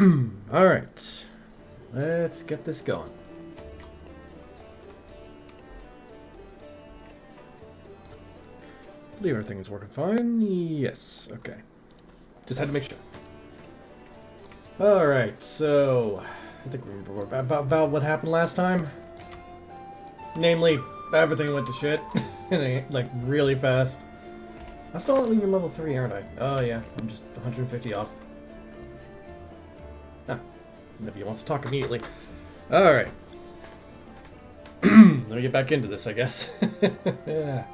Alright. Let's get this going. I believe everything is working fine. Yes, okay. Just had to make sure. Alright, so I think we remember about what happened last time. Namely, everything went to shit. Like, really fast. I'm still only level 3, aren't I? Oh yeah, I'm just 150 off. Ah, Nivea wants to talk immediately. Alright. Let me get back into this, I guess. Yeah.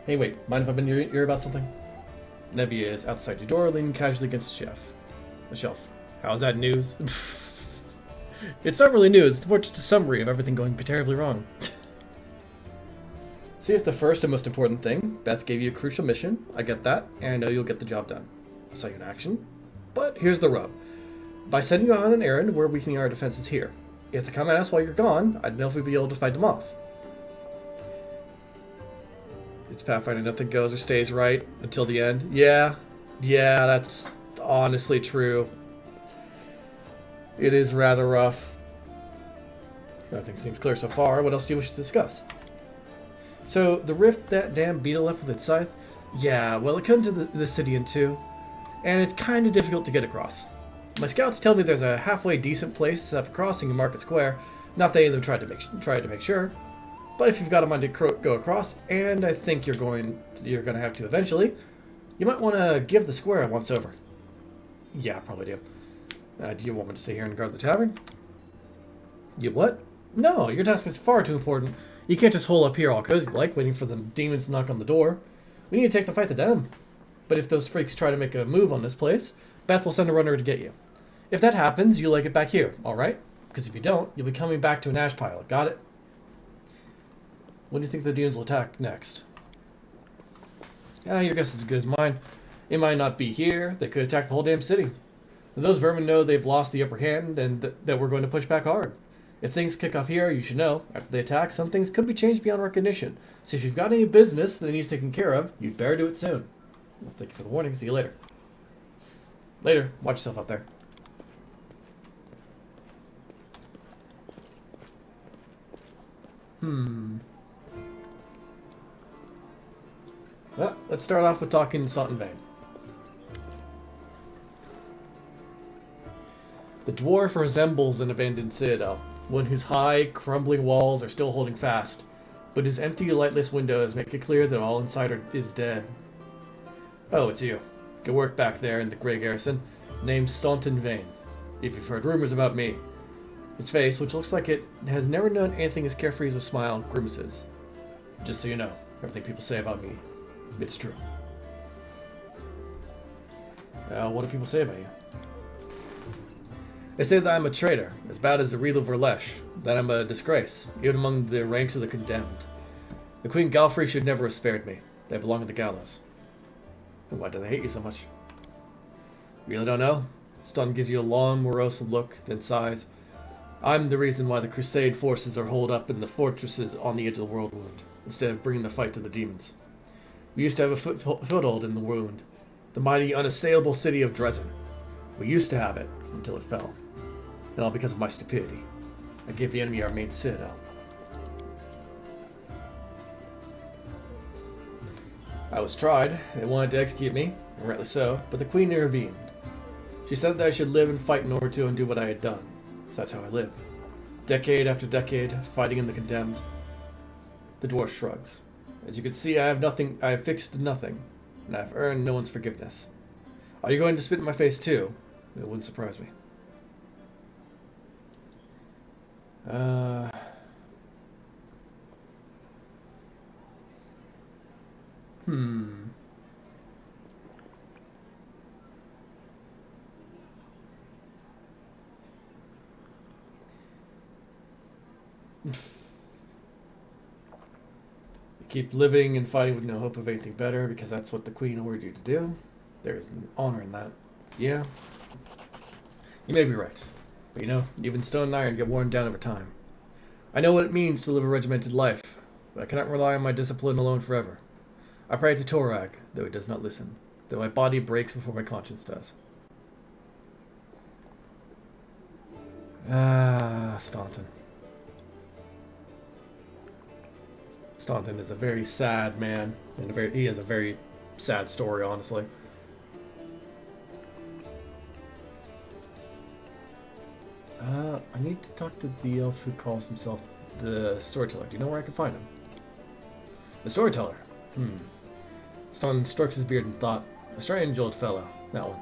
Hey, wait, mind if I've been in your ear about something? Nevia is outside your door, leaning casually against the shelf. How's that news? It's not really news, it's more just a summary of everything going terribly wrong. So here's the first and most important thing. Beth gave you a crucial mission. I get that, and I know you'll get the job done. I saw you in action. But here's the rub. By sending you on an errand, we're weakening our defenses here. If they come at us while you're gone, I don't know if we'd be able to fight them off. It's Pathfinder, nothing goes or stays right until the end. Yeah, that's honestly true. It is rather rough. Nothing seems clear so far. What else do you wish to discuss? So, the rift that damn beetle left with its scythe? Yeah, well, it comes to the city in two, and it's kind of difficult to get across. My scouts tell me there's a halfway decent place set up a crossing in Market Square. Not that any of them tried to make sure. But if you've got a mind to go across, and I think you're going to have to eventually, you might want to give the square a once over. Yeah, I probably do. Do you want me to stay here and guard the tavern? You what? No, your task is far too important. You can't just hole up here all cozy like, waiting for the demons to knock on the door. We need to take the fight to them. But if those freaks try to make a move on this place, Beth will send a runner to get you. If that happens, you'll like it back here, alright? Because if you don't, you'll be coming back to an ash pile. Got it? When do you think the demons will attack next? Your guess is as good as mine. It might not be here. They could attack the whole damn city. Those vermin know they've lost the upper hand and that we're going to push back hard. If things kick off here, you should know, after they attack, some things could be changed beyond recognition. So if you've got any business that needs taken care of, you'd better do it soon. Well, thank you for the warning. See you later. Later. Watch yourself out there. Well, let's start off with talking Salt and Vein. The dwarf resembles an abandoned citadel, one whose high, crumbling walls are still holding fast, but whose empty, lightless windows make it clear that all inside is dead. Oh, it's you. Good work back there in the Grey Garrison, named Salt and Vein, if you've heard rumors about me. His face, which looks like it has never known anything as carefree as a smile, grimaces. Just so you know, everything people say about me, it's true. What do people say about you? They say that I'm a traitor, as bad as the Real of Verlesh, that I'm a disgrace, even among the ranks of the condemned. The Queen Galfrey should never have spared me. They belong at the gallows. Why do they hate you so much? Really don't know? Stun gives you a long, morose look, then sighs. I'm the reason why the Crusade forces are holed up in the fortresses on the edge of the Worldwound, instead of bringing the fight to the demons. We used to have a foothold in the Wound, the mighty, unassailable city of Dresden. We used to have it, until it fell. And all because of my stupidity. I gave the enemy our main citadel. I was tried. They wanted to execute me, and rightly so, but the Queen intervened. She said that I should live and fight in order to undo what I had done. So that's how I live. Decade after decade, fighting in the condemned. The dwarf shrugs. As you can see, I have fixed nothing, and I've earned no one's forgiveness. Are you going to spit in my face too? It wouldn't surprise me. You keep living and fighting with no hope of anything better because that's what the Queen ordered you to do. There's an honor in that. Yeah. You may be right. But you know, even stone and iron get worn down over time. I know what it means to live a regimented life, but I cannot rely on my discipline alone forever. I pray to Torag, though he does not listen, though my body breaks before my conscience does. Staunton. Staunton is a very sad man, and he has a very sad story, honestly. I need to talk to the elf who calls himself the Storyteller. Do you know where I can find him? The Storyteller. Staunton strokes his beard and thought, a strange old fellow, that one.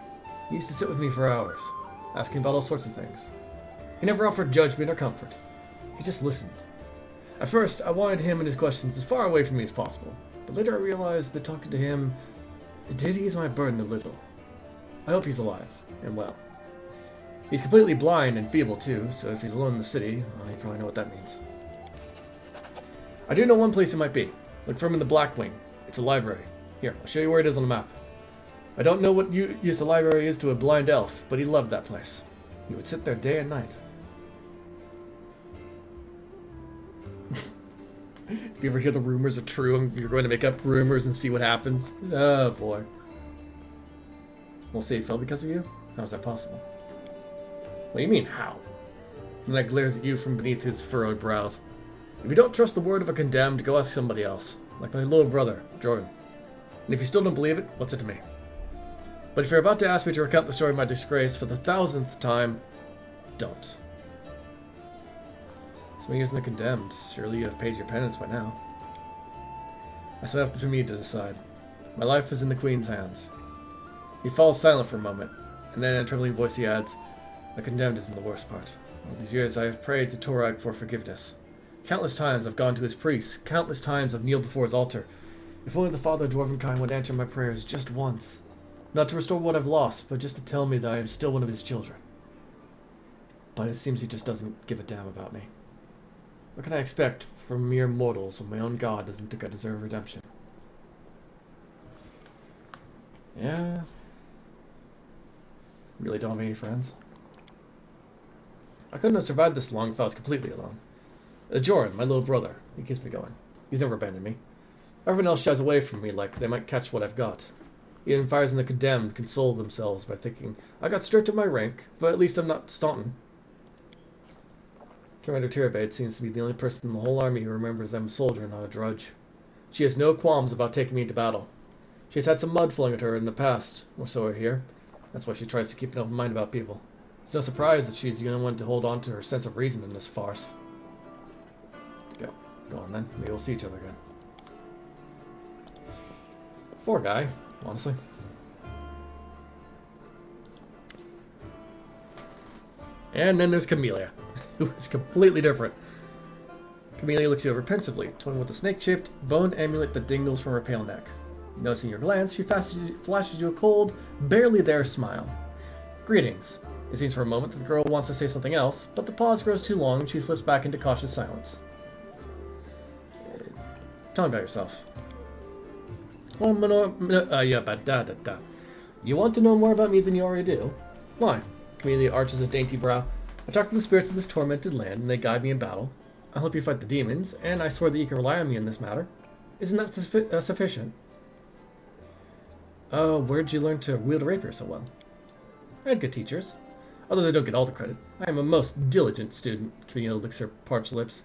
He used to sit with me for hours, asking about all sorts of things. He never offered judgment or comfort. He just listened. At first, I wanted him and his questions as far away from me as possible, but later I realized that talking to him, it did ease my burden a little. I hope he's alive, and well. He's completely blind and feeble too, so if he's alone in the city, well, you probably know what that means. I do know one place it might be. Look for him in the Black Wing. It's a library. Here, I'll show you where it is on the map. I don't know what use the library is to a blind elf, but he loved that place. He would sit there day and night. If you ever hear the rumors are true, and you're going to make up rumors and see what happens. Oh boy. We'll see, it fell because of you? How is that possible? What do you mean, how? And that glares at you from beneath his furrowed brows. If you don't trust the word of a condemned, go ask somebody else. Like my little brother, Jordan. And if you still don't believe it, what's it to me? But if you're about to ask me to recount the story of my disgrace for the 1000th time, don't. So years in the condemned. Surely you have paid your penance by now. I set up to me to decide. My life is in the Queen's hands. He falls silent for a moment, and then in a trembling voice he adds, the condemned isn't the worst part. All these years I have prayed to Torag for forgiveness. Countless times I've gone to his priests. Countless times I've kneeled before his altar. If only the Father of Dwarvenkind would answer my prayers just once. Not to restore what I've lost, but just to tell me that I am still one of his children. But it seems he just doesn't give a damn about me. What can I expect from mere mortals when my own God doesn't think I deserve redemption? Yeah. Really don't have any friends. I couldn't have survived this long if I was completely alone. Joran, my little brother, he keeps me going. He's never abandoned me. Everyone else shies away from me like they might catch what I've got. Even fires in the condemned console themselves by thinking, I got stripped of my rank, but at least I'm not Staunton. Commander Tirabade seems to be the only person in the whole army who remembers them a soldier and not a drudge. She has no qualms about taking me into battle. She has had some mud flung at her in the past, or so I hear. That's why she tries to keep an open mind about people. It's no surprise that she's the only one to hold on to her sense of reason in this farce. Go on then, maybe we'll see each other again. Poor guy, honestly. And then there's Camellia, who is completely different. Camellia looks you over pensively, toying with a snake-shaped bone amulet that dingles from her pale neck. Noticing your glance, she flashes you a cold, barely there smile. Greetings. It seems for a moment that the girl wants to say something else, but the pause grows too long and she slips back into cautious silence. Tell me about yourself. You want to know more about me than you already do? Why? Camellia arches a dainty brow. I talk to the spirits of this tormented land, and they guide me in battle. I help you fight the demons, and I swear that you can rely on me in this matter. Isn't that sufficient? Where did you learn to wield a rapier so well? I had good teachers, although they don't get all the credit. I am a most diligent student, Camellia licks her parched lips.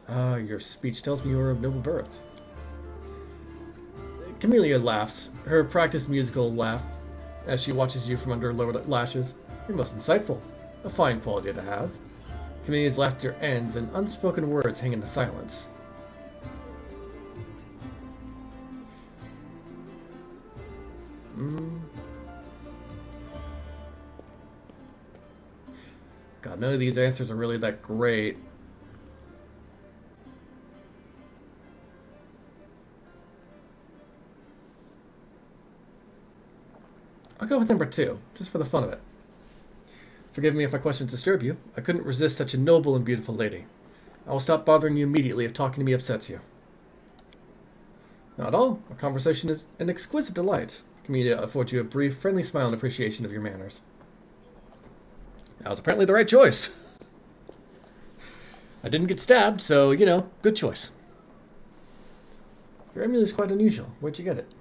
Your speech tells me you are of noble birth. Camellia laughs, her practiced musical laugh, as she watches you from under lowered lashes. You're most insightful. A fine quality to have. Camelia's laughter ends, and unspoken words hang in the silence. God, none of these answers are really that great. I'll go with number 2, just for the fun of it. Forgive me if my questions disturb you. I couldn't resist such a noble and beautiful lady. I will stop bothering you immediately if talking to me upsets you. Not at all. Our conversation is an exquisite delight. Camellia affords you a brief, friendly smile in appreciation of your manners. That was apparently the right choice. I didn't get stabbed, so, you know, good choice. Your amulet is quite unusual. Where'd you get it?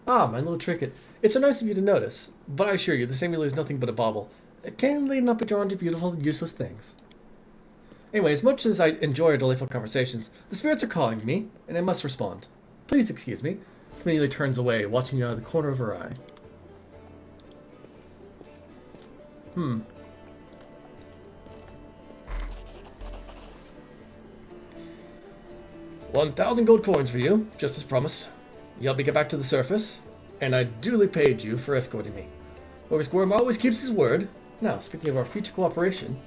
Ah, my little trinket. It's so nice of you to notice, but I assure you, this amulet is nothing but a bauble. Occasionally not be drawn to beautiful, useless things. Anyway, as much as I enjoy our delightful conversations, the spirits are calling me, and I must respond. Please excuse me. Immediately turns away, watching you out of the corner of her eye. 1,000 gold coins for you, just as promised. You helped me get back to the surface, and I duly paid you for escorting me. Orgus Gorm always keeps his word. Now, speaking of our future cooperation,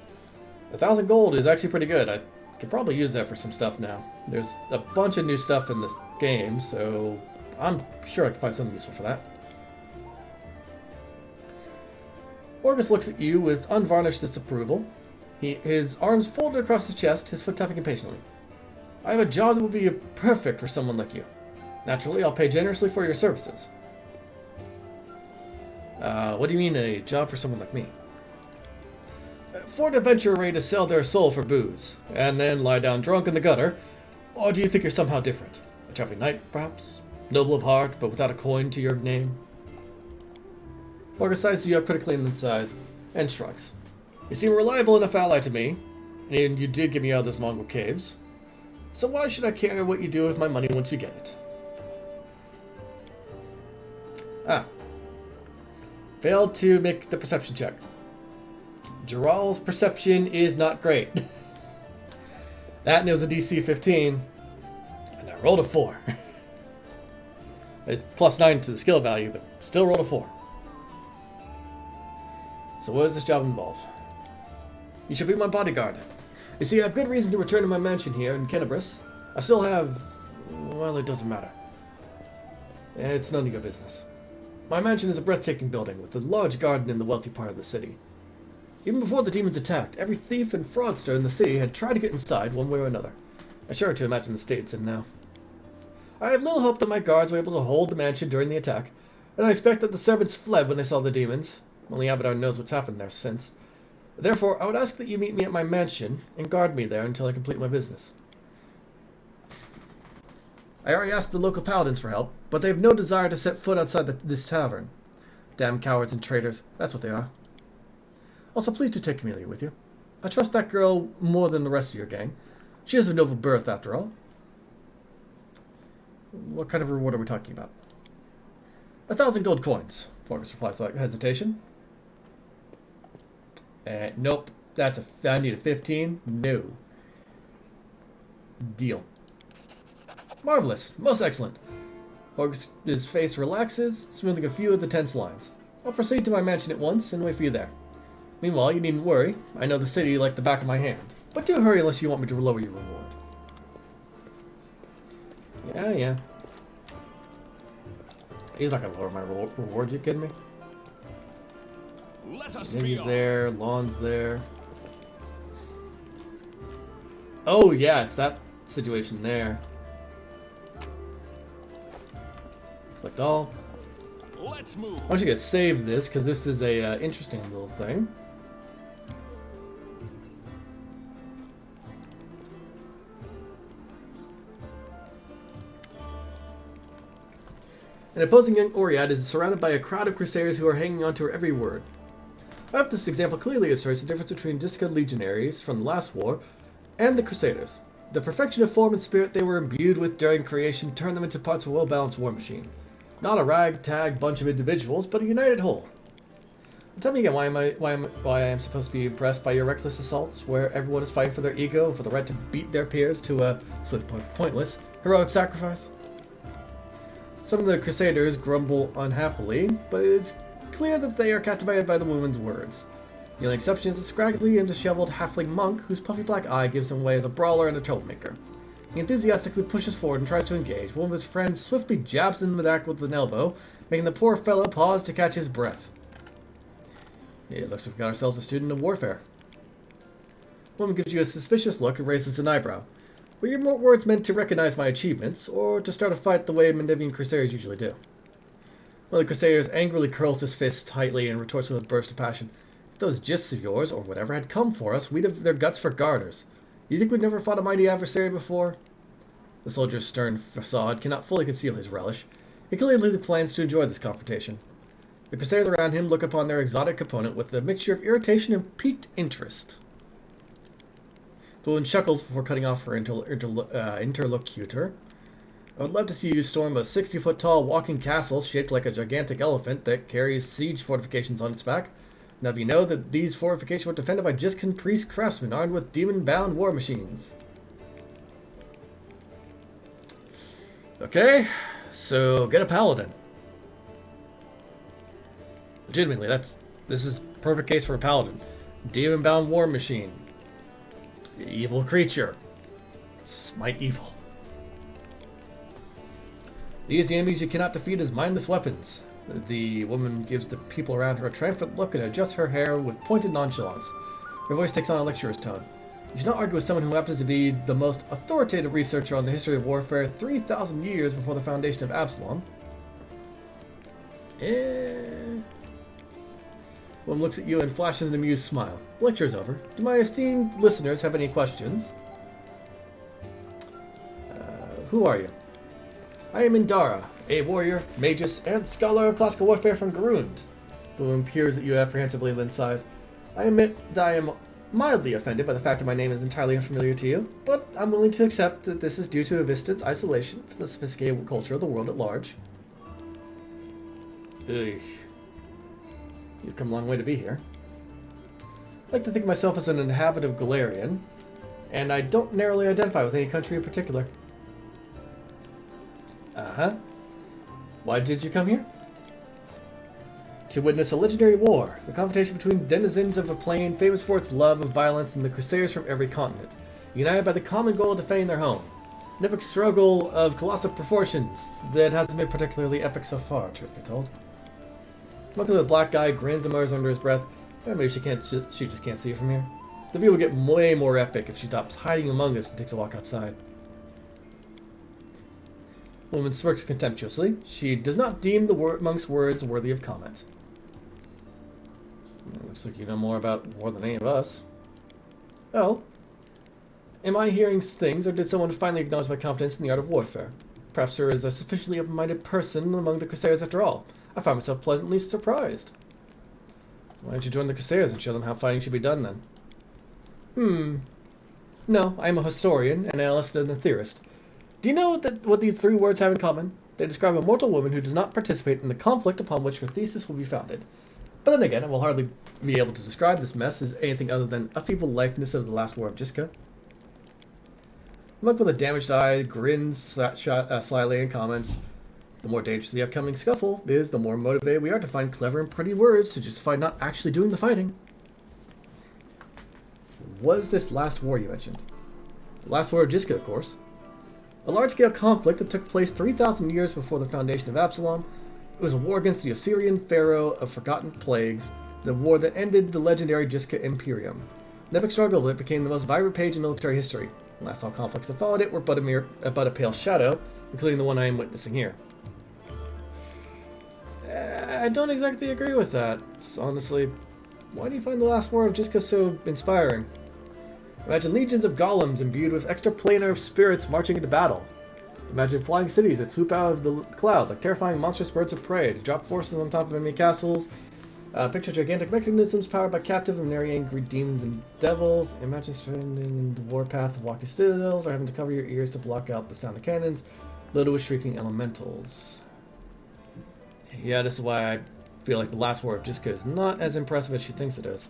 1,000 gold is actually pretty good. I could probably use that for some stuff now. There's a bunch of new stuff in this game, so I'm sure I can find something useful for that. Orgus looks at you with unvarnished disapproval. His arms folded across his chest, his foot tapping impatiently. I have a job that will be perfect for someone like you. Naturally, I'll pay generously for your services. What do you mean, a job for someone like me? For an adventurer ready to sell their soul for booze, and then lie down drunk in the gutter? Or do you think you're somehow different? A traveling knight, perhaps? Noble of heart, but without a coin to your name? Orgus sizes you up critically and then sighs, and shrugs. You seem a reliable enough ally to me, and you did get me out of those Mongol caves. So why should I care what you do with my money once you get it? Failed to make the perception check. Jiral's perception is not great. That and it was a DC 15, and I rolled a 4. It's plus 9 to the skill value, but still rolled a 4. So what does this job involve? You should be my bodyguard. You see, I have good reason to return to my mansion here in Kenabris. I still have... well, it doesn't matter. It's none of your business. My mansion is a breathtaking building with a large garden in the wealthy part of the city. Even before the demons attacked, every thief and fraudster in the city had tried to get inside one way or another. I shudder to imagine the state it's in now. I have little hope that my guards were able to hold the mansion during the attack, and I expect that the servants fled when they saw the demons. Only Abaddon knows what's happened there since. Therefore, I would ask that you meet me at my mansion and guard me there until I complete my business. I already asked the local paladins for help, but they have no desire to set foot outside this tavern. Damn cowards and traitors, that's what they are. Also, please do take Camellia with you. I trust that girl more than the rest of your gang. She is of noble birth, after all. What kind of reward are we talking about? 1,000 gold coins, Orgus replies without hesitation. Nope. I need a 15. No. Deal. Marvelous. Most excellent. Orgus' face relaxes, smoothing a few of the tense lines. I'll proceed to my mansion at once and wait for you there. Meanwhile, you needn't worry. I know the city like the back of my hand. But do hurry unless you want me to lower your reward. Yeah. He's not gonna lower my reward, you kidding me? He's there, Lawn's there. Oh yeah, it's that situation there. Clicked all. Let's move. I'm actually gonna save this because this is a interesting little thing. An opposing young Oread is surrounded by a crowd of crusaders who are hanging on to her every word. I hope this example clearly illustrates the difference between discount legionaries from the last war and the crusaders. The perfection of form and spirit they were imbued with during creation turned them into parts of a well-balanced war machine. Not a ragtag bunch of individuals, but a united whole. Tell me again why I am supposed to be impressed by your reckless assaults, where everyone is fighting for their ego and for the right to beat their peers to a swift, pointless, heroic sacrifice. Some of the crusaders grumble unhappily, but it is clear that they are captivated by the woman's words. The only exception is a scraggly and disheveled halfling monk whose puffy black eye gives him away as a brawler and a troublemaker. He enthusiastically pushes forward and tries to engage. One of his friends swiftly jabs him in the back with an elbow, making the poor fellow pause to catch his breath. It looks like we've got ourselves a student of warfare. The woman gives you a suspicious look and raises an eyebrow. Were your words meant to recognize my achievements, or to start a fight the way Mendevian crusaders usually do? One of the crusaders angrily curls his fist tightly and retorts with a burst of passion. If those gists of yours, or whatever, had come for us, we'd have their guts for garters. You think we'd never fought a mighty adversary before? The soldier's stern facade cannot fully conceal his relish. He clearly plans to enjoy this confrontation. The Crusaders around him look upon their exotic opponent with a mixture of irritation and piqued interest. The woman chuckles before cutting off her interlocutor. I would love to see you storm a 60-foot-tall walking castle shaped like a gigantic elephant that carries siege fortifications on its back. Now, if you know that these fortifications were defended by Jiskin priest craftsmen armed with demon-bound war machines. Okay, so get a paladin. Legitimately, this is perfect case for a paladin. Demon-bound war machine. Evil creature. Smite evil. These the enemies you cannot defeat as mindless weapons. The woman gives the people around her a triumphant look and adjusts her hair with pointed nonchalance. Her voice takes on a lecturer's tone. You should not argue with someone who happens to be the most authoritative researcher on the history of warfare 3,000 years before the foundation of Absalom. Woman looks at you and flashes an amused smile. The lecture is over. Do my esteemed listeners have any questions? Who are you? I am Indara, a warrior, magus, and scholar of classical warfare from Garund. The woman peers at you apprehensively, then sighs. I admit that I am mildly offended by the fact that my name is entirely unfamiliar to you, but I'm willing to accept that this is due to Avista's isolation from the sophisticated culture of the world at large. Ugh. You've come a long way to be here. I like to think of myself as an inhabitant of Galarian, and I don't narrowly identify with any country in particular. Uh-huh. Why did you come here? To witness a legendary war, the confrontation between denizens of a plain famous for its love of violence and the crusaders from every continent, united by the common goal of defending their home. An epic struggle of colossal proportions that hasn't been particularly epic so far, truth be told. Look at the black guy grins and mutters under his breath. Maybe she just can't see it from here. The view will get way more epic if she stops hiding among us and takes a walk outside. The woman smirks contemptuously. She does not deem the monk's words worthy of comment. Looks like you know more about war than any of us. Oh. Am I hearing things, or did someone finally acknowledge my confidence in the art of warfare? Perhaps there is a sufficiently open-minded person among the Crusaders after all. I find myself pleasantly surprised. Why don't you join the Crusaders and show them how fighting should be done, then? No, I am a historian, an analyst, and a theorist. Do you know what these three words have in common? They describe a mortal woman who does not participate in the conflict upon which her thesis will be founded. But then again, I will hardly be able to describe this mess as anything other than a feeble likeness of the last war of Jiska. The monk with a damaged eye grins slyly and comments, the more dangerous the upcoming scuffle is, the more motivated we are to find clever and pretty words to justify not actually doing the fighting. What is this last war you mentioned? The last war of Jiska, of course. A large-scale conflict that took place 3,000 years before the foundation of Absalom. It was a war against the Assyrian pharaoh of forgotten plagues, the war that ended the legendary Jiska Imperium. An epic struggle that became the most vibrant page in military history. The last all conflicts that followed it were but a pale shadow, including the one I am witnessing here. I don't exactly agree with that. Honestly, why do you find the last war of Jiska so inspiring? Imagine legions of golems imbued with extraplanar spirits marching into battle. Imagine flying cities that swoop out of the clouds like terrifying monstrous birds of prey to drop forces on top of enemy castles. Picture gigantic mechanisms powered by captive and very angry demons and devils. Imagine stranding in the warpath of walking citadels or having to cover your ears to block out the sound of cannons loaded with shrieking elementals. Yeah, this is why I feel like the last war of Jiska is not as impressive as she thinks it is.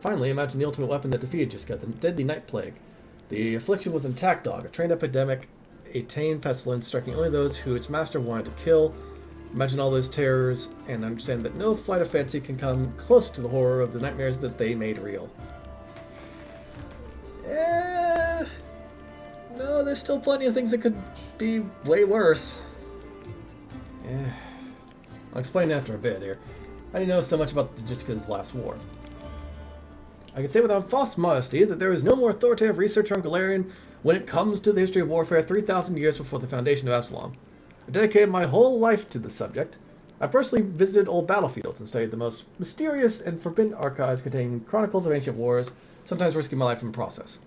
Finally, imagine the ultimate weapon that defeated Jiska, the deadly night plague. The affliction was an attack dog, a trained epidemic, a tame pestilence striking only those who its master wanted to kill. Imagine all those terrors, and understand that no flight of fancy can come close to the horror of the nightmares that they made real. No, there's still plenty of things that could be way worse. I'll explain after a bit here. How do you know so much about Jiska's last war? I can say without false modesty that there is no more authoritative research on Galarian when it comes to the history of warfare 3,000 years before the foundation of Absalom. I dedicated my whole life to this subject. I personally visited old battlefields and studied the most mysterious and forbidden archives containing chronicles of ancient wars, sometimes risking my life in the process.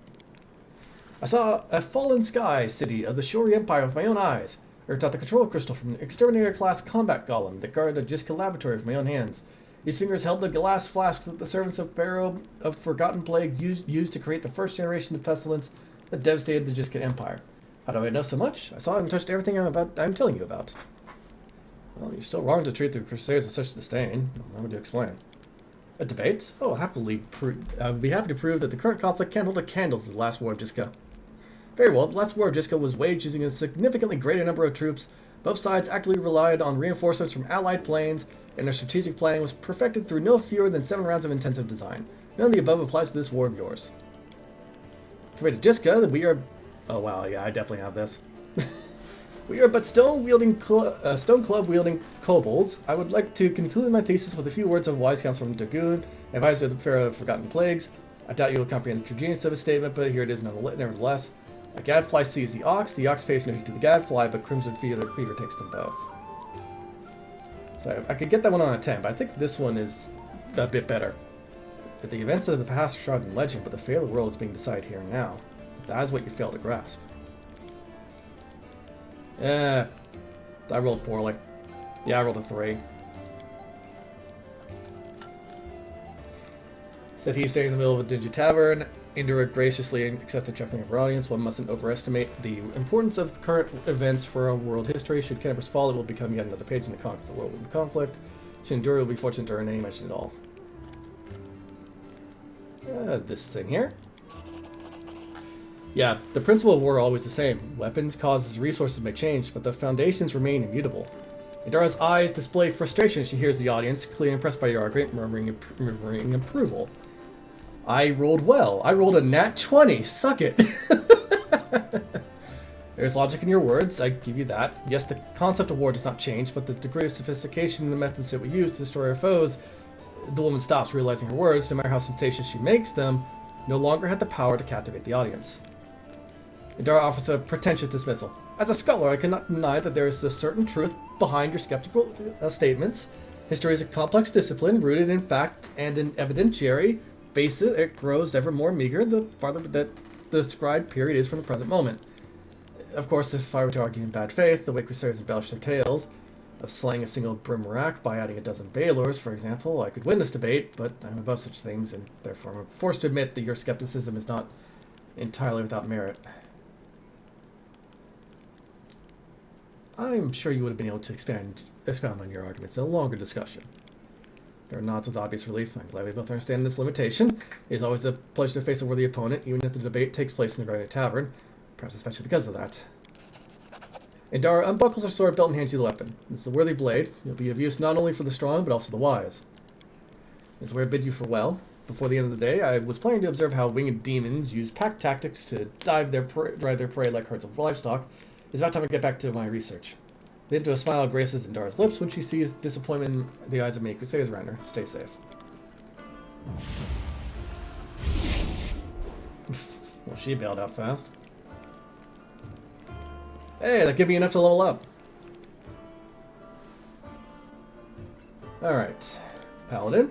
I saw a fallen sky city of the Shori Empire with my own eyes. I got the control crystal from the exterminator class combat golem that guarded a Jiska laboratory with my own hands. These fingers held the glass flasks that the servants of Pharaoh of Forgotten Plague used to create the first generation of pestilence that devastated the Jiska Empire. How do I know so much? I saw and touched everything I'm telling you about. Well, you're still wrong to treat the Crusaders with such disdain. How would you explain? A debate? Oh, I would be happy to prove that the current conflict can't hold a candle to the last war of Jiska. Very well, the last war of Jiska was waged using a significantly greater number of troops. Both sides actively relied on reinforcements from allied planes, and their strategic planning was perfected through no fewer than 7 rounds of intensive design. None of the above applies to this war of yours. Compared to Jiska, we are... Oh wow, yeah, I definitely have this. We are but stone club-wielding kobolds. I would like to conclude my thesis with a few words of wise counsel from Dagoon, advisor of the Pharaoh of Forgotten Plagues. I doubt you will comprehend the true genius of his statement, but here it is nevertheless. A gadfly sees the ox pays no heed to the gadfly, but crimson fever takes them both. So I could get that one on a 10, but I think this one is a bit better. That the events of the past are shrouded in legend, but the fate of the world is being decided here and now. That is what you fail to grasp. I rolled poorly. Yeah, I rolled a 3. Said he staying in the middle of a dingy tavern. Indra graciously accepted chuckling of her audience. One mustn't overestimate the importance of current events for our world history. Should Canopus fall, it will become yet another page in the conquest of the world in conflict. Should Endura will be fortunate to earn any mention at all. This thing here. Yeah, the principle of war are always the same. Weapons, causes, resources may change, but the foundations remain immutable. Indara's eyes display frustration as she hears the audience, clearly impressed by your argument, murmuring approval. I rolled well. I rolled a nat 20. Suck it. There's logic in your words. I give you that. Yes, the concept of war does not change, but the degree of sophistication in the methods that we use to destroy our foes, the woman stops realizing her words, no matter how sensational she makes them, no longer had the power to captivate the audience. Indara offers a pretentious dismissal. As a scholar, I cannot deny that there is a certain truth behind your skeptical statements. History is a complex discipline, rooted in fact and in evidentiary basis. It grows ever more meager the farther that the described period is from the present moment. Of course, if I were to argue in bad faith, the way Crusaders embellish their tales of slaying a single Brimrack by adding a dozen Baelors, for example, I could win this debate, but I'm above such things, and therefore I'm forced to admit that your skepticism is not entirely without merit. I'm sure you would have been able to expound on your arguments in a longer discussion. There are nods with obvious relief. I'm glad we both understand this limitation. It is always a pleasure to face a worthy opponent, even if the debate takes place in the Grand Tavern, perhaps especially because of that. Indara unbuckles her sword belt and hands you the weapon. This is a worthy blade. It will be of use not only for the strong, but also the wise. This is where I bid you farewell. Before the end of the day, I was planning to observe how winged demons use pack tactics to drive their prey like herds of livestock. It's about time I get back to my research. The hint of a smile graces Indara's lips when she sees disappointment in the eyes of many Crusaders around her. Stay safe. Well, she bailed out fast. Hey, that gave me enough to level up. Alright. Paladin.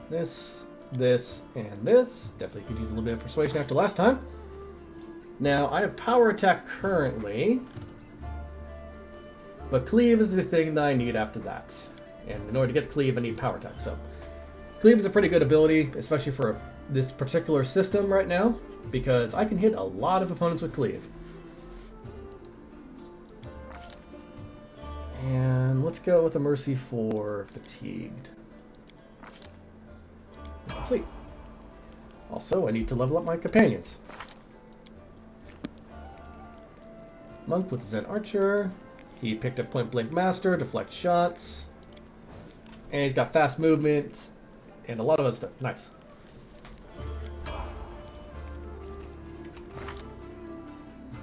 This, and this. Definitely could use a little bit of persuasion after last time. Now, I have power attack currently, but cleave is the thing that I need after that. And in order to get cleave, I need power attack. So, cleave is a pretty good ability, especially for this particular system right now, because I can hit a lot of opponents with cleave. And let's go with a mercy for fatigued. Complete. Also, I need to level up my companions. Monk with Zen Archer. He picked up Point Blank Master, deflect shots. And he's got fast movement and a lot of other stuff. Nice.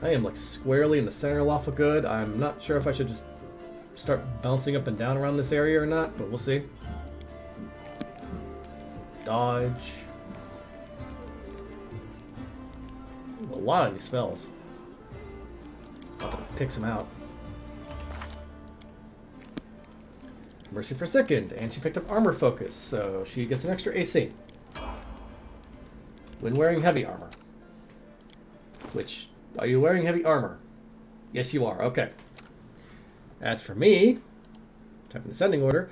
I am like squarely in the center of Lawful Good. I'm not sure if I should just start bouncing up and down around this area or not, but we'll see. Dodge. A lot of these spells. Picks him out. Mercy for second, and she picked up armor focus, so she gets an extra AC. When wearing heavy armor. Which, are you wearing heavy armor? Yes, you are. Okay. As for me, type in descending order.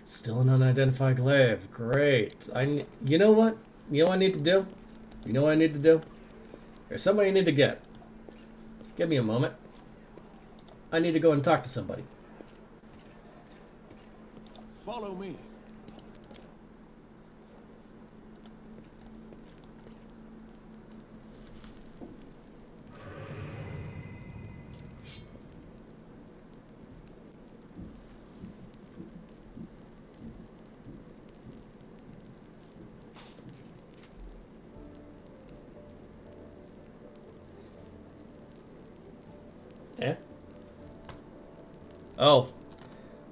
Still an unidentified glaive. Great. You know what? You know what I need to do? You know what I need to do? There's somebody I need to get. Give me a moment. I need to go and talk to somebody. Follow me. Eh? Oh.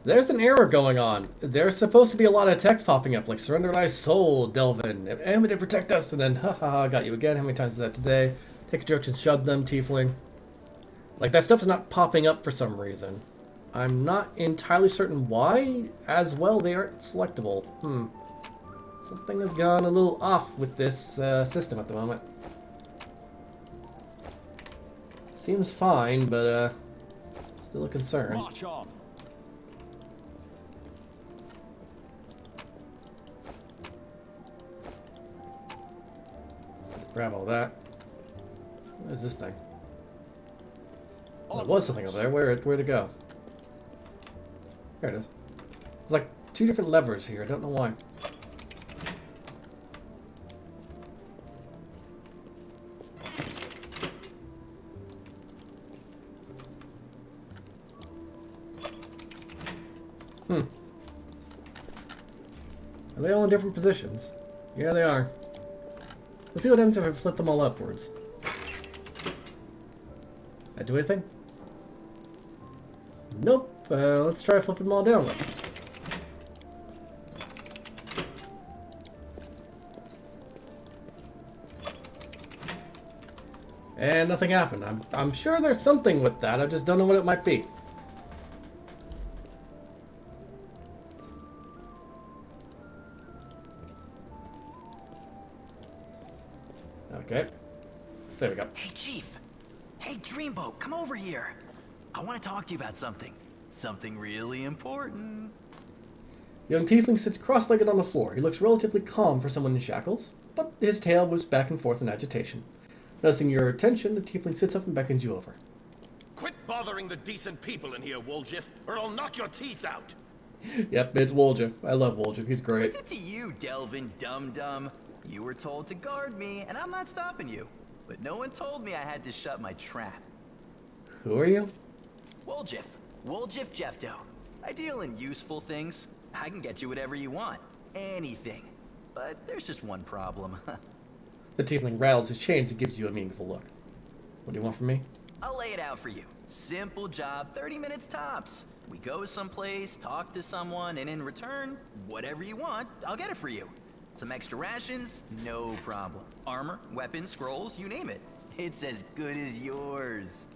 There's an error going on. There's supposed to be a lot of text popping up, like surrender thy soul, Delvin. Am to protect us, and then haha, got you again. How many times is that today? Take instructions, shove them, tiefling. Like, that stuff is not popping up for some reason. I'm not entirely certain why. As well, they aren't selectable. Something has gone a little off with this system at the moment. Seems fine, but still a concern. March on. Grab all that. What is this thing? Oh, there was something over there. Where'd it go? There it is. There's like two different levers here. I don't know why. Are they all in different positions? Yeah, they are. Let's see what happens if I flip them all upwards. That do anything? Nope. Let's try flipping them all downwards. And nothing happened. I'm sure there's something with that. I just don't know what it might be. Okay. There we go. Hey, Chief. Hey, Dreamboat, come over here. I want to talk to you about something. Something really important. The young tiefling sits cross-legged on the floor. He looks relatively calm for someone in shackles, but his tail moves back and forth in agitation. Noticing your attention, the tiefling sits up and beckons you over. Quit bothering the decent people in here, Woljif, or I'll knock your teeth out. Yep, it's Woljif. I love Woljif. He's great. What's it to you, Delvin Dum-Dum? You were told to guard me, and I'm not stopping you. But no one told me I had to shut my trap. Who are you? Woljif. Woljif Jefto. I deal in useful things. I can get you whatever you want. Anything. But there's just one problem. The tiefling rattles his chains and gives you a meaningful look. What do you want from me? I'll lay it out for you. Simple job, 30 minutes tops. We go someplace, talk to someone, and in return, whatever you want, I'll get it for you. Some extra rations? No problem. Armor, weapons, scrolls, you name it. It's as good as yours.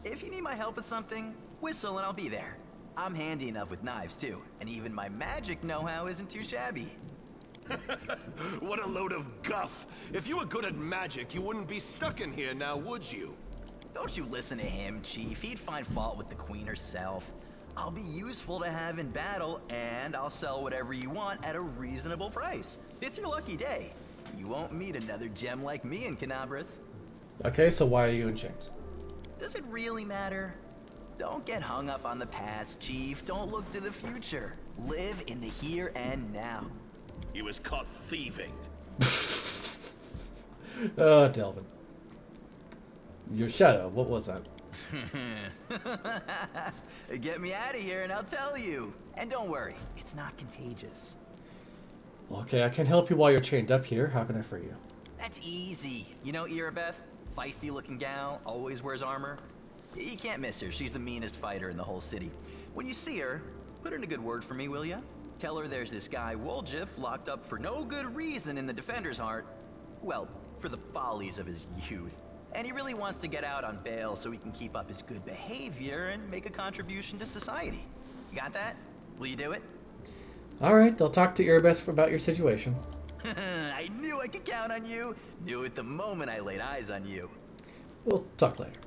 If you need my help with something, whistle and I'll be there. I'm handy enough with knives too, and even my magic know-how isn't too shabby. What a load of guff. If you were good at magic, you wouldn't be stuck in here now, would you? Don't you listen to him, Chief. He'd find fault with the Queen herself. I'll be useful to have in battle, and I'll sell whatever you want at a reasonable price. It's your lucky day. You won't meet another gem like me in Canabras. Okay, so why are you in chains? Does it really matter? Don't get hung up on the past, Chief. Don't look to the future. Live in the here and now. He was caught thieving. Delvin. Your shadow, what was that? Get me out of here and I'll tell you. And don't worry, it's not contagious. Okay, I can help you while you're chained up here. How can I free you? That's easy. You know Irabeth? Feisty looking gal, always wears armor. You can't miss her. She's the meanest fighter in the whole city. When you see her, put in a good word for me, will ya? Tell her there's this guy, Woljif, locked up for no good reason in the Defender's Heart. Well, for the follies of his youth. And he really wants to get out on bail so he can keep up his good behavior and make a contribution to society. You got that? Will you do it? Alright, I'll talk to Irabeth about your situation. I knew I could count on you. Knew it the moment I laid eyes on you. We'll talk later.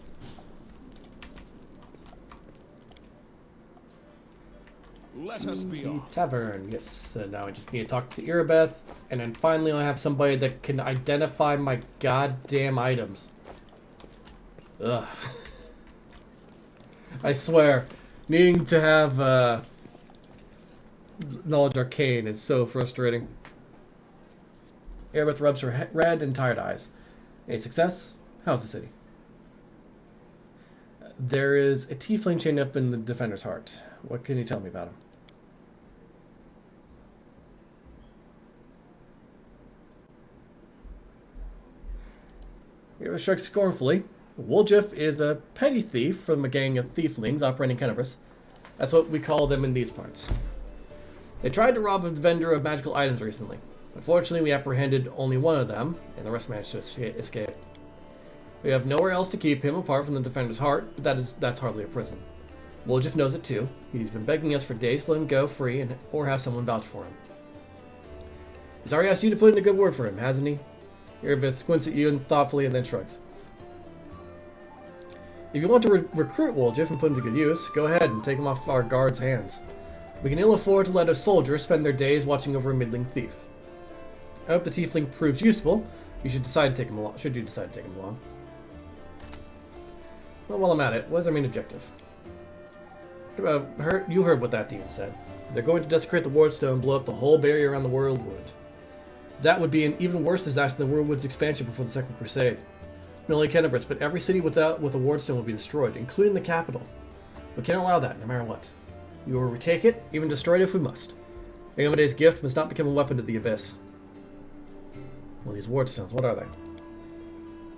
Let us be The off. tavern, yes. So now I just need to talk to Irabeth, and then finally I'll have somebody that can identify my goddamn items. Ugh. I swear, needing to have knowledge arcane is so frustrating. Irabeth rubs her red and tired eyes. A success? How's the city? There is a tiefling chained up in the defender's heart. What can you tell me about him? Irabeth shrugs scornfully. Woljif is a petty thief from a gang of thieflings operating Kenabris. That's what we call them in these parts. They tried to rob a vendor of magical items recently. Unfortunately, we apprehended only one of them, and the rest managed to escape. We have nowhere else to keep him apart from the defender's heart, but that's hardly a prison. Woljif knows it too. He's been begging us for days to let him go free or have someone vouch for him. He's already asked you to put in a good word for him, hasn't he? Irabeth squints at you thoughtfully and then shrugs. If you want to recruit Woljif and put him to good use, go ahead and take him off our guard's hands. We can ill afford to let a soldier spend their days watching over a middling thief. I hope the tiefling proves useful. You should decide to take him along. Should you decide to take him along? Well, while I'm at it, what is our main objective? You heard what that demon said. They're going to desecrate the Wardstone and blow up the whole barrier around the Worldwood. That would be an even worse disaster than the Worldwood's expansion before the Second Crusade. Not only Kenabris, but every city with a Wardstone will be destroyed, including the capital. We can't allow that, no matter what. We will retake it, even destroy it if we must. Iomede's gift must not become a weapon to the Abyss. Well, these Wardstones, what are they?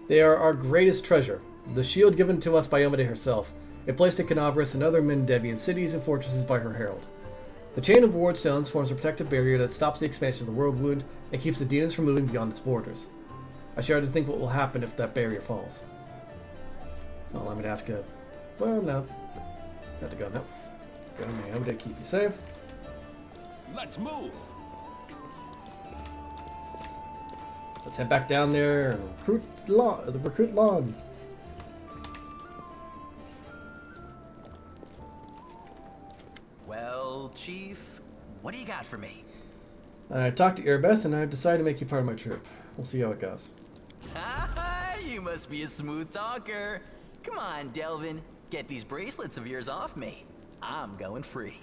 They are our greatest treasure. The shield given to us by Iomede herself, and placed in Kenabris and other Mendevian cities and fortresses by her herald. The chain of Wardstones forms a protective barrier that stops the expansion of the Worldwood and keeps the demons from moving beyond its borders. I shudder to think what will happen if that barrier falls. Well, I'm going to ask a... Well, no. Have to go now. Go, Iomede, keep you safe. Let's move. Let's head back down there and recruit Lon. Well, Chief, what do you got for me? I talked to Irabeth and I've decided to make you part of my troop. We'll see how it goes. You must be a smooth talker. Come on, Delvin. Get these bracelets of yours off me. I'm going free.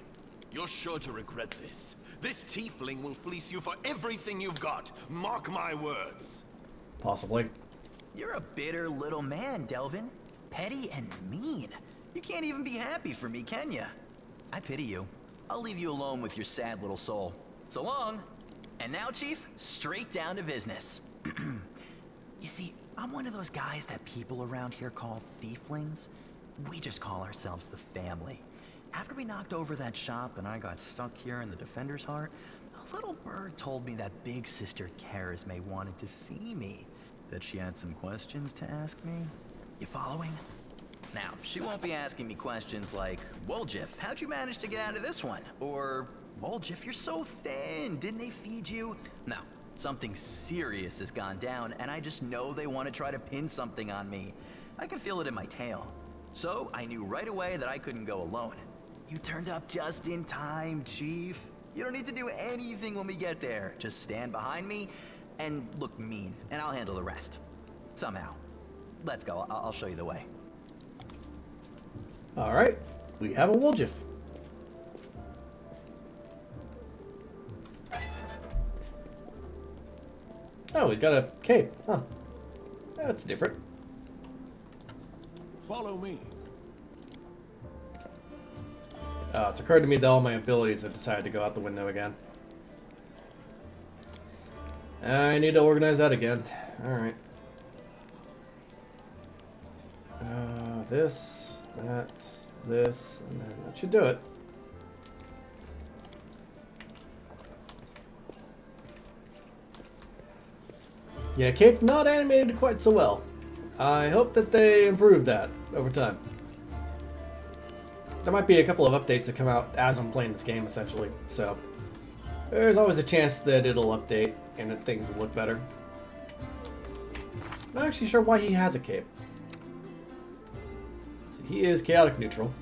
You're sure to regret this. This tiefling will fleece you for everything you've got. Mark my words. Possibly. You're a bitter little man, Delvin. Petty and mean. You can't even be happy for me, can you? I pity you. I'll leave you alone with your sad little soul. So long. And now, Chief, straight down to business. You see, I'm one of those guys that people around here call thieflings. We just call ourselves the family. After we knocked over that shop and I got stuck here in the Defender's Heart, a little bird told me that big sister Charisme wanted to see me. That she had some questions to ask me. You following? Now, she won't be asking me questions like, Woljif, how'd you manage to get out of this one? Or, Woljif, you're so thin, didn't they feed you? No, something serious has gone down, and I just know they want to try to pin something on me. I can feel it in my tail. So, I knew right away that I couldn't go alone. You turned up just in time, Chief. You don't need to do anything when we get there. Just stand behind me and look mean, and I'll handle the rest. Somehow. Let's go, I'll show you the way. Alright, we have a Woljif. Oh, he's got a cape. Huh. That's different. Follow me. It's occurred to me that all my abilities have decided to go out the window again. I need to organize that again. Alright. This, that, this, and then that should do it. Yeah, cape not animated quite so well. I hope that they improve that over time. There might be a couple of updates that come out as I'm playing this game, essentially, so there's always a chance that it'll update and that things will look better. I'm not actually sure why he has a cape. So he is chaotic neutral,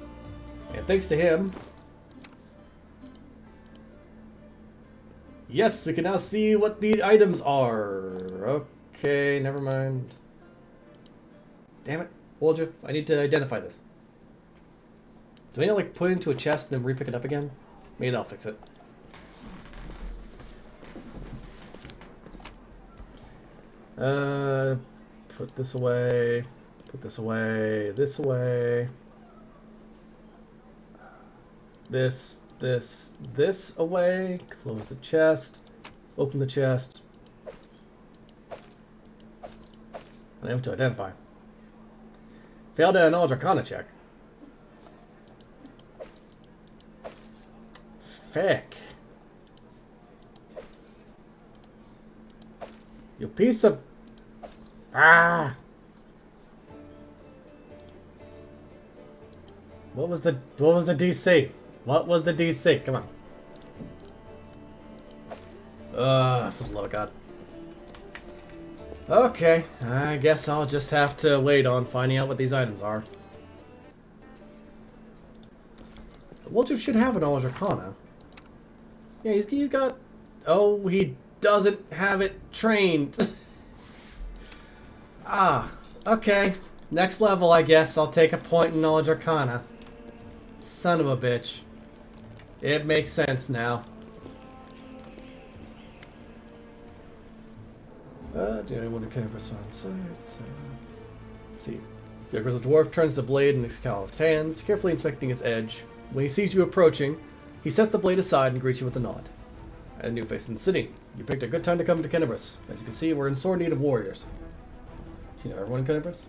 and thanks to him, Yes, we can now see what these items are. Okay, never mind. Damn it. Woldriff, I need to identify this. Do I need to like put it into a chest and then re-pick it up again? Maybe that'll fix it. Put this away. Put this away. This away. This away. Close the chest. Open the chest. I have to identify. Failed a knowledge arcana check. Feck. You piece of... Ah! What was the DC? What was the DC? Come on. For the love of God. Okay, I guess I'll just have to wait on finding out what these items are. Woldriff should have a knowledge arcana. Yeah, he's got... Oh, he doesn't have it trained. Ah, okay. Next level, I guess. I'll take a point in knowledge arcana. Son of a bitch. It makes sense now. Do I want to cover on sight? Let's see. The dwarf turns the blade in Excalibur's hands, carefully inspecting its edge. When he sees you approaching, he sets the blade aside and greets you with a nod. A new face in the city. You picked a good time to come to Kenebris. As you can see, we're in sore need of warriors. Do you know everyone in Kenebris?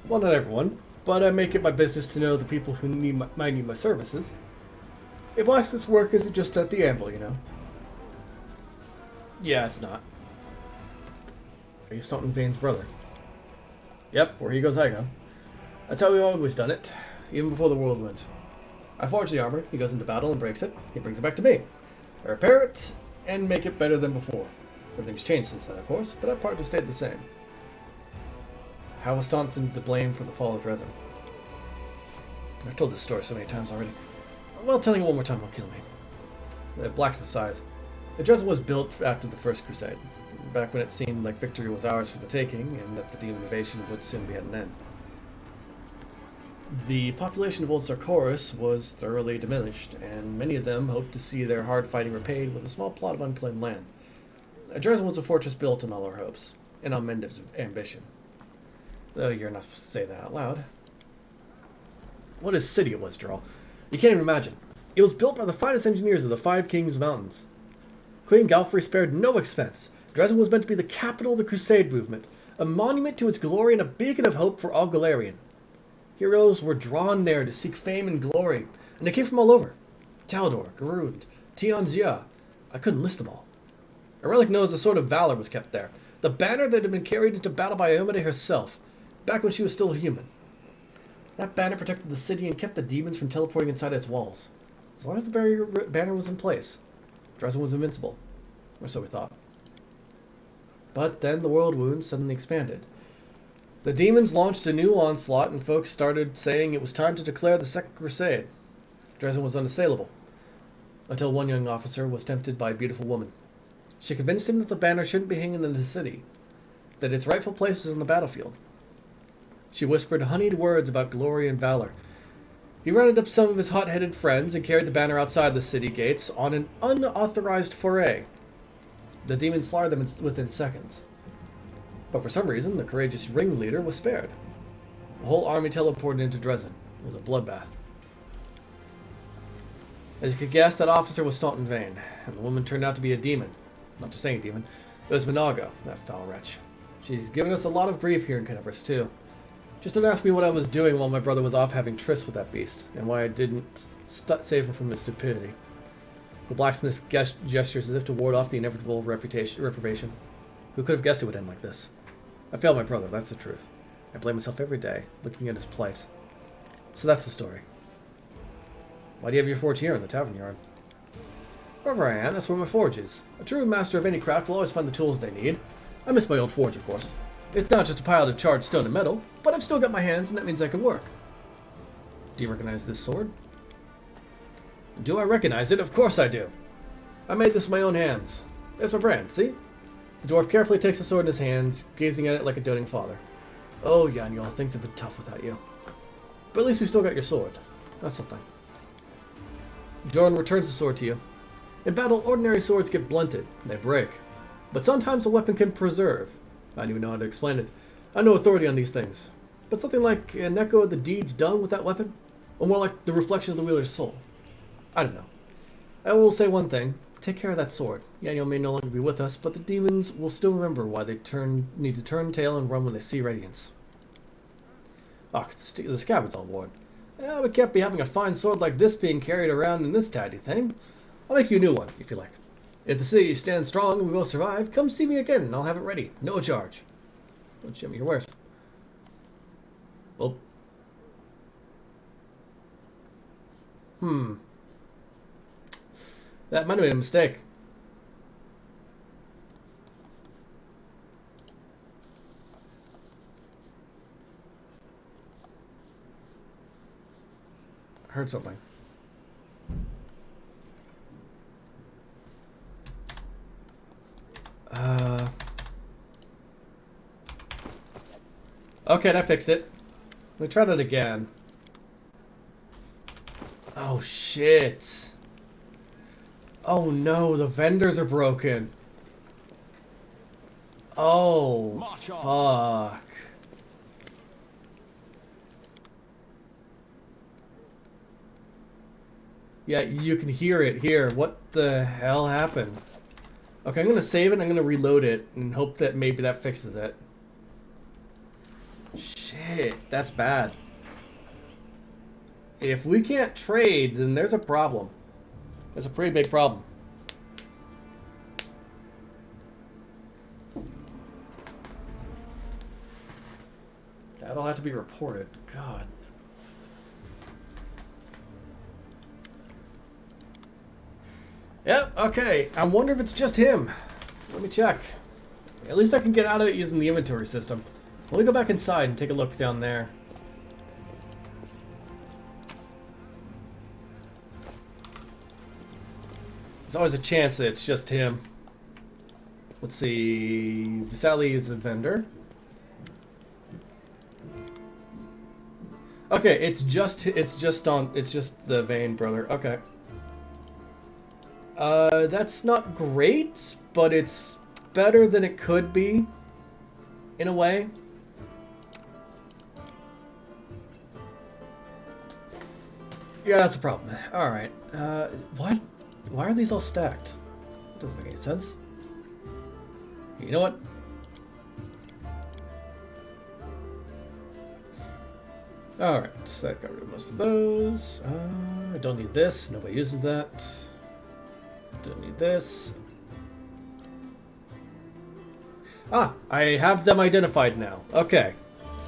Well, not everyone, but I make it my business to know the people who might need my services. A blacksmith's work isn't just at the anvil, you know. Yeah, it's not. Are you Staunton Vane's brother? Yep, where he goes, I go. That's how we've always done it, even before the world went. I forge the armor, he goes into battle and breaks it, he brings it back to me. I repair it, and make it better than before. Everything's changed since then, of course, but that part just stayed the same. How was Staunton to blame for the fall of Dresden? I've told this story so many times already. Well, telling it one more time will kill me. The blacksmith sighs. The Dresden was built after the First Crusade, back when it seemed like victory was ours for the taking, and that the demon invasion would soon be at an end. The population of Old Sarkoris was thoroughly diminished, and many of them hoped to see their hard fighting repaid with a small plot of unclaimed land. Dresden was a fortress built on all our hopes, and on Mendiv's ambition. Though you're not supposed to say that out loud. What a city it was, Jarl. You can't even imagine. It was built by the finest engineers of the Five Kings Mountains. Queen Galfrey spared no expense. Dresden was meant to be the capital of the Crusade movement, a monument to its glory and a beacon of hope for all Galarian. Heroes were drawn there to seek fame and glory, and they came from all over. Taldor, Garund, Tionzia. I couldn't list them all. A relic known as the Sword of Valor was kept there, the banner that had been carried into battle by Iomade herself, back when she was still human. That banner protected the city and kept the demons from teleporting inside its walls. As long as the banner was in place, Dresden was invincible, or so we thought. But then the world wound suddenly expanded. The demons launched a new onslaught, and folks started saying it was time to declare the Second Crusade. Dresden was unassailable, until one young officer was tempted by a beautiful woman. She convinced him that the banner shouldn't be hanging in the city, that its rightful place was on the battlefield. She whispered honeyed words about glory and valor. He rounded up some of his hot-headed friends and carried the banner outside the city gates on an unauthorized foray. The demons slaughtered them within seconds. But for some reason, the courageous ringleader was spared. The whole army teleported into Dresden. It was a bloodbath. As you could guess, that officer was Staunton Vane, and the woman turned out to be a demon. Not just saying demon. It was Minago, that foul wretch. She's given us a lot of grief here in Kenebris, too. Just don't ask me what I was doing while my brother was off having trysts with that beast, and why I didn't save him from his stupidity. The blacksmith gestures as if to ward off the inevitable reprobation. Who could have guessed it would end like this? I failed my brother, that's the truth. I blame myself every day, looking at his plight. So that's the story. Why do you have your forge here in the tavern yard? Wherever I am, that's where my forge is. A true master of any craft will always find the tools they need. I miss my old forge, of course. It's not just a pile of charred stone and metal, but I've still got my hands, and that means I can work. Do you recognize this sword? Do I recognize it? Of course I do. I made this with my own hands. There's my brand, see? The dwarf carefully takes the sword in his hands, gazing at it like a doting father. Oh, Yaniel, things have been tough without you. But at least we still got your sword. That's something. Jordan returns the sword to you. In battle, ordinary swords get blunted. They break. But sometimes a weapon can preserve. I don't even know how to explain it. I have no authority on these things. But something like an echo of the deeds done with that weapon? Or more like the reflection of the wielder's soul? I don't know. I will say one thing. Take care of that sword. Yaniel may no longer be with us, but the demons will still remember why they need to turn tail and run when they see radiance. Ah, the scabbard's all worn. We can't be having a fine sword like this being carried around in this tidy thing. I'll make you a new one, if you like. If the city stands strong and we will survive, come see me again and I'll have it ready. No charge. Don't show me your wares. Oh. That might have been a mistake. I heard something. Okay, that fixed it. Let me try that again. Oh, shit. Oh, no, the vendors are broken. Oh, fuck. Yeah, you can hear it here. What the hell happened? Okay, I'm going to save it and I'm going to reload it and hope that maybe that fixes it. Shit, that's bad. If we can't trade, then there's a problem. There's a pretty big problem. That'll have to be reported. God. Yep, okay. I wonder if it's just him. Let me check. At least I can get out of it using the inventory system. Let me go back inside and take a look down there. There's always a chance that it's just him. Let's see. Sally is a vendor. Okay, it's just the Vane brother. Okay. That's not great, but it's better than it could be, in a way. Yeah, that's a problem. Alright. What? Why are these all stacked? Doesn't make any sense. You know what? Alright, so I got rid of most of those. I don't need this. Nobody uses that. Don't need this. Ah, I have them identified now. Okay.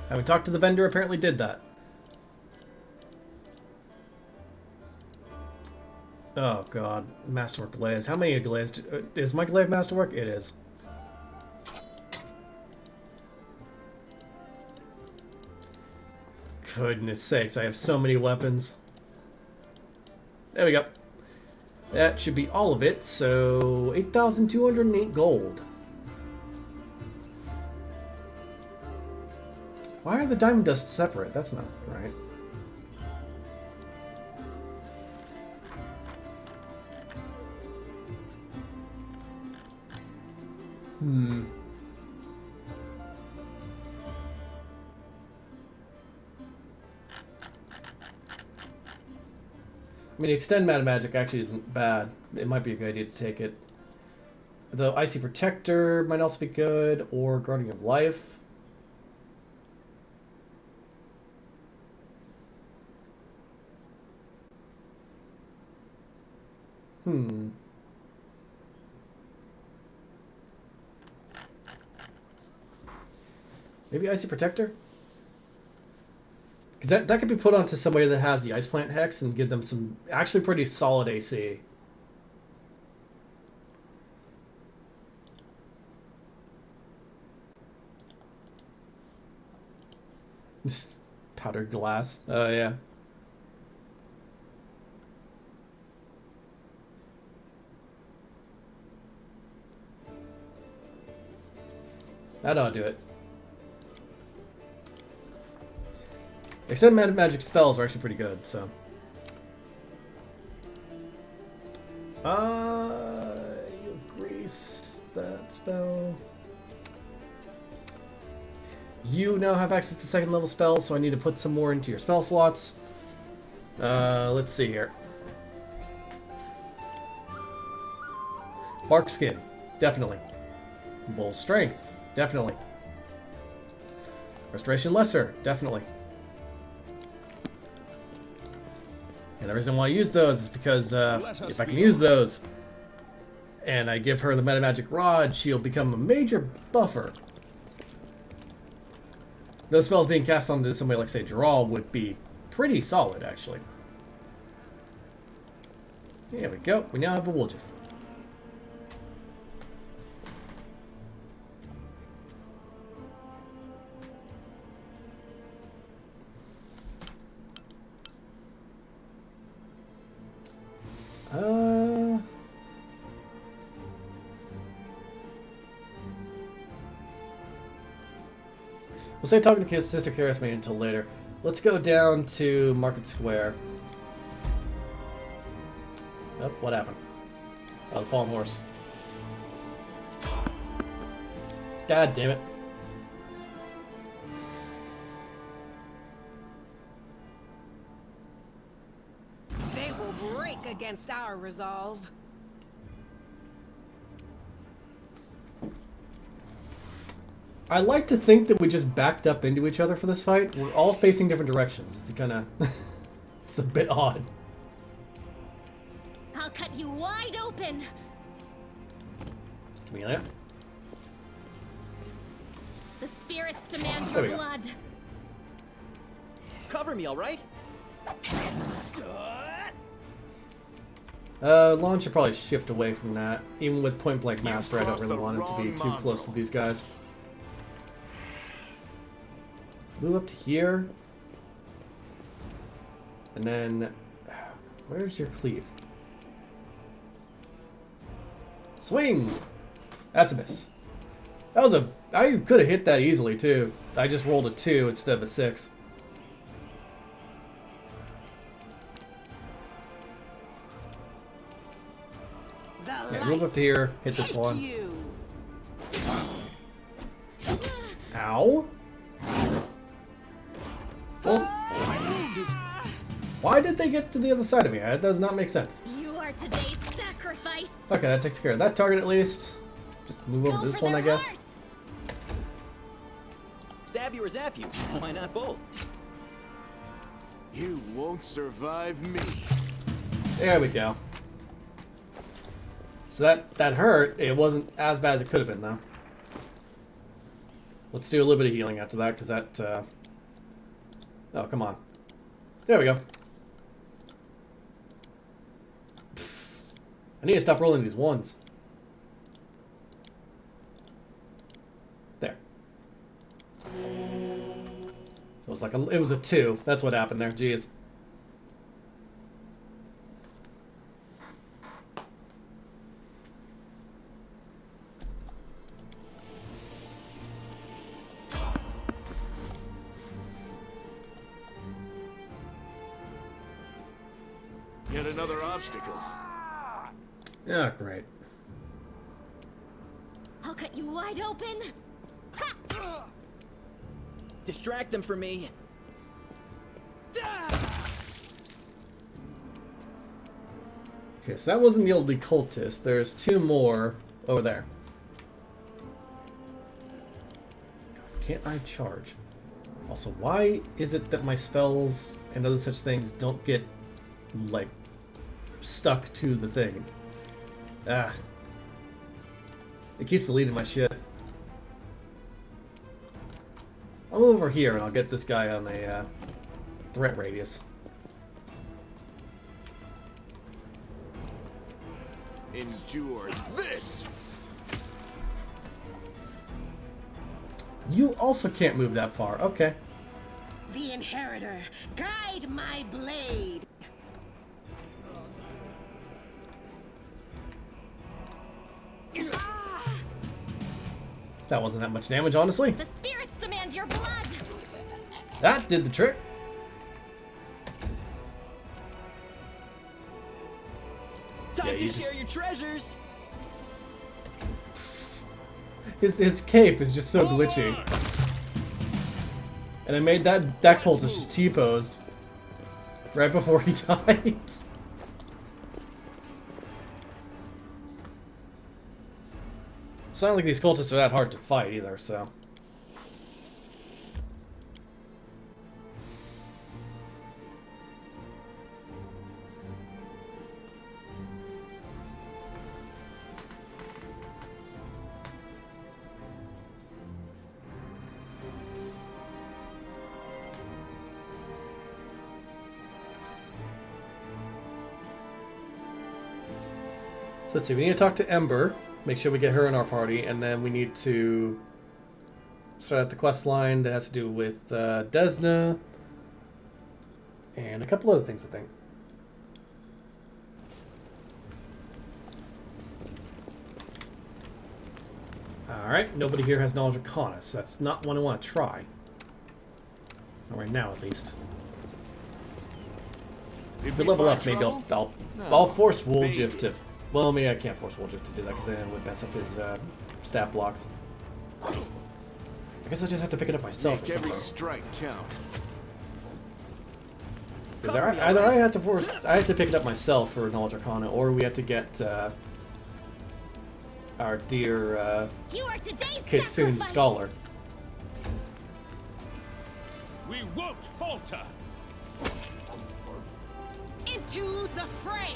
Having talked to the vendor apparently did that. Oh god, Masterwork glaives. How many glaives? Is my glaive Masterwork? It is. Goodness sakes, I have so many weapons. There we go. That should be all of it, so 8,208 gold. Why are the diamond dust separate? That's not right. I mean, extend mana magic actually isn't bad. It might be a good idea to take it. Though Icy Protector might also be good, or Guardian of Life. Maybe Icy Protector? Because that could be put onto somebody that has the Ice Plant Hex and give them some actually pretty solid AC. Powdered glass. Oh, yeah. That ought to do it. Extended magic spells are actually pretty good, so. You grease that spell. You now have access to second level spells, so I need to put some more into your spell slots. Let's see here. Bark Skin, definitely. Bull Strength, definitely. Restoration Lesser, definitely. And the reason why I use those is because if I can use those and I give her the Meta Magic Rod, she'll become a major buffer. Those spells being cast onto somebody like, say, Geralt would be pretty solid, actually. There we go. We now have a Woljif. We'll say talking to Sister Karisme until later. Let's go down to Market Square. Oh, what happened? Oh, the fallen horse. God damn it. They will break against our resolve. I like to think that we just backed up into each other for this fight. We're all facing different directions. It's kind of... it's a bit odd. I'll cut you wide open. Amelia? The spirits demand There we your go. blood. Cover me, all right? Lon should probably shift away from that. Even with Point Blank Master, I don't crossed really the want him to be wrong too close to these guys. Move up to here. And then... where's your cleave? Swing! That's a miss. That was a... I could have hit that easily, too. I just rolled a 2 instead of a 6. Yeah, move up to here. Hit this one. You. Ow! Well, why did they get to the other side of me? That does not make sense. You are today's sacrifice. Okay, that takes care of that target at least. Just move over Go to this for one, I their guess. hearts. Stab you or zap you? Why not both? You won't survive me. There we go. So that hurt. It wasn't as bad as it could have been, though. Let's do a little bit of healing after that, because that... Oh, come on. There we go. I need to stop rolling these ones. There. It was like it was a 2. That's what happened there. Jeez. Yet another obstacle. Yeah, great. I'll cut you wide open. Ha! Distract them for me. Okay, so that wasn't the old cultist. There's 2 more over there. Can't I charge? Also, why is it that my spells and other such things don't get, like, stuck to the thing? Ah. It keeps deleting my shit. I'll move over here and I'll get this guy on a threat radius. Endure this! You also can't move that far. Okay. The Inheritor, guide my blade. That wasn't that much damage, honestly. The spirits demand your blood. That did the trick. Time Yeah, to you just- share your treasures. His cape is just so glitchy. And I made that cultist just T-posed right before he died. It's not like these cultists are that hard to fight either, so. So let's see, we need to talk to Ember, make sure we get her in our party, and then we need to start at the quest line that has to do with Desna and a couple other things, I think. Alright, nobody here has knowledge of Arcana, so that's not one I want to try. Not right now, at least. If we level up, maybe I'll force Woljif to... Well, maybe I can't force Woljif to do that, because then it would mess up his stat blocks. I guess I just have to pick it up myself Make or every something. strike count. So either I have to pick it up myself for Knowledge Arcana, or we have to get our dear You are today's Kitsune sacrifice. Scholar. We won't falter. Into the fray.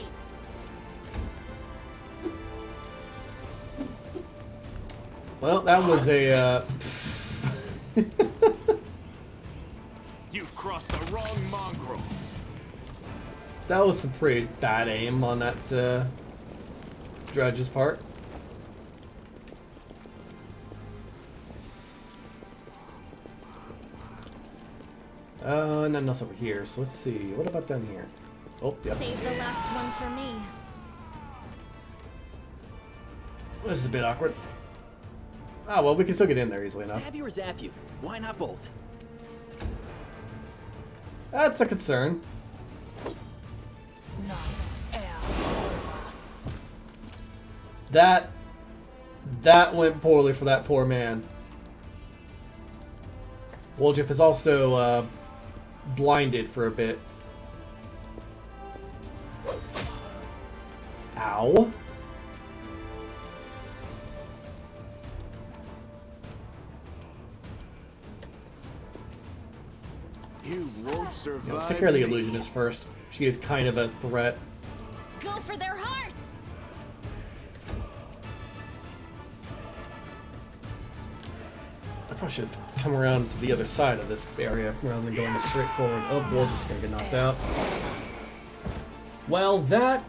Well, that was a You've crossed the wrong mongrel. that was some pretty bad aim on that Dredge's part. Nothing else over here. So let's see. What about down here? Oh, yep. Save the last one for me. This is a bit awkward. Ah, well, we can still get in there easily enough. Stab you or zap you? Why not both? That's a concern. That went poorly for that poor man. Woljif is also blinded for a bit. Ow. You won't survive. Yeah, let's take care of the me. illusionist first. She is kind of a threat. Go for their hearts. I probably should come around to the other side of this area rather than going straight forward. Oh, Woljif's gonna get knocked out. Well, that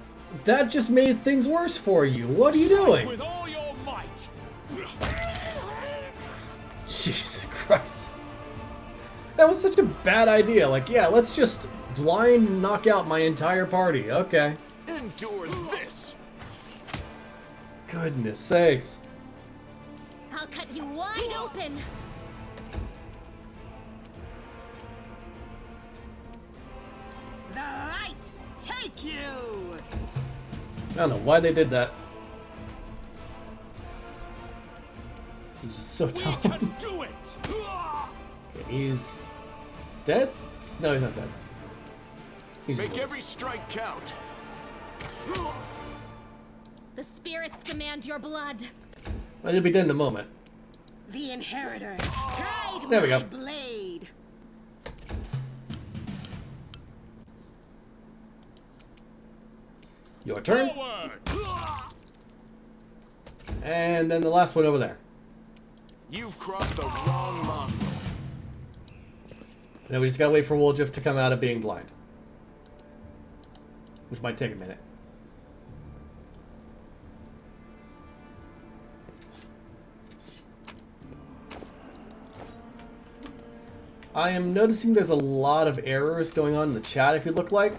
just made things worse for you. What are you doing? With all your might. Jesus Christ. That was such a bad idea. Like, yeah, let's just blind knock out my entire party. Okay. Endure this. Goodness sakes. I'll cut you wide open. The light take you. I don't know why they did that. He's just so We tall. can do it. Okay, he's dead? No, he's not dead. He's Make every strike count. The spirits demand your blood. well, he'll be dead in a moment. The inheritor tried There we my go. blade. Your turn. Forward. And then the last one over there. You've crossed the wrong mongrel. And then we just gotta wait for Woljif to come out of being blind. Which might take a minute. I am noticing there's a lot of errors going on in the chat, if you look like.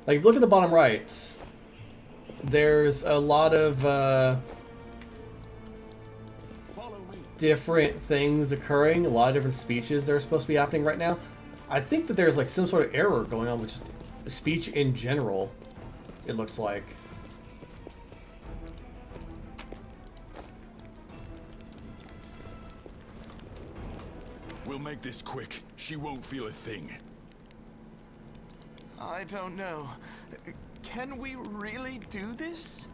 Like, if you look at the bottom right. There's a lot of, different things occurring, a lot of different speeches that are supposed to be happening right now. I think that there's like some sort of error going on with just speech in general, it looks like. We'll make this quick. She won't feel a thing. I don't know. Can we really do this?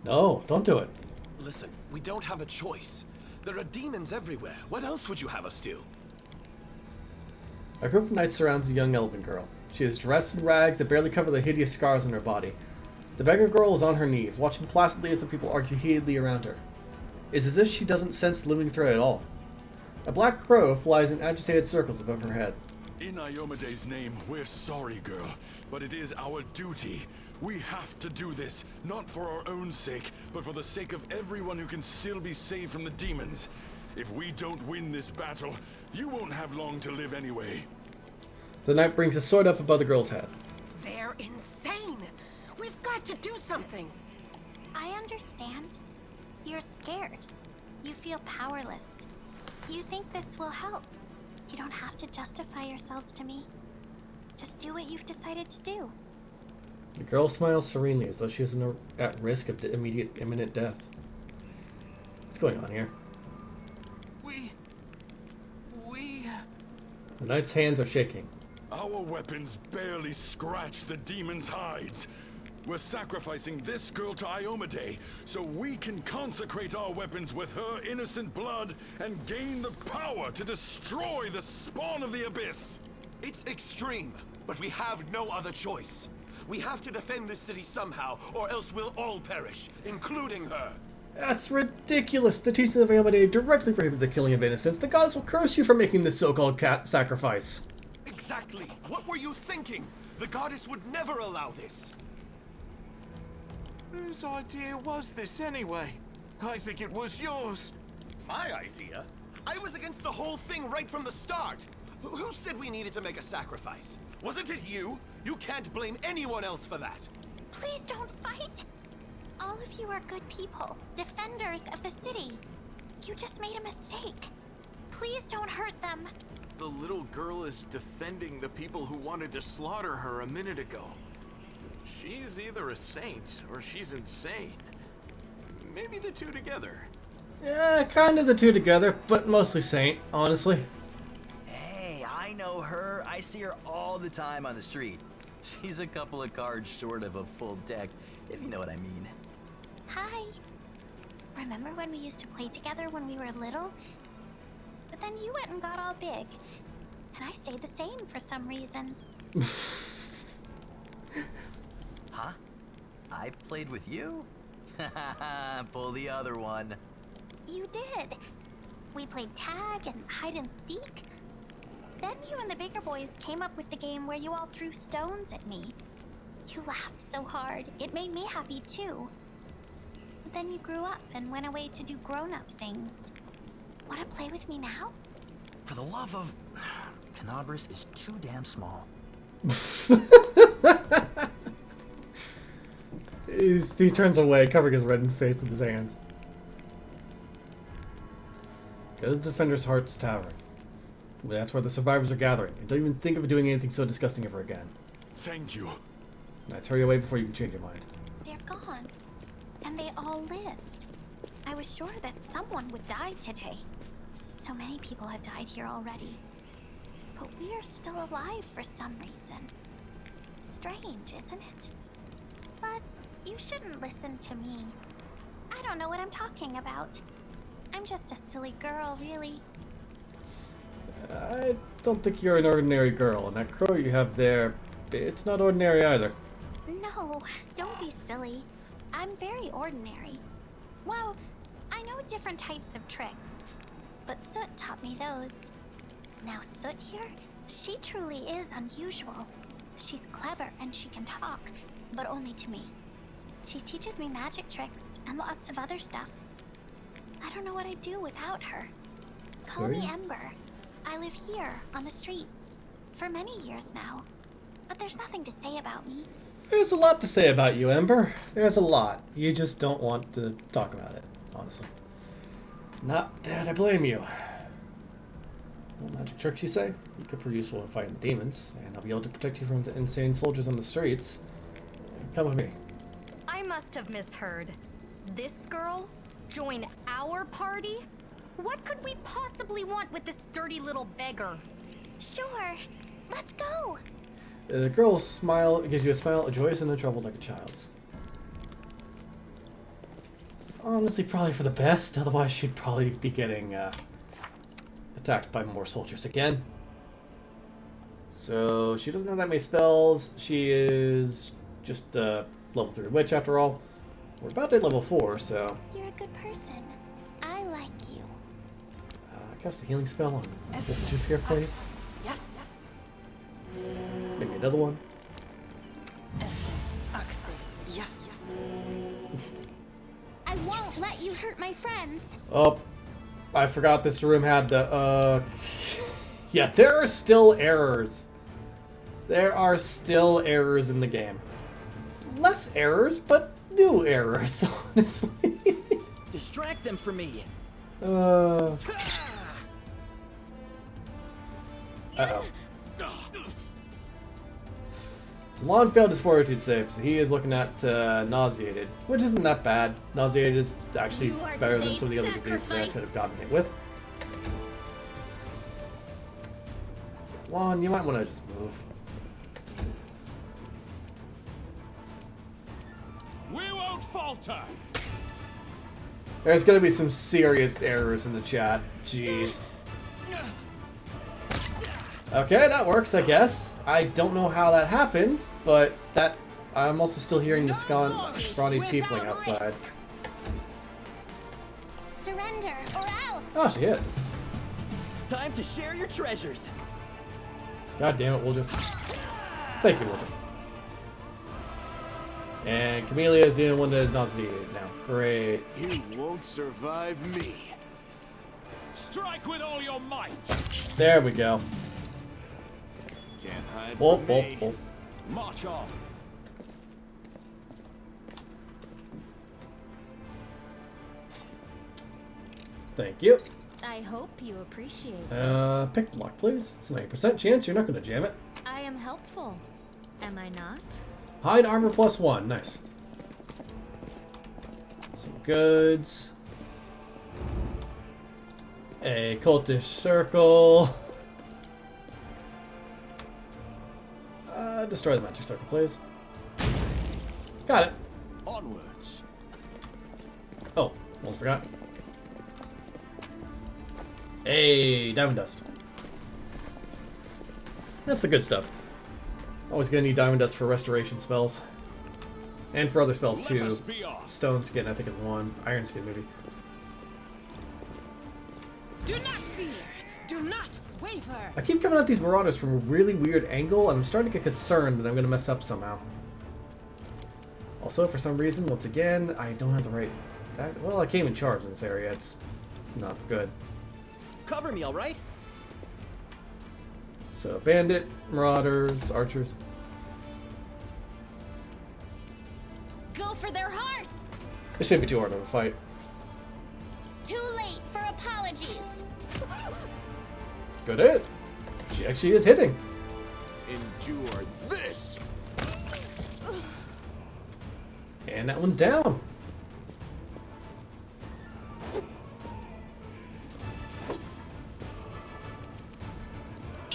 No, don't do it. Listen, we don't have a choice. There are demons everywhere. What else would you have us do? A group of knights surrounds a young elven girl. She is dressed in rags that barely cover the hideous scars on her body. The beggar girl is on her knees, watching placidly as the people argue heatedly around her. It is as if she doesn't sense the looming threat at all. A black crow flies in agitated circles above her head. In Iomede's name, we're sorry, girl, but it is our duty. We have to do this, not for our own sake, but for the sake of everyone who can still be saved from the demons. If we don't win this battle, you won't have long to live anyway. The knight brings his sword up above the girl's head. They're insane. We've got to do something. I understand. You're scared. You feel powerless. You think this will help. You don't have to justify yourselves to me. Just do what you've decided to do. The girl smiles serenely as though she is at risk of immediate imminent death. What's going on here? We... The knight's hands are shaking. Our weapons barely scratch the demon's hides. We're sacrificing this girl to Iomede so we can consecrate our weapons with her innocent blood and gain the power to destroy the spawn of the abyss. It's extreme, but we have no other choice. We have to defend this city somehow, or else we'll all perish, including her. That's ridiculous. The teachings of Iomede directly prohibit the killing of innocents. The gods will curse you for making this so-called sacrifice. Exactly. What were you thinking? The goddess would never allow this. Whose idea was this anyway? I think it was yours. My idea? I was against the whole thing right from the start. Who said we needed to make a sacrifice? Wasn't it you? You can't blame anyone else for that. Please don't fight. All of you are good people, defenders of the city. You just made a mistake. Please don't hurt them. The little girl is defending the people who wanted to slaughter her a minute ago. She's either a saint or she's insane. Maybe the two together. Yeah, kind of the two together, but mostly saint, honestly. Hey, I know her. I see her all the time on the street. She's a couple of cards short of a full deck, if you know what I mean. Hi. Remember when we used to play together when we were little? But then you went and got all big. And I stayed the same for some reason. Huh? I played with you? Pull the other one. You did. We played tag and hide and seek. Then you and the bigger boys came up with the game where you all threw stones at me. You laughed so hard, it made me happy too. But then you grew up and went away to do grown-up things. Want to play with me now? For the love of... Canabras is too damn small. He turns away, covering his reddened face with his hands. Go to the defender's heart's towering. That's where the survivors are gathering. And don't even think of doing anything so disgusting ever again. Thank you. Knights, hurry away before you can change your mind. They're gone. And they all lived. I was sure that someone would die today. So many people have died here already. But we are still alive for some reason. Strange, isn't it? But you shouldn't listen to me. I don't know what I'm talking about. I'm just a silly girl, really. I don't think you're an ordinary girl, and that crow you have there, it's not ordinary either. No, don't be silly. I'm very ordinary. Well, I know different types of tricks, but Soot taught me those. Now Soot here, she truly is unusual. She's clever and she can talk, but only to me. She teaches me magic tricks and lots of other stuff. I don't know what I'd do without her. Call me Ember. I live here, on the streets, for many years now. But there's nothing to say about me. There's a lot to say about you, Ember. There's a lot. You just don't want to talk about it, honestly. Not that I blame you. Well, magic tricks, you say? You could prove useful in fighting demons, and I'll be able to protect you from the insane soldiers on the streets. Come with me. I must have misheard. This girl? Join our party? What could we possibly want with this dirty little beggar? Sure. Let's go. The girl's smile gives you a smile, a joyous and a troubled like a child's. It's honestly probably for the best, otherwise she'd probably be getting attacked by more soldiers again. So she doesn't have that many spells. She is just level 3 witch after all. We're about to hit level 4, so... You're a good person. I like you. Cast a healing spell on what did you fear, please? Yes. Maybe another one. Yes. I won't let you hurt my friends. Oh, I forgot this room had the, yeah, there are still errors. There are still errors in the game. Less errors, but new errors, honestly. Distract them from me. Uh-oh. Salon failed his fortitude save, so he is looking at nauseated, which isn't that bad. Nauseated is actually You are better than today's some of the other diseases that I sacrifice. could have gotten hit with. Juan, you might want to just move. We won't falter. There's gonna be some serious errors in the chat. Jeez. Okay, that works, I guess. I don't know how that happened, but that... I'm also still hearing the scrawny tiefling outside. Surrender or else. Oh, she hit. Time to share your treasures. God damn it, Woolja. Thank you, Woolja. And Camellia is the only one that is nauseated now. Great. You won't survive me. Strike with all your might. There we go. Can't hide Whoop, from whoop, me. whoop. March on. Thank you. I hope you appreciate this. Pick the lock, please. It's a 90% chance you're not going to jam it. I am helpful. Am I not? Hide armor +1. Nice. Some goods. A cultish circle. Destroy the magic circle, please. Got it. Onwards. Oh, almost forgot. Hey, diamond dust. That's the good stuff. Always gonna need diamond dust for restoration spells. And for other spells Let too. us be off. Stone skin, I think, is one. Iron skin, maybe. Do not fear. Do not waver. I keep coming at these marauders from a really weird angle, and I'm starting to get concerned that I'm gonna mess up somehow. Also, for some reason, once again, I don't have the right... well, I came in charge in this area. It's not good. Cover me, all right? So, bandit, marauders, archers. Go for their hearts. It shouldn't be too hard of a fight. Too late for apologies. Good hit. She actually is hitting. Endure this. And that one's down.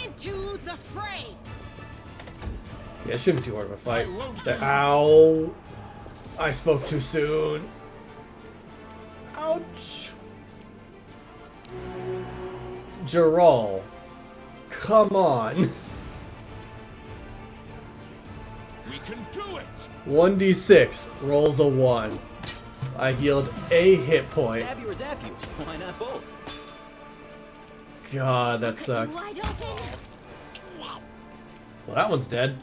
Into the fray. Yeah, it shouldn't be too hard of a fight. Ow. I spoke too soon. Ouch. Gerald. Come on. We can do it. 1d6 rolls a 1. I healed a hit point. Stab you or zap you. Why not both? God, that sucks. Wide open. Well, that one's dead.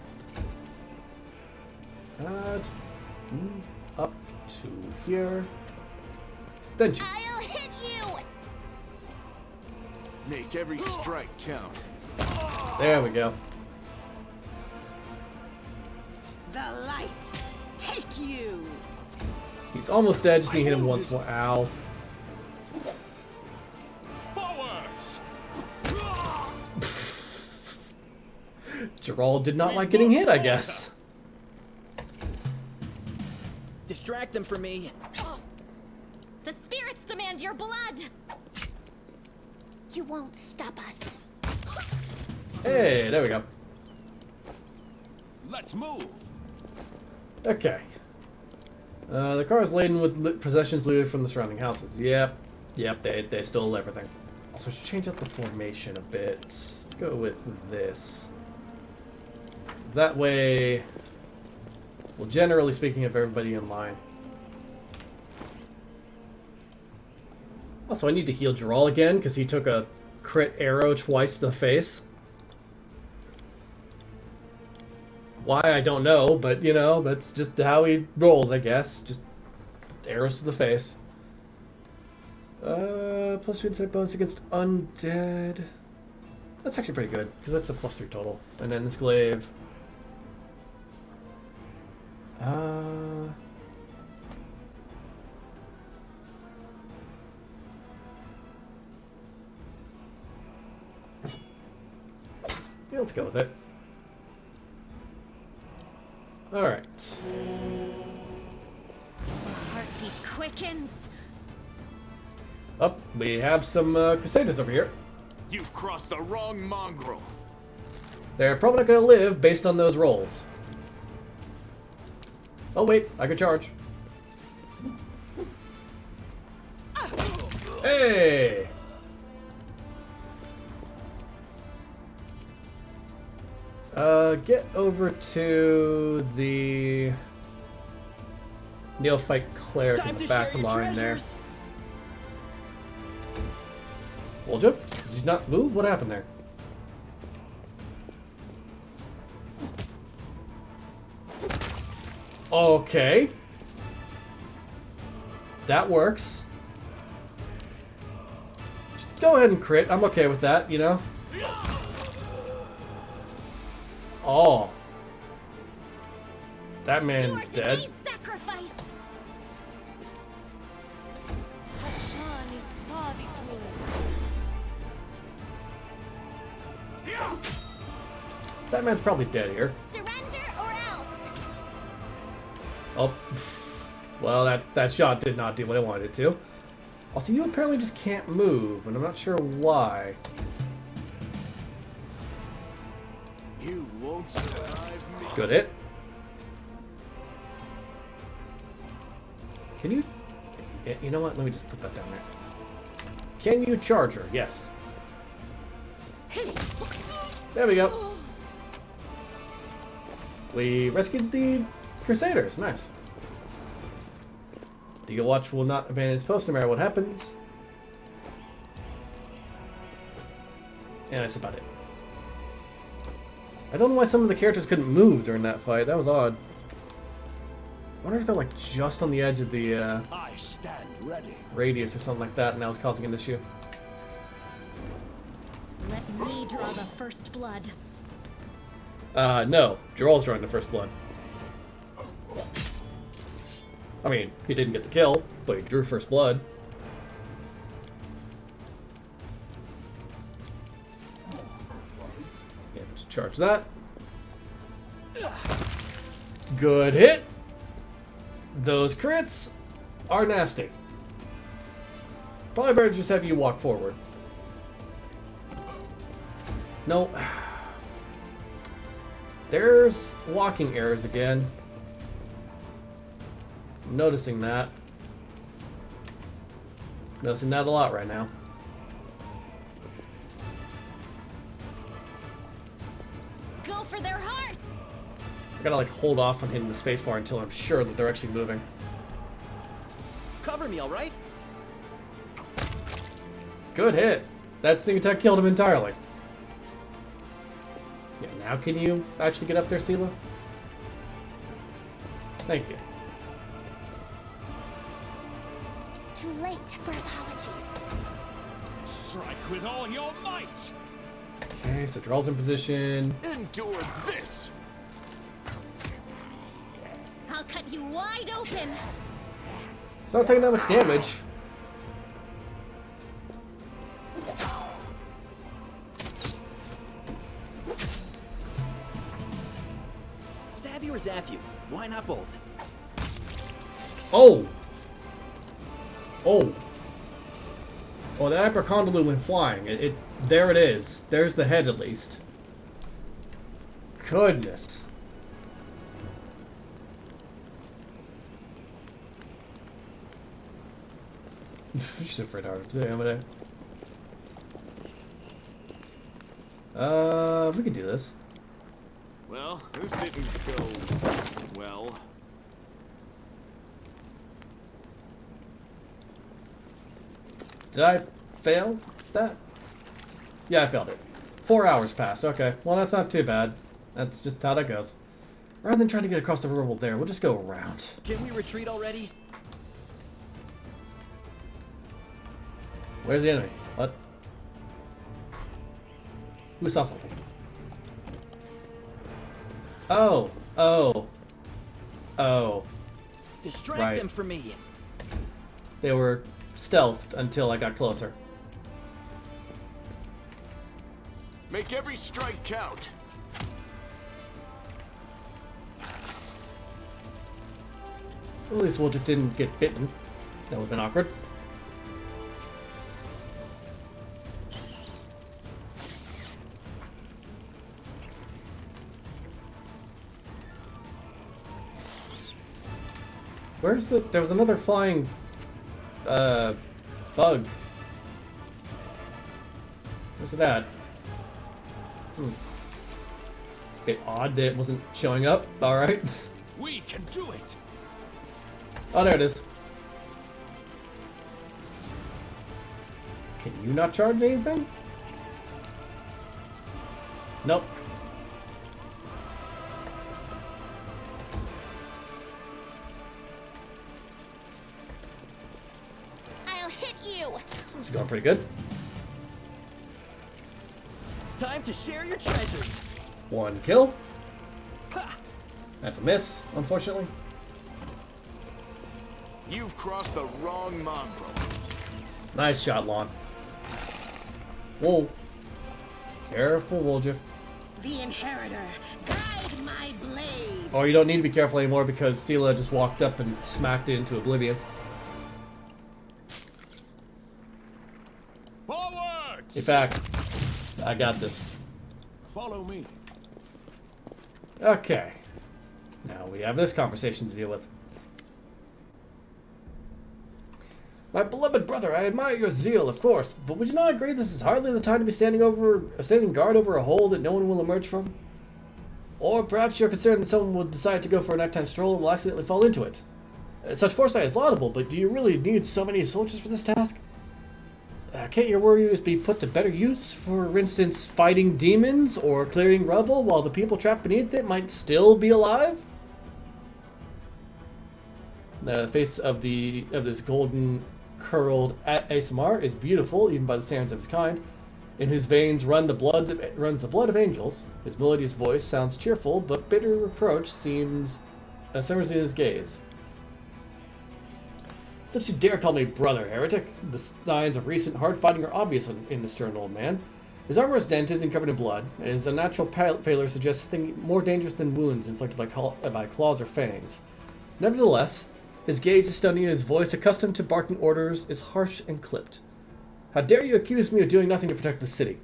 Just move up to here. Then shoot. I'll hit you. Make every strike count. There we go. The light. Take you. He's almost dead. Just need to hit him once more. Ow. Gerald did not like getting hit, I guess. Distract them from me. The spirits demand your blood. You won't stop us. Hey, there we go. Let's move. Okay. The car is laden with possessions looted from the surrounding houses. Yep, they stole everything. Also, should change up the formation a bit. Let's go with this. That way, well, generally speaking, have everybody in line. Also, I need to heal Gerald again because he took a crit arrow twice to the face. Why, I don't know, but, you know, that's just how he rolls, I guess. Just arrows to the face. Plus 2 insight bonus against undead. That's actually pretty good, because that's a +3 total. And then this glaive. Yeah, let's go with it. Alright. The heartbeat quickens. Up, we have some Crusaders over here. You've crossed the wrong mongrel. They're probably not going to live based on those rolls. Oh wait, I could charge. Hey! Get over to the neophyte cleric in the back line there. Wolja, did you not move? What happened there? Okay. That works. Just go ahead and crit. I'm okay with that, you know? Oh. That man's dead. Sacrifice. So that man's probably dead here. Surrender or else. Oh. Well, that shot did not do what I wanted it to. Also, you apparently just can't move, and I'm not sure why. You won't survive me. Good hit. Can you... Yeah, you know what? Let me just put that down there. Can you charge her? Yes. There we go. We rescued the Crusaders. Nice. The Eagle Watch will not abandon its post no matter what happens. And that's about it. I don't know why some of the characters couldn't move during that fight. That was odd. I wonder if they're like just on the edge of the I stand ready. radius or something like that, and that was causing an issue. Let me draw the first blood. No. Gerald's drawing the first blood. I mean, he didn't get the kill, but he drew first blood. Yeah, just charge that. Good hit. Those crits are nasty. Probably better just have you walk forward. No. There's walking errors again. I'm noticing that. Noticing that a lot right now. Go for their hearts. I gotta like hold off on hitting the spacebar until I'm sure that they're actually moving. Cover me, all right? Good hit. That sneak attack killed him entirely. Yeah, now can you actually get up there, Sela? Thank you. Too late for apologies. Strike with all your might. Okay, so Gerald's in position. Endure this. I'll cut you wide open. It's not taking that much damage. or zap you. Why not both? Oh! Oh! Oh, that Hypercondyloo went flying. There it is. There's the head, at least. Goodness. She's afraid hard to say over there. We can do this. Well, this didn't go well. Did I fail that? Yeah, I failed it. 4 hours passed. Okay. Well, that's not too bad. That's just how that goes. Rather than trying to get across the rubble there, we'll just go around. Can we retreat already? Where's the enemy? What? Who saw something? Oh. Oh. Oh. Distract Right. them for me. They were stealthed until I got closer. Make every strike count. At least Wolf didn't get bitten. That would have been awkward. Where's the... There was another flying... bug. Where's it at? Bit odd that it wasn't showing up. Alright. We can do it. Oh, there it is. Can you not charge anything? Nope. I'll hit you. This is going pretty good. Time to share your treasures. One kill. Ha! That's a miss, unfortunately. You've crossed the wrong mongrel. Nice shot, Lon. Whoa. Careful, Woljif. The inheritor, guide my blade. Oh, you don't need to be careful anymore because Sela just walked up and smacked it into oblivion. Forwards! In fact, I got this. Follow me. Okay. Now we have this conversation to deal with. My beloved brother, I admire your zeal, of course, but would you not agree this is hardly the time to be standing guard over a hole that no one will emerge from? Or perhaps you're concerned that someone will decide to go for a nighttime stroll and will accidentally fall into it. Such foresight is laudable, but do you really need so many soldiers for this task? Can't your warriors be put to better use, for instance, fighting demons or clearing rubble while the people trapped beneath it might still be alive? The face of this golden curled ASMR is beautiful, even by the standards of his kind. In whose veins runs the blood of angels. His melodious voice sounds cheerful, but bitter reproach simmers in his gaze. Don't you dare call me brother, heretic! The signs of recent hard fighting are obvious in the stern old man. His armor is dented and covered in blood, and his unnatural pallor suggests something more dangerous than wounds inflicted by claws or fangs. Nevertheless, his gaze is stony and his voice, accustomed to barking orders, is harsh and clipped. How dare you accuse me of doing nothing to protect the city?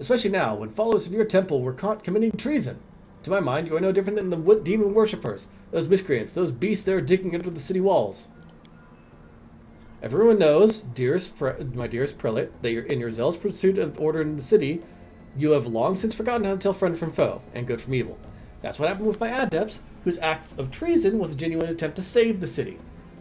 Especially now, when followers of your temple were caught committing treason. To my mind, you are no different than the demon worshippers, those miscreants, those beasts there digging under the city walls. Everyone knows, my dearest prelate, that in your zealous pursuit of order in the city, you have long since forgotten how to tell friend from foe, and good from evil. That's what happened with my adepts, whose act of treason was a genuine attempt to save the city.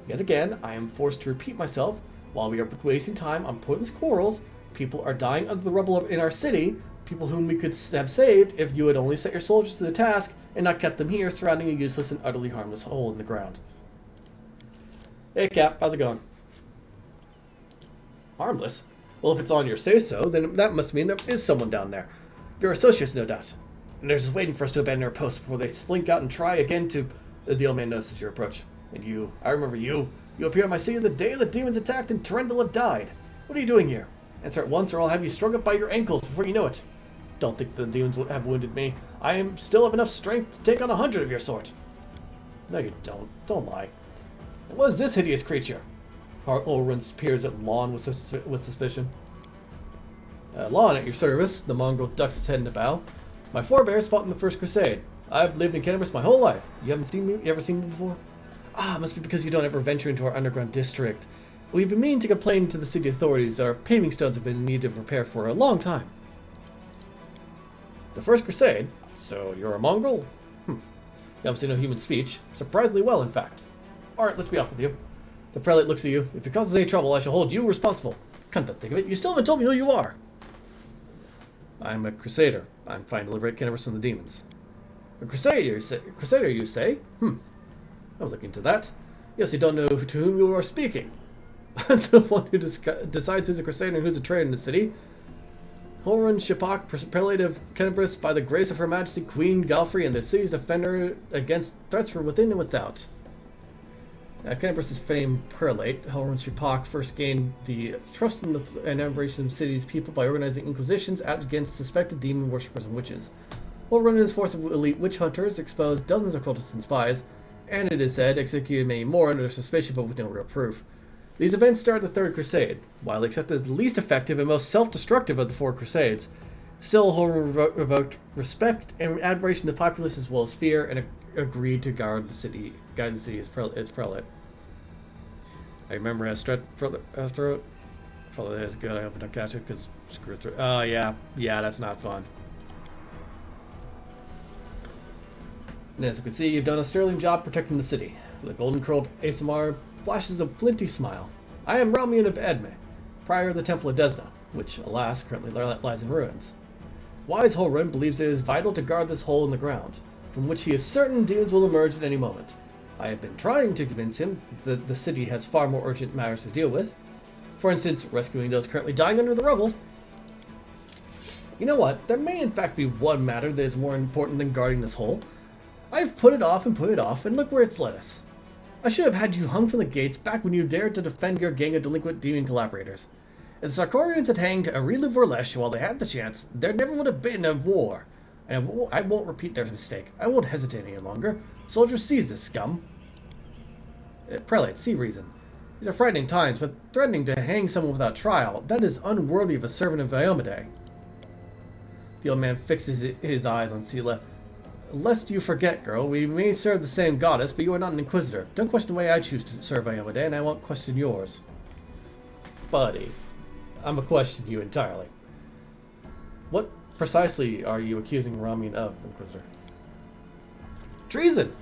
Yet again, I am forced to repeat myself. While we are wasting time on pointless quarrels, people are dying under the rubble in our city, people whom we could have saved if you had only set your soldiers to the task and not kept them here surrounding a useless and utterly harmless hole in the ground. Hey Cap, how's it going? Harmless? Well, if it's on your say-so, then that must mean there is someone down there. Your associates, no doubt. And they're just waiting for us to abandon our post before they slink out and try again to... The old man notices your approach. And you, I remember you. You appeared on my city the day the demons attacked and Terendil died. What are you doing here? Answer at once or I'll have you strung up by your ankles before you know it. Don't think the demons have wounded me. I am still have enough strength to take on 100 of your sort. No, you don't. Don't lie. And what is this hideous creature? Ulrun peers at Lon with suspicion. Lon, at your service. The mongrel ducks his head in a bow. My forebears fought in the First Crusade. I've lived in cannabis my whole life. You haven't seen me? You ever seen me before? Ah, it must be because you don't ever venture into our underground district. We've been meaning to complain to the city authorities that our paving stones have been in need of repair for a long time. The First Crusade? So you're a mongrel? You obviously know human speech. Surprisingly well, in fact. Alright, let's be off with you. The prelate looks at you. If it causes any trouble, I shall hold you responsible. Come to think of it, you still haven't told me who you are. I'm a crusader. I'm trying to liberate cannabis from the demons. A crusader, you say? I'll look into that. Yes, you don't know to whom you are speaking. I'm the one who decides who's a crusader and who's a traitor in the city. Holrun Shipak, prelate of Cannabis, by the grace of Her Majesty Queen Galfrey and the city's defender against threats from within and without. Cannabis' famed prelate, Holrun Shipak, first gained the trust and admiration of the city's people by organizing inquisitions out against suspected demon worshippers and witches. Holrun and his force of elite witch hunters exposed dozens of cultists and spies, and it is said executed many more under suspicion but with no real proof. These events started the Third Crusade. While accepted as the least effective and most self-destructive of the four crusades, still Holrun revoked respect and admiration of the populace as well as fear and agreed to guide the city as prelate. I remember as throat. Probably that's good. I hope I don't catch it because screw through. Oh yeah, that's not fun. And as you can see, you've done a sterling job protecting the city. The golden curled Asamar flashes a flinty smile. I am Ramian of Edme, prior of the Temple of Desna, which, alas, currently lies in ruins. Wise Holrun believes it is vital to guard this hole in the ground, from which he is certain demons will emerge at any moment. I have been trying to convince him that the city has far more urgent matters to deal with. For instance, rescuing those currently dying under the rubble. You know what? There may in fact be one matter that is more important than guarding this hole. I've put it off, and look where it's led us. I should have had you hung from the gates back when you dared to defend your gang of delinquent demon collaborators. If the Sarkorians had hanged Arilu Vorlesh while they had the chance, there never would have been a war. And I won't repeat their mistake. I won't hesitate any longer. Soldiers, seize this scum. Prelate, see reason. These are frightening times, but threatening to hang someone without trial, that is unworthy of a servant of Iomade. The old man fixes his eyes on Sela. Lest you forget, girl, we may serve the same goddess, but you are not an inquisitor. Don't question the way I choose to serve Iomade, and I won't question yours. Buddy, I'm gonna question you entirely. What precisely are you accusing Ramian of, Inquisitor? Treason!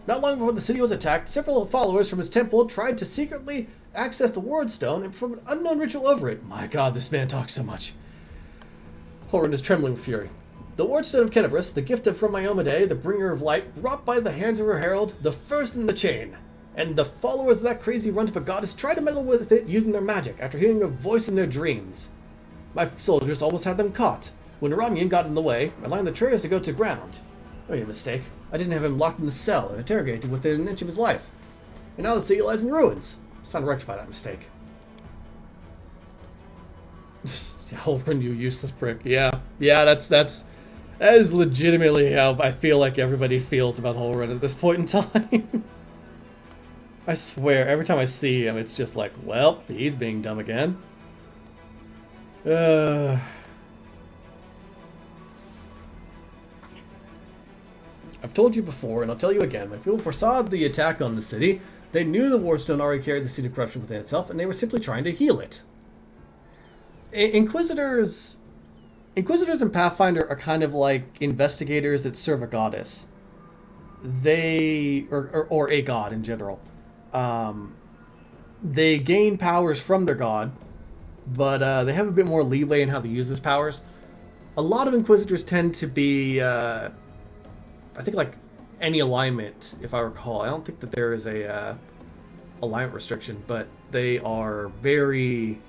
Not long before the city was attacked, several followers from his temple tried to secretly access the ward stone and perform an unknown ritual over it. My god, this man talks so much. Holrun is trembling with fury. The wardstone of Kenebris, the gift from Iomade, the bringer of light, wrought by the hands of her herald, the first in the chain. And the followers of that crazy runt of a goddess tried to meddle with it using their magic after hearing a voice in their dreams. My soldiers almost had them caught. When Ramian got in the way, allowing the traitors to go to ground. I made a mistake. I didn't have him locked in the cell and interrogated within an inch of his life. And now the city lies in ruins. It's time to rectify that mistake. Holrun, you useless prick. Yeah, that is legitimately how I feel like everybody feels about Holrun at this point in time. I swear, every time I see him, it's just like, well, he's being dumb again. I've told you before, and I'll tell you again, when people foresaw the attack on the city, they knew the wardstone already carried the seed of corruption within itself, and they were simply trying to heal it. Inquisitors in Pathfinder are kind of like investigators that serve a goddess. They, or a god in general. They gain powers from their god, but they have a bit more leeway in how they use those powers. A lot of Inquisitors tend to be, I think like any alignment, if I recall. I don't think that there is a alignment restriction, but they are very...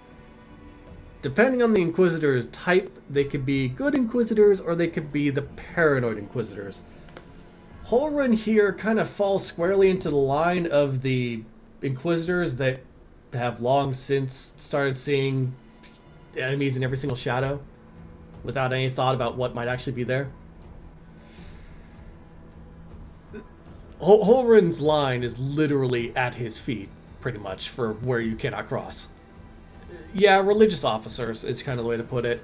Depending on the Inquisitor's type, they could be good Inquisitors or they could be the paranoid Inquisitors. Holrun here kind of falls squarely into the line of the Inquisitors that have long since started seeing enemies in every single shadow without any thought about what might actually be there. Holren's line is literally at his feet, pretty much, for where you cannot cross. Yeah, religious officers is kind of the way to put it.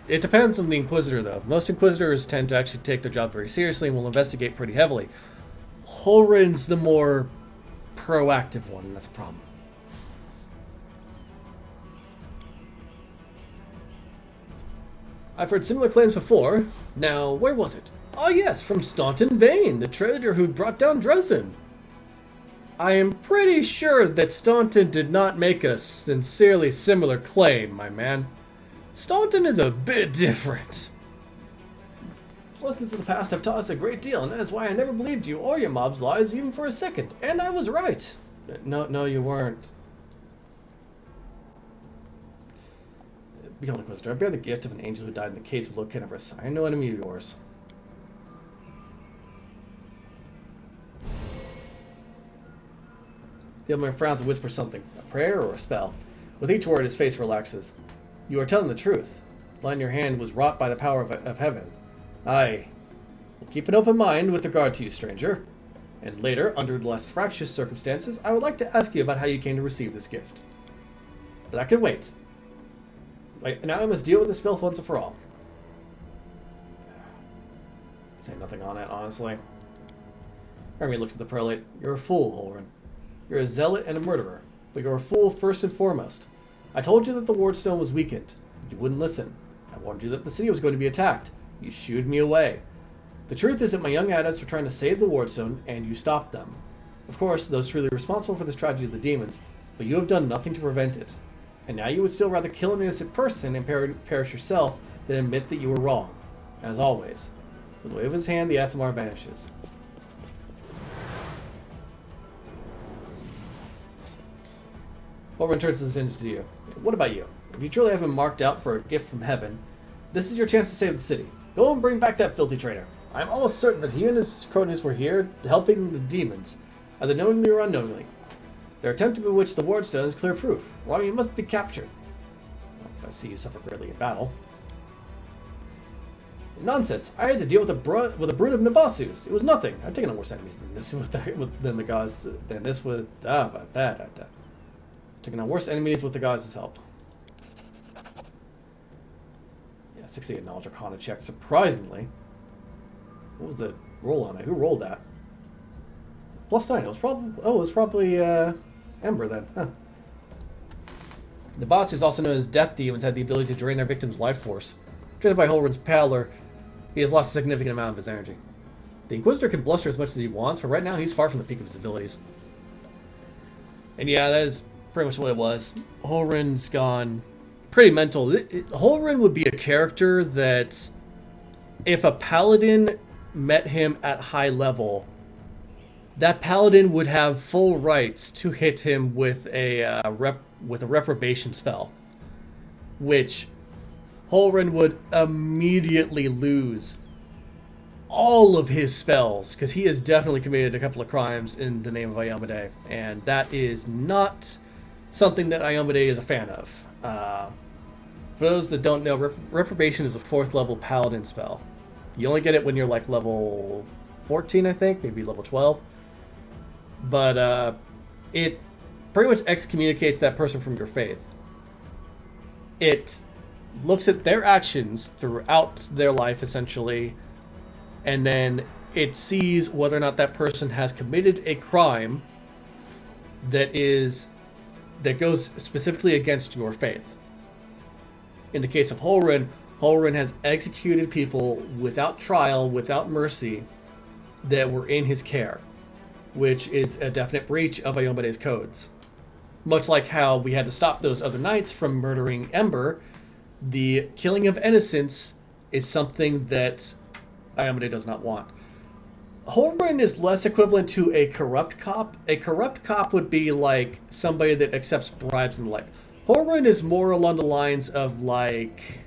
It depends on the Inquisitor, though. Most Inquisitors tend to actually take their job very seriously and will investigate pretty heavily. Holren's the more proactive one, and that's a problem. I've heard similar claims before. Now, where was it? Oh yes, from Staunton Vane, the trader who brought down Dresden. I am pretty sure that Staunton did not make a sincerely similar claim, my man. Staunton is a bit different. Lessons of the past have taught us a great deal, and that is why I never believed you or your mob's lies even for a second. And I was right. No, you weren't. Behold, Inquisitor, I bear the gift of an angel who died in the case below Kennebrus. I am no enemy of yours. The old man frowns and whispers something. A prayer or a spell? With each word, his face relaxes. You are telling the truth. The line in your hand was wrought by the power of heaven. Aye. Well, keep an open mind with regard to you, stranger. And later, under less fractious circumstances, I would like to ask you about how you came to receive this gift. But that can wait. Now I must deal with this filth once and for all. Say nothing on it, honestly. Hermie looks at the prelate. You're a fool, Holren. You're a zealot and a murderer, but you're a fool first and foremost. I told you that the wardstone was weakened. You wouldn't listen. I warned you that the city was going to be attacked. You shooed me away. The truth is that my young adepts were trying to save the wardstone, and you stopped them. Of course, those truly responsible for this tragedy are the demons, but you have done nothing to prevent it. And now you would still rather kill an innocent person and perish yourself than admit that you were wrong. As always. With a wave of his hand, the Asimar vanishes. Holren turns his attention to you. What about you? If you truly have been marked out for a gift from heaven, this is your chance to save the city. Go and bring back that filthy traitor. I'm almost certain that he and his cronies were here helping the demons, either knowingly or unknowingly. Their attempt to bewitch the wardstone is clear proof. Well, you must be captured. I see you suffer greatly in battle. Nonsense! I had to deal with a brood of Nabasus. It was nothing. I've taken on worse enemies than this than the gods than this with taking on worse enemies with the gods' help. Yeah, 68 knowledge arcana check. Surprisingly. What was the roll on it? Who rolled that? +9. It was probably Ember then. Huh. The boss is also known as death demons, had the ability to drain their victims' life force. Driven by Holren's pallor, he has lost a significant amount of his energy. The Inquisitor can bluster as much as he wants, but right now he's far from the peak of his abilities. And yeah, that is pretty much what it was. Holren's gone pretty mental. Holren would be a character that, if a paladin met him at high level, that paladin would have full rights to hit him with a reprobation spell, which Holren would immediately lose all of his spells, because he has definitely committed a couple of crimes in the name of Iomedae, and that is not something that Iomedae is a fan of. For those that don't know, Reprobation is a 4th level paladin spell. You only get it when you're like level 14, I think, maybe level 12. But it pretty much excommunicates that person from your faith. It looks at their actions throughout their life, essentially, and then it sees whether or not that person has committed a crime that goes specifically against your faith. In the case of Holren, Holren has executed people without trial, without mercy, that were in his care, which is a definite breach of Iomedae's codes. Much like how we had to stop those other knights from murdering Ember, the killing of innocents is something that Iomedae does not want. Holren is less equivalent to a corrupt cop. A corrupt cop would be like somebody that accepts bribes and the like. Holren is more along the lines of like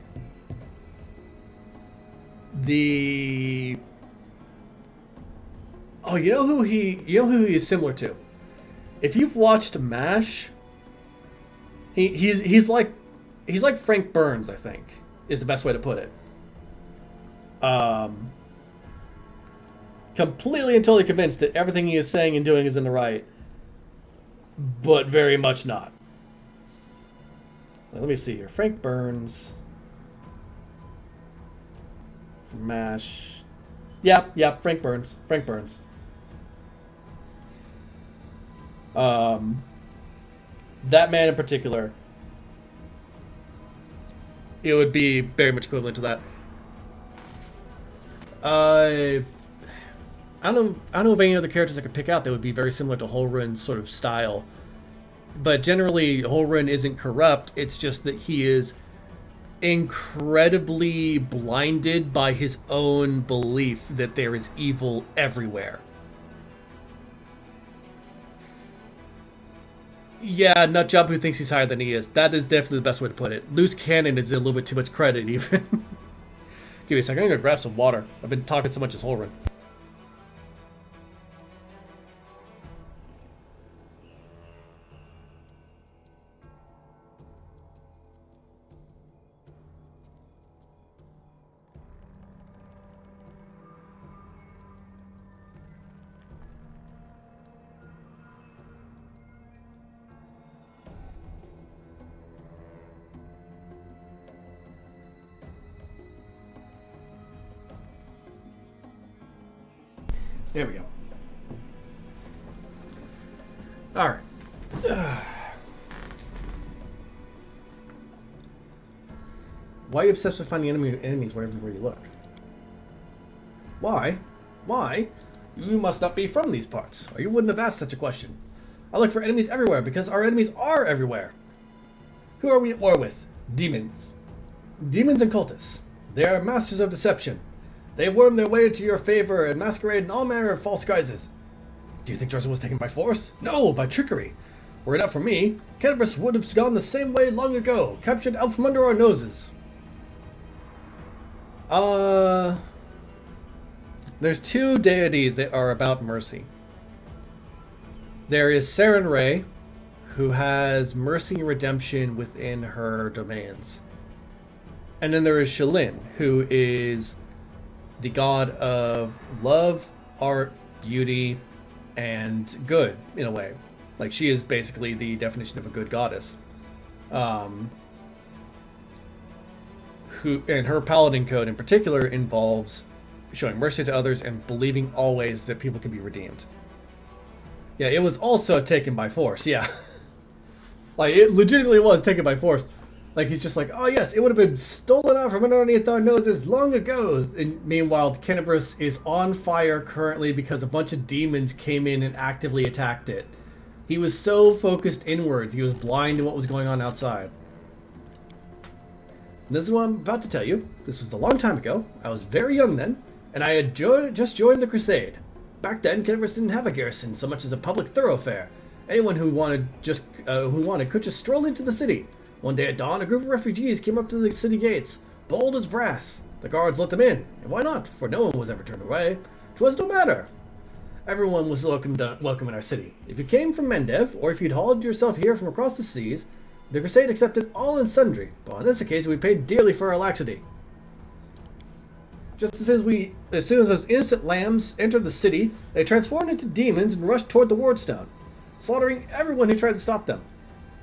the... Oh, you know who he is similar to? If you've watched MASH, he's like Frank Burns, I think, is the best way to put it. completely and totally convinced that everything he is saying and doing is in the right, but very much not. Let me see here. Frank Burns. MASH. Yep, Frank Burns. Frank Burns. That man in particular, it would be very much equivalent to that. I don't know of any other characters I could pick out that would be very similar to Holrun's sort of style. But generally, Holrun isn't corrupt. It's just that he is incredibly blinded by his own belief that there is evil everywhere. Yeah, Nutjob who thinks he's higher than he is. That is definitely the best way to put it. Loose cannon is a little bit too much credit, even. Give me a second. I'm going to grab some water. I've been talking so much as Holrun. There we go. All right. Why are you obsessed with finding enemies everywhere you look? Why? Why? You must not be from these parts, or you wouldn't have asked such a question. I look for enemies everywhere because our enemies are everywhere. Who are we at war with? Demons. Demons and cultists. They are masters of deception. They worm their way into your favor and masquerade in all manner of false guises. Do you think Jerusalem was taken by force? No, by trickery. Were it not for me, Cannabis would have gone the same way long ago, captured out from under our noses. There's two deities that are about mercy. There is Saren Ray, who has mercy and redemption within her domains. And then there is Shalin, who is the god of love, art, beauty, and good, in a way. Like, she is basically the definition of a good goddess. And her paladin code in particular involves showing mercy to others and believing always that people can be redeemed. Yeah, it was also taken by force, yeah. Like, it legitimately was taken by force. Like, he's just like, oh yes, it would have been stolen out from underneath our noses long ago. And meanwhile, Cannabis is on fire currently because a bunch of demons came in and actively attacked it. He was so focused inwards, he was blind to what was going on outside. And this is what I'm about to tell you. This was a long time ago. I was very young then, and I had just joined the Crusade. Back then, Cannabis didn't have a garrison so much as a public thoroughfare. Anyone who wanted could just stroll into the city. One day at dawn, a group of refugees came up to the city gates, bold as brass. The guards let them in, and why not? For no one was ever turned away. 'Twas no matter. Everyone was welcome in our city. If you came from Mendev, or if you'd hauled yourself here from across the seas, the Crusade accepted all and sundry, but on this occasion we paid dearly for our laxity. Just as soon as those innocent lambs entered the city, they transformed into demons and rushed toward the wardstone, slaughtering everyone who tried to stop them.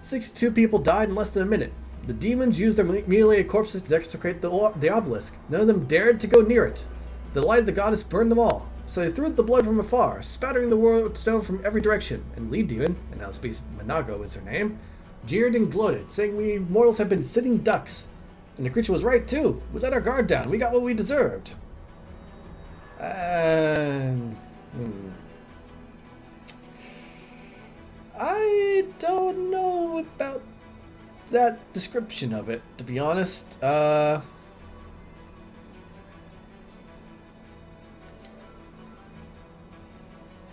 62 people died in less than a minute. The demons used their mutilated corpses to desecrate the obelisk. None of them dared to go near it. The light of the goddess burned them all, so they threw the blood from afar, spattering the wardstone from every direction. And lead demon, and now species Manago is her name, jeered and gloated, saying we mortals have been sitting ducks. And the creature was right too. We let our guard down. We got what we deserved. I don't know about that description of it, to be honest. Yeah,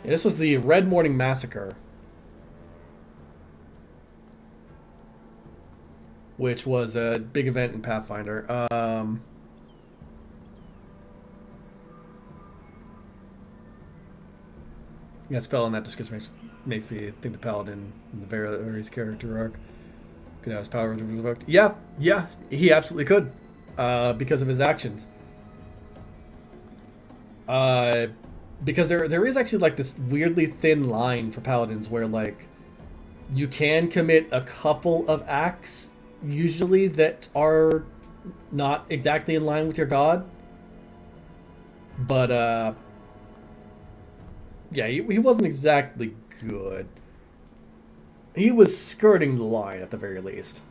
this was the Red Morning Massacre, which was a big event in Pathfinder. Yeah, spell on that description makes me think the Paladin in the various character arc could have his power revoked. Yeah, he absolutely could, because of his actions. because there is actually like this weirdly thin line for paladins where like you can commit a couple of acts usually that are not exactly in line with your god, but yeah, he wasn't exactly good. He was skirting the line at the very least.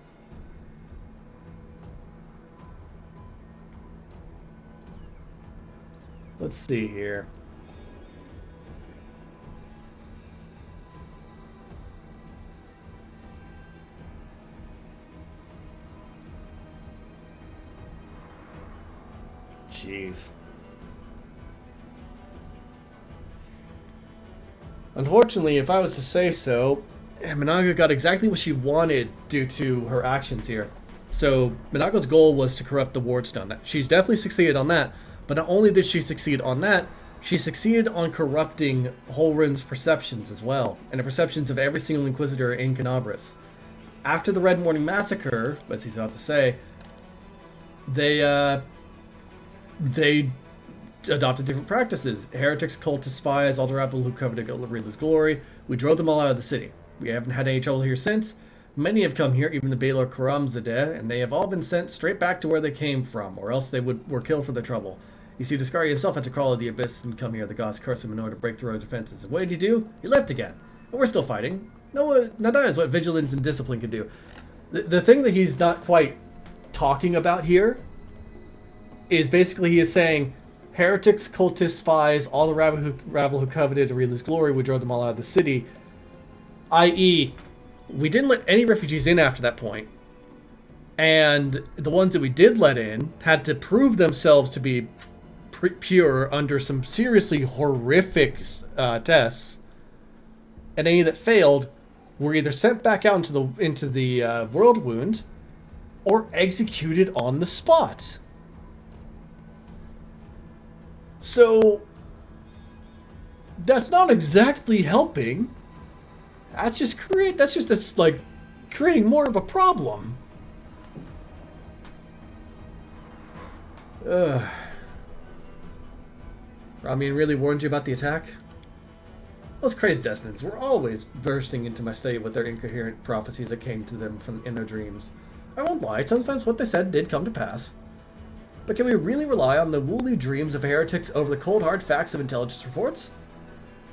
Let's see here. Jeez. Unfortunately, if I was to say so, Minaga got exactly what she wanted due to her actions here. So, Minaga's goal was to corrupt the Wardstone. She's definitely succeeded on that, but not only did she succeed on that, she succeeded on corrupting Holren's perceptions as well, and the perceptions of every single Inquisitor in Canabras. After the Red Morning Massacre, as he's about to say, they adopted different practices. Heretics, cultists, spies, all the rabble who coveted Rilla's glory. We drove them all out of the city. We haven't had any trouble here since. Many have come here, even the Baylor Karamzadeh, and they have all been sent straight back to where they came from, or else they were killed for their trouble. You see, Discari himself had to crawl out of the abyss and come here. The gods cursed him in order to break through our defenses. And what did he do? He left again. And we're still fighting. No, that is what vigilance and discipline can do. The thing that he's not quite talking about here is basically he is saying, heretics, cultists, spies, all the rabble who coveted Arila's glory, we drove them all out of the city. I.e., we didn't let any refugees in after that point. And the ones that we did let in had to prove themselves to be pure under some seriously horrific tests. And any that failed were either sent back out into the world wound or executed on the spot. So that's not exactly helping. That's just creating more of a problem. Ramin really warned you about the attack? Those crazed destinants were always bursting into my study with their incoherent prophecies that came to them in their dreams. I won't lie, sometimes what they said did come to pass. But can we really rely on the woolly dreams of heretics over the cold hard facts of intelligence reports?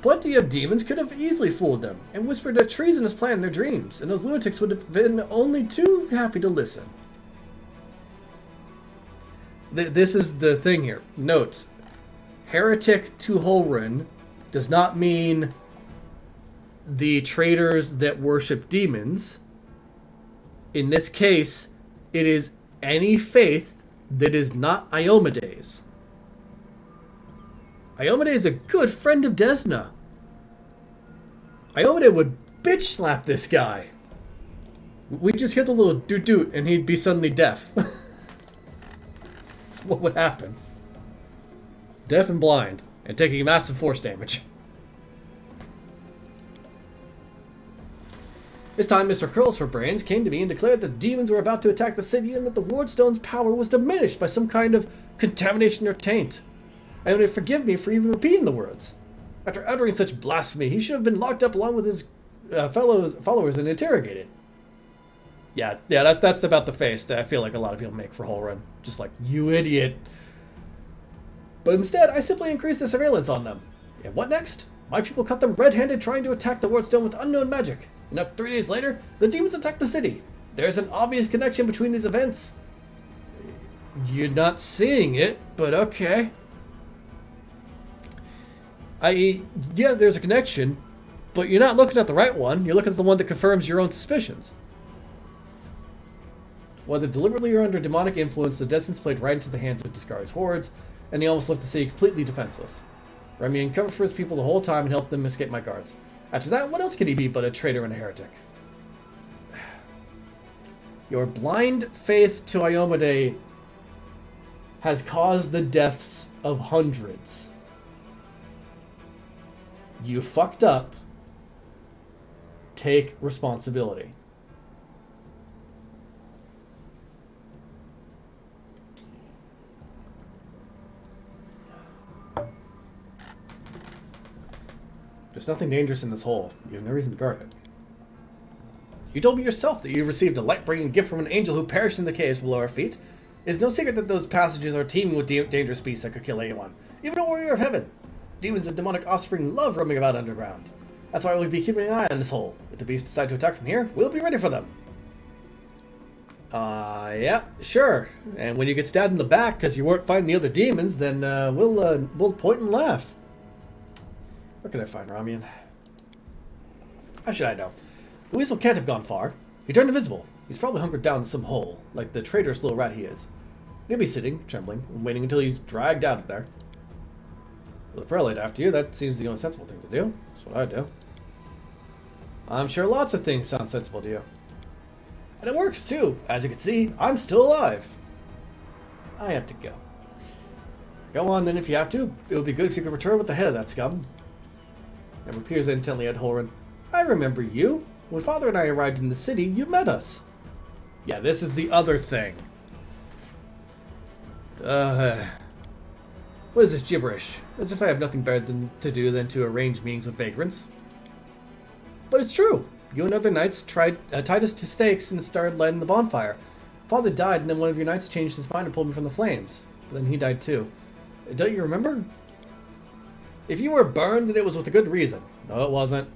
Plenty of demons could have easily fooled them and whispered a treasonous plan in their dreams, and those lunatics would have been only too happy to listen. This is the thing here. Note, heretic to Holren does not mean the traitors that worship demons. In this case, it is any faith that is not Iomedes. Iomedes is a good friend of Desna. Iomedes would bitch slap this guy. We'd just hear the little doot-doot and he'd be suddenly deaf. That's what would happen. Deaf and blind, and taking massive force damage. This time, Mr. Curls for Brains came to me and declared that the demons were about to attack the city and that the Wardstone's power was diminished by some kind of contamination or taint. I only forgive me for even repeating the words. After uttering such blasphemy, he should have been locked up along with his followers and interrogated. Yeah, that's about the face that I feel like a lot of people make for Holren. Just like, you idiot. But instead, I simply increased the surveillance on them. And what next? My people caught them red-handed trying to attack the Wardstone with unknown magic. And now 3 days later, the demons attacked the city. There's an obvious connection between these events. You're not seeing it, but okay. Yeah, there's a connection, but you're not looking at the right one. You're looking at the one that confirms your own suspicions. Whether deliberately or under demonic influence, the Descents played right into the hands of Discari's hordes, and they almost left the city completely defenseless. Remy covered for his people the whole time and helped them escape my guards. After that, what else could he be but a traitor and a heretic? Your blind faith to Iomedes has caused the deaths of hundreds. You fucked up. Take responsibility. There's nothing dangerous in this hole. You have no reason to guard it. You told me yourself that you received a light-bringing gift from an angel who perished in the caves below our feet. It's no secret that those passages are teeming with dangerous beasts that could kill anyone. Even a warrior of heaven. Demons and demonic offspring love roaming about underground. That's why we'll be keeping an eye on this hole. If the beasts decide to attack from here, we'll be ready for them. Yeah, sure. And when you get stabbed in the back because you weren't fighting the other demons, then we'll point and laugh. Where can I find Ramian? How should I know? The weasel can't have gone far. He turned invisible. He's probably hunkered down in some hole, like the traitorous little rat he is. He'll be sitting, trembling, and waiting until he's dragged out of there. Well, the prelate after you, that seems the only sensible thing to do. That's what I'd do. I'm sure lots of things sound sensible to you. And it works, too. As you can see, I'm still alive. I have to go. Go on, then, if you have to. It would be good if you could return with the head of that scum. Ember peers intently at Holren. I remember you. When Father and I arrived in the city, you met us. Yeah, this is the other thing. What is this gibberish? As if I have nothing better to do than to arrange meetings with vagrants. But it's true. You and other knights tied us to stakes and started lighting the bonfire. Father died, and then one of your knights changed his mind and pulled me from the flames. But then he died too. Don't you remember? If you were burned, then it was with a good reason. No, it wasn't.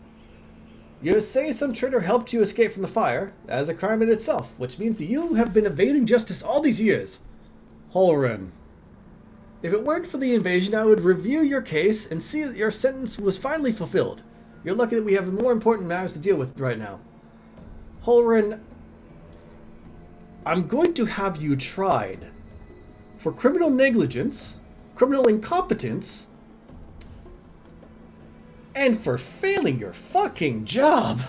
You say some traitor helped you escape from the fire. That is a crime in itself, which means that you have been evading justice all these years. Holren. If it weren't for the invasion, I would review your case and see that your sentence was finally fulfilled. You're lucky that we have more important matters to deal with right now. Holren, I'm going to have you tried for criminal negligence, criminal incompetence, and for failing your fucking job.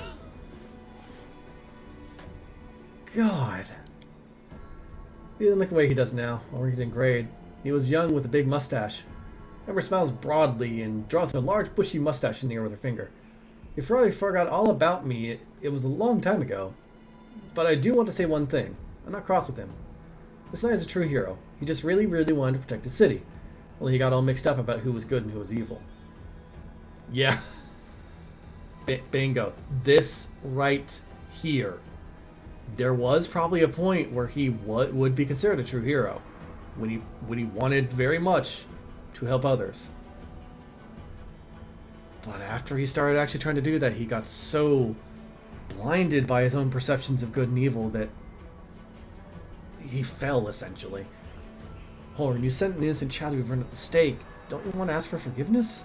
God. He didn't look the way he does now, or he didn't grade. He was young with a big mustache. Ember smiles broadly and draws a large bushy mustache in the air with her finger. You probably forgot all about me. It was a long time ago. But I do want to say one thing. I'm not cross with him. This knight is a true hero. He just really, really wanted to protect the city. Only he got all mixed up about who was good and who was evil. Yeah. Bingo. This right here. There was probably a point where he would be considered a true hero. When he wanted very much to help others. But after he started actually trying to do that, he got so blinded by his own perceptions of good and evil that he fell, essentially. Holren, you sent an innocent child to be burned at the stake. Don't you want to ask for forgiveness?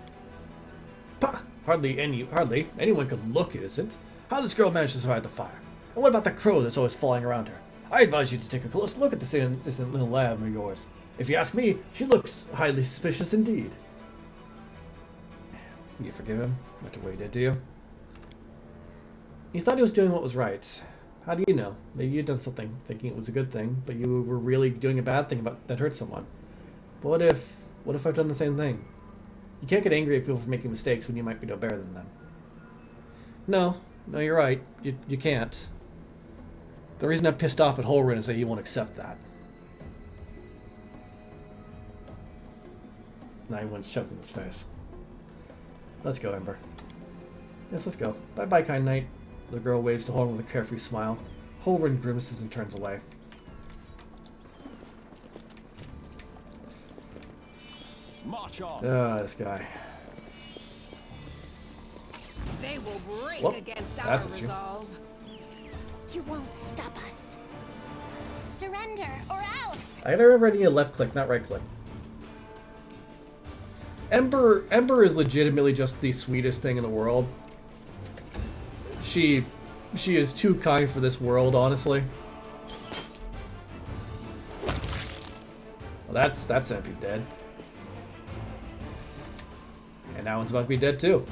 Pah! Hardly anyone could look innocent. How did this girl manage to survive the fire? And what about the crow that's always flying around her? I advise you to take a close look at this innocent little lab of yours. If you ask me, she looks highly suspicious indeed. You forgive him after what he did to you? You thought he was doing what was right. How do you know? Maybe you'd done something thinking it was a good thing, but you were really doing a bad thing that hurt someone. But what if I've done the same thing? You can't get angry at people for making mistakes when you might be no better than them. No, you're right. You can't. The reason I'm pissed off at Holren is that he won't accept that. Now he wants shoved in his face. Let's go, Ember. Yes, let's go. Bye-bye, kind knight. The girl waves to Holren with a carefree smile. Holren grimaces and turns away. March on. This guy. They will break Whoop, against our that's at you. resolve. You won't stop us. Surrender, or else. I gotta remember I need a left click, not right click. Ember is legitimately just the sweetest thing in the world. She is too kind for this world, honestly. Well, that's empty dead. And that one's about to be dead too.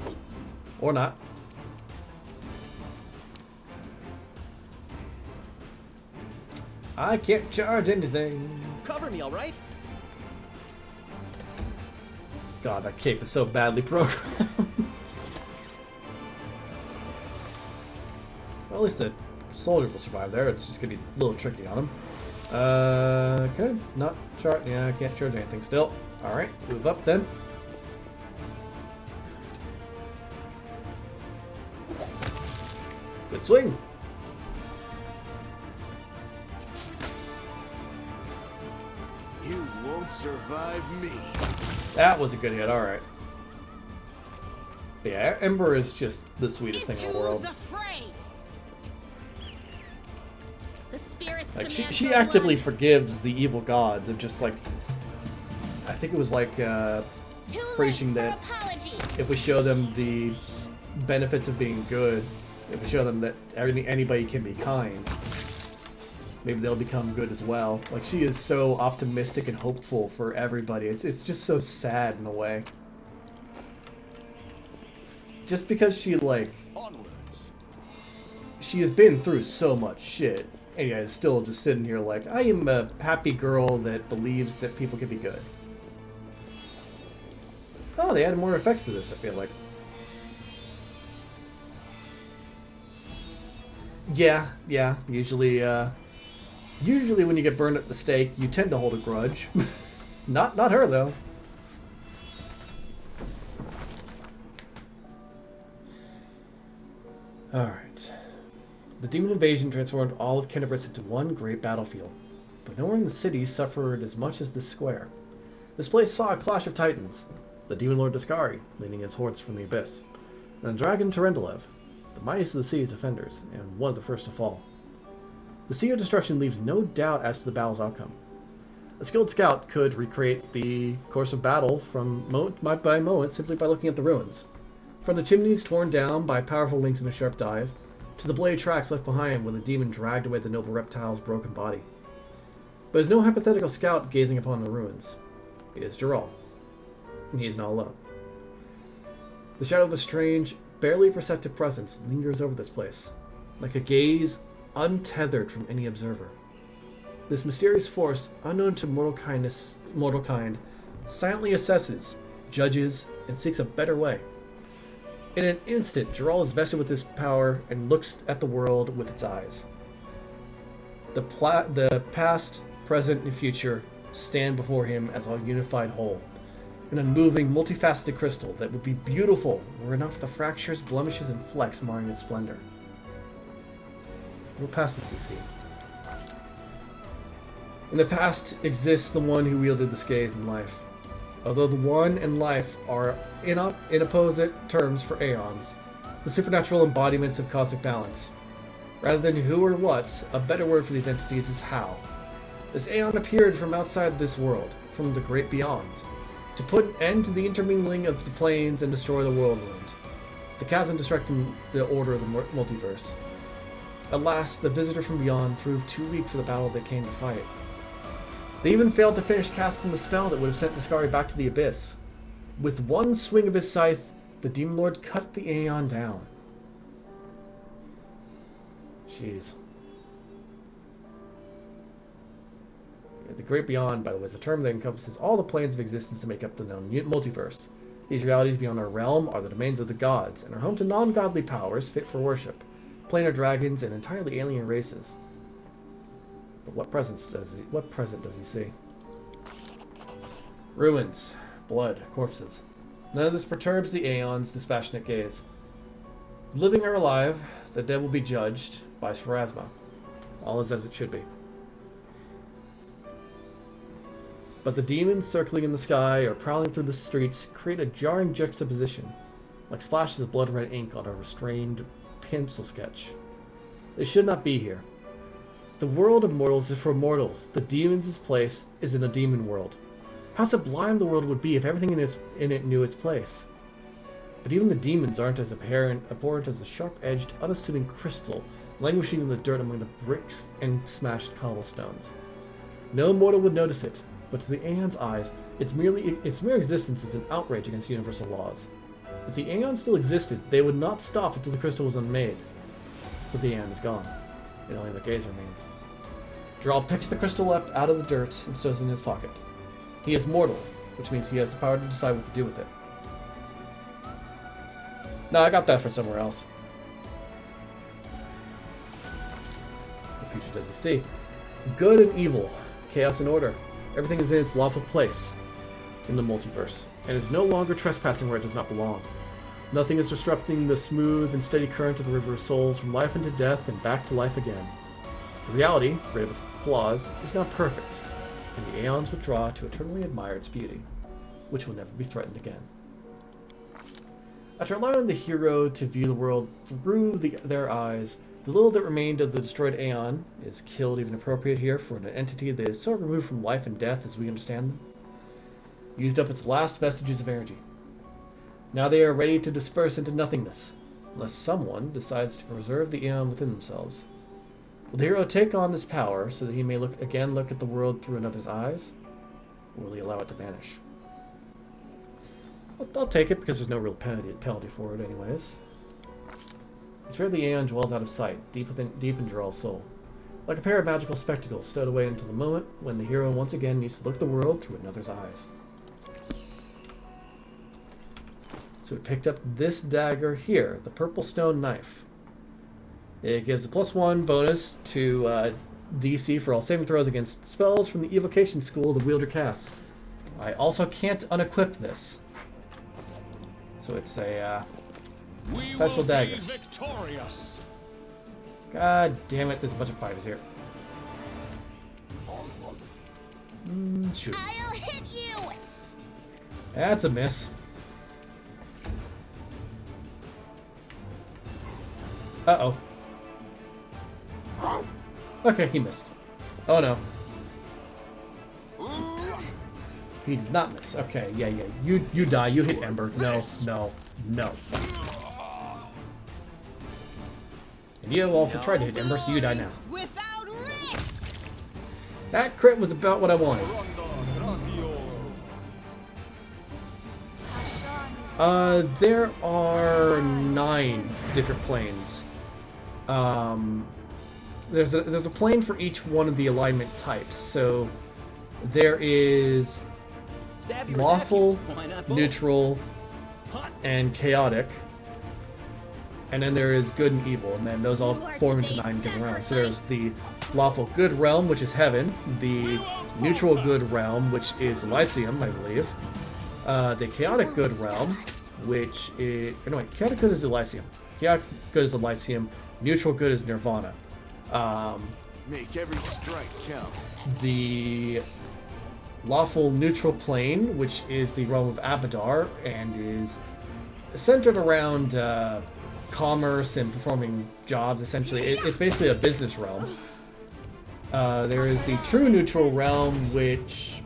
Or not. I can't charge anything. Cover me, all right? God, that cape is so badly programmed. Well, at least the soldier will survive there. It's just gonna be a little tricky on him. Can I not charge? Yeah, I can't charge anything still. Alright, move up then. Good swing. You won't survive me. That was a good hit. All right. But yeah, Ember is just the sweetest thing in the world. The fray. The spirits Like demand she your actively blood. forgives the evil gods of just like, I think it was like preaching that if we show them the benefits of being good, if we show them that anybody can be kind, maybe they'll become good as well. Like she is so optimistic and hopeful for everybody. It's just so sad in a way. Just because she like she has been through so much shit, and yet is still just sitting here like, I am a happy girl that believes that people can be good. Oh, they added more effects to this, I feel like. Yeah. Usually when you get burned at the stake, you tend to hold a grudge. Not her, though. Alright. The demon invasion transformed all of Kenabris into one great battlefield, but nowhere in the city suffered as much as this square. This place saw a clash of titans, the demon lord Daskari, leading his hordes from the abyss, and the dragon Terendelev, the mightiest of the sea's defenders, and one of the first to fall. The Sea of Destruction leaves no doubt as to the battle's outcome. A skilled scout could recreate the course of battle from moment by moment simply by looking at the ruins. From the chimneys torn down by powerful links in a sharp dive, to the bloody tracks left behind when the demon dragged away the noble reptile's broken body. But there's no hypothetical scout gazing upon the ruins. It is Geralt, and he is not alone. The shadow of a strange, barely perceptive presence lingers over this place, like a gaze untethered from any observer. This mysterious force, unknown to mortal kind, silently assesses, judges, and seeks a better way. In an instant, Geralt is vested with this power and looks at the world with its eyes. The past, present, and future stand before him as a unified whole, an unmoving, multifaceted crystal that would be beautiful were it not for the fractures, blemishes, and flecks marring its splendor. What past does he see? In the past exists the one who wielded the scales in life. Although the one and life are in opposite terms for aeons, the supernatural embodiments of cosmic balance. Rather than who or what, a better word for these entities is how. This aeon appeared from outside this world, from the great beyond, to put an end to the intermingling of the planes and destroy the whirlwind, the chasm disrupting the order of the multiverse. Alas, the visitor from beyond proved too weak for the battle they came to fight. They even failed to finish casting the spell that would have sent Daskari back to the abyss. With one swing of his scythe, the Demon Lord cut the Aeon down. Jeez. The Great Beyond, by the way, is a term that encompasses all the planes of existence to make up the known multiverse. These realities beyond our realm are the domains of the gods, and are home to non-godly powers fit for worship, planar dragons, and entirely alien races. But what present does he see? Ruins, blood, corpses. None of this perturbs the Aeon's dispassionate gaze. The living are alive, the dead will be judged by Pharasma. All is as it should be. But the demons circling in the sky or prowling through the streets create a jarring juxtaposition, like splashes of blood-red ink on a restrained pencil sketch. They should not be here. The world of mortals is for mortals. The demons' place is in a demon world. How sublime the world would be if everything in it knew its place. But even the demons aren't as abhorrent as the sharp-edged, unassuming crystal languishing in the dirt among the bricks and smashed cobblestones. No mortal would notice it, but to the Aeon's eyes, its mere existence is an outrage against universal laws. If the Aeon still existed, they would not stop until the crystal was unmade. But the Aeon is gone, and only their gaze remains. Geralt picks the crystal up out of the dirt and stows it in his pocket. He is mortal, which means he has the power to decide what to do with it. No, I got that from somewhere else. What future does he see? Good and evil, chaos and order. Everything is in its lawful place in the multiverse, and is no longer trespassing where it does not belong. Nothing is disrupting the smooth and steady current of the river of souls from life into death and back to life again. The reality, rid of its flaws, is not perfect, and the aeons withdraw to eternally admire its beauty, which will never be threatened again. After allowing the hero to view the world through their eyes, the little that remained of the destroyed aeon is killed, even appropriate here for an entity that is so removed from life and death as we understand them, used up its last vestiges of energy. Now they are ready to disperse into nothingness, unless someone decides to preserve the aeon within themselves. Will the hero take on this power so that he may look at the world through another's eyes, or will he allow it to vanish? I'll take it because there's no real penalty for it anyways. The sphere of the aeon dwells out of sight, deep in Jarl's soul, like a pair of magical spectacles stowed away until the moment when the hero once again needs to look the world through another's eyes. So we picked up this dagger here, the purple stone knife. It gives a +1 bonus to DC for all saving throws against spells from the evocation school the wielder casts. I also can't unequip this. So it's a special dagger. Victorious. God damn it, there's a bunch of fighters here. Shoot. I'll hit you! That's a miss. Uh-oh. Okay, he missed. Oh no. He did not miss. Okay, yeah. You die. You hit Ember. No. And you also tried to hit Ember, so you die now. Without risk! That crit was about what I wanted. There are 9 different planes. There's a plane for each one of the alignment types. So there is lawful, neutral, and chaotic. And then there is good and evil, and then those all form into 9 different realms. So there's the lawful good realm, which is heaven, the neutral good realm, which is Elysium, I believe, the chaotic good realm, which is... No, wait, chaotic good is Elysium. Chaotic good is Elysium, neutral good is Nirvana. Make every strike count. The lawful neutral plane, which is the realm of Abadar, and is centered around commerce and performing jobs, essentially. It's basically a business realm. There is the true neutral realm, which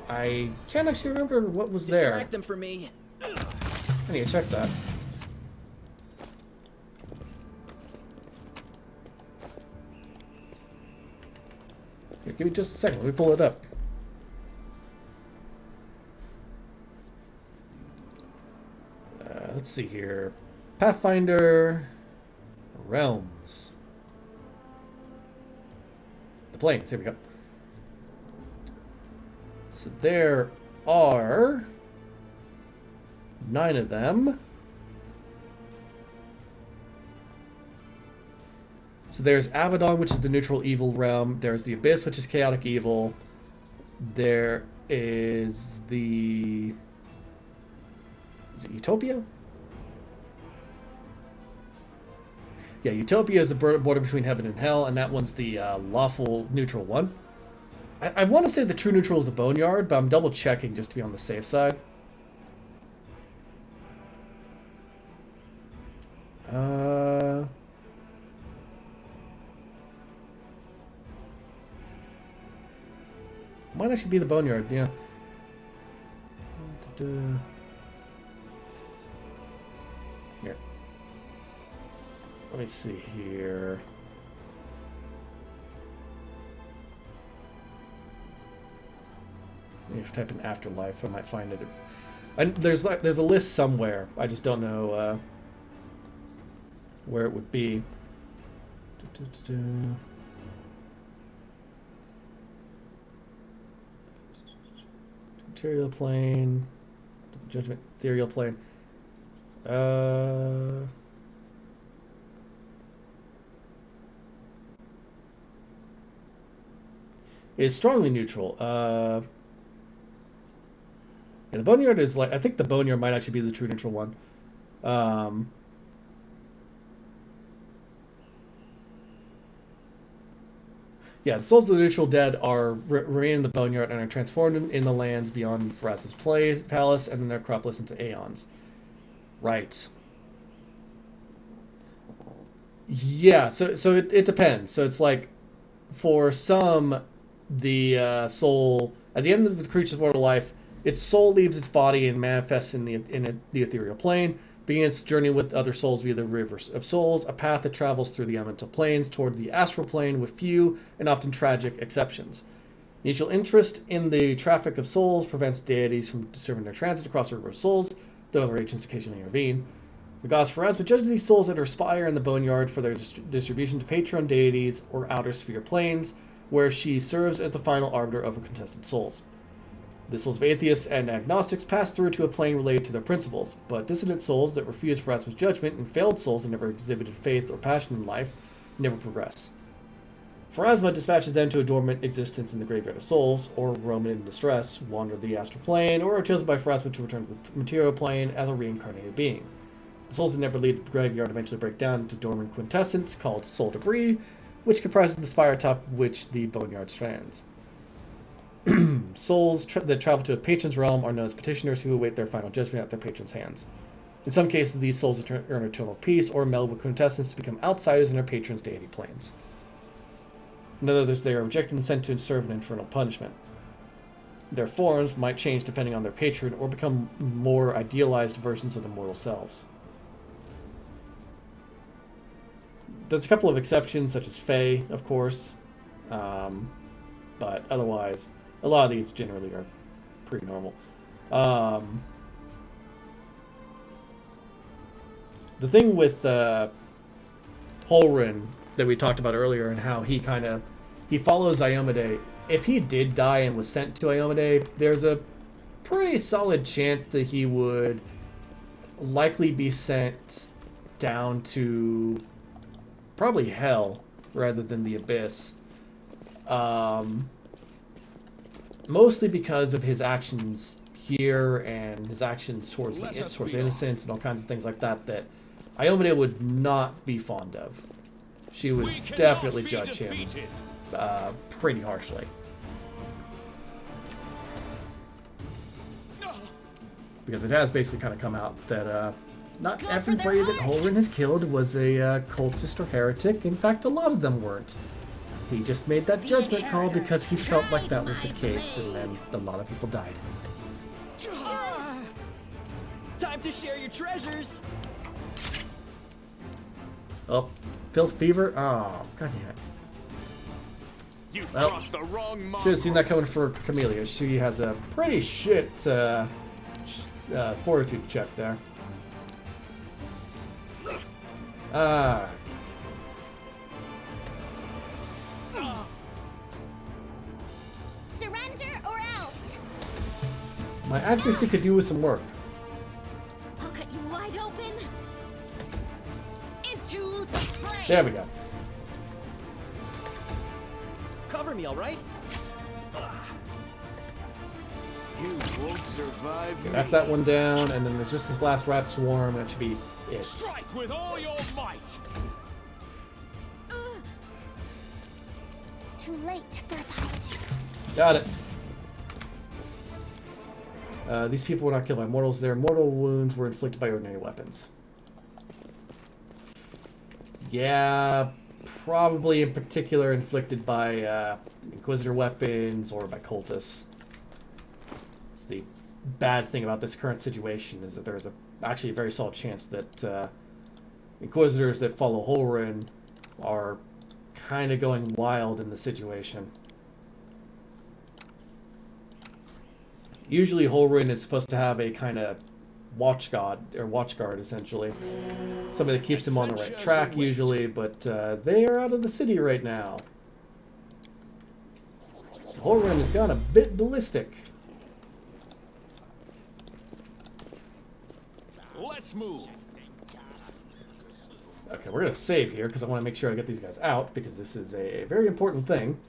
I can't actually remember what was there. Distract them for me. I need to check that. Here, give me just a second. Let me pull it up. Let's see here. Pathfinder Realms. The planes. Here we go. So there are 9 of them. So there's Abaddon, which is the neutral evil realm. There's the Abyss, which is chaotic evil. There is the... Is it Utopia? Yeah, Utopia is the border between heaven and hell, and that one's the lawful neutral one. I want to say the true neutral is the Boneyard, but I'm double checking just to be on the safe side. Might actually be the Boneyard, yeah. Here. Let me see here. If I type in afterlife, I might find it. And there's a list somewhere. I just don't know where it would be. Material plane, judgment, ethereal plane. It's strongly neutral. Yeah, the Boneyard is like, I think the Boneyard might actually be the true neutral one. Yeah, the souls of the neutral dead remain in the boneyard and are transformed in the lands beyond Pharas's palace and the necropolis into aeons. Right. Yeah, so it depends. So it's like, for some, the soul at the end of the creature's mortal life, its soul leaves its body and manifests in the ethereal plane, beginning its journey with other souls via the rivers of souls, a path that travels through the elemental planes toward the astral plane, with few and often tragic exceptions. Initial interest in the traffic of souls prevents deities from disturbing their transit across the river of souls, though other agents occasionally intervene. The goddess Pharasma judges these souls that aspire in the boneyard for their distribution to patron deities or outer sphere planes, where she serves as the final arbiter of contested souls. The souls of atheists and agnostics pass through to a plane related to their principles, but dissident souls that refuse Pharasma's judgment and failed souls that never exhibited faith or passion in life never progress. Pharasma dispatches them to a dormant existence in the graveyard of souls, or roam in distress, wander the astral plane, or are chosen by Pharasma to return to the material plane as a reincarnated being. The souls that never leave the graveyard eventually break down into dormant quintessence called soul debris, which comprises the spire atop which the boneyard stands. Souls that travel to a patron's realm are known as petitioners who await their final judgment at their patron's hands. In some cases, these souls earn eternal peace or meld with quintessence to become outsiders in their patron's deity planes. In others, they are rejected and sent to serve an infernal punishment. Their forms might change depending on their patron or become more idealized versions of their mortal selves. There's a couple of exceptions, such as Fae, of course, but otherwise, a lot of these generally are pretty normal. The thing with Holrin that we talked about earlier, and how he follows Iomade. If he did die and was sent to Iomade, there's a pretty solid chance that he would likely be sent down to probably hell rather than the abyss. Mostly because of his actions here and his actions towards innocence and all kinds of things like that that Iomade would not be fond of. She would definitely judge him pretty harshly. Because it has basically kind of come out that not everybody that Holrin has killed was a cultist or heretic. In fact, a lot of them weren't. He just made that judgment call because he felt like that was the case, and then a lot of people died. Time to share your treasures. Oh, filth fever. Oh, god damn it. You Well, crossed the wrong mark. should have seen that coming for Camellia. She has a pretty shit fortitude check there. Surrender or else. My accuracy could do with some work. I'll cut you wide open. Into the fray. There we go. Cover me, all right? You won't survive Okay, me. that's that one down, and then there's just this last rat swarm, and that should be it. Strike with all your might. Too late for apologies. Got it. These people were not killed by mortals. Their mortal wounds were inflicted by ordinary weapons. Yeah, probably in particular inflicted by Inquisitor weapons or by cultists. It's the bad thing about this current situation is that there's actually a very solid chance that Inquisitors that follow Holrin are kind of going wild in the situation. Usually Holrin is supposed to have a kind of watchguard essentially. Somebody that keeps him on the right track usually, but they are out of the city right now. So Holrin has gone a bit ballistic. Let's move. Okay, we're going to save here because I want to make sure I get these guys out because this is a very important thing.